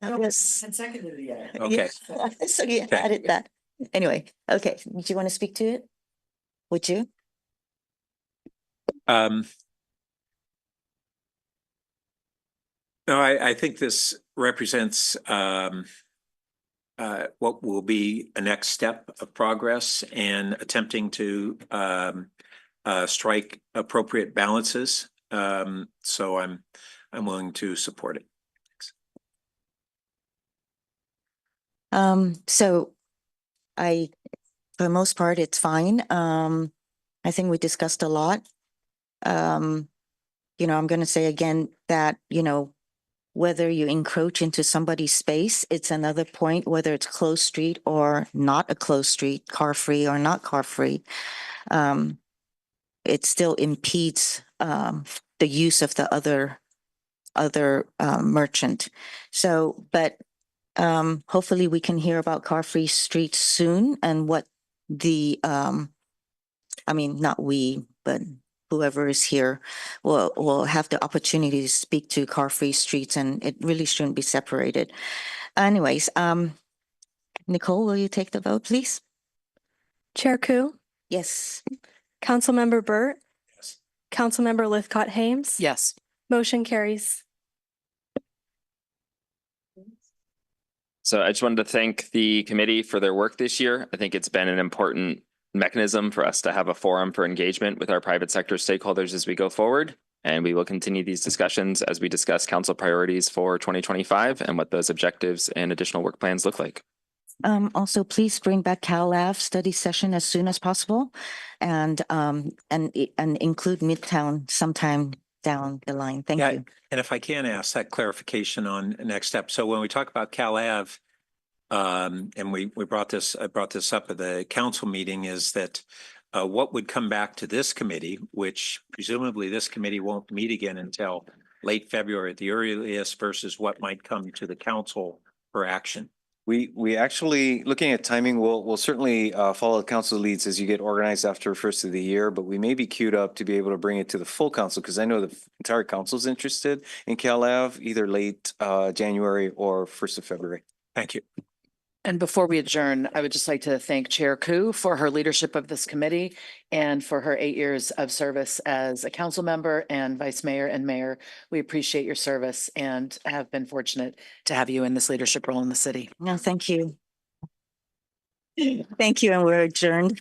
Yes. And seconded it yet. Okay. Yeah. So you Okay. added that. Anyway, okay. Do you want to speak to it? Would you? No, I think this represents what will be a next step of progress and attempting to strike appropriate balances. So I'm willing to support it. So for the most part, it's fine. I think we discussed a lot. I'm going to say again that, whether you encroach into somebody's space, it's another point, whether it's closed street or not a closed street, car free or not car free. It still impedes the use of the other merchant. So, but hopefully we can hear about car free streets soon and what the not we, but whoever is here will have the opportunity to speak to car free streets, and it really shouldn't be separated. Anyways, Nicole, will you take the vote, please? Chair Koo, Yes. Councilmember Burt. Yes. Councilmember Lithcott Hames. Yes. Motion carries. So I just wanted to thank the committee for their work this year. I think it's been an important mechanism for us to have a forum for engagement with our private sector stakeholders as we go forward. And we will continue these discussions as we discuss council priorities for 2025 and what those objectives and additional work plans look like. Also, please bring back CalAV study session as soon as possible, and include Midtown sometime down the line. Thank you. And if I can ask that clarification on next step. So when we talk about CalAV, and I brought this up at the council meeting, is that what would come back to this committee, which presumably this committee won't meet again until late February at the earliest, versus what might come to the council for action? We actually, looking at timing, we'll certainly follow the council leads as you get organized after first of the year, but we may be queued up to be able to bring it to the full council, because I know the entire council's interested in Cal Ave, either late January or 1st of February. Thank you. And before we adjourn, I would just like to thank Chair Koo for her leadership of this committee and for her 8 years of service as a council member and vice mayor and mayor. We appreciate your service and have been fortunate to have you in this leadership role in the city. No, thank you. Thank you, and we're adjourned.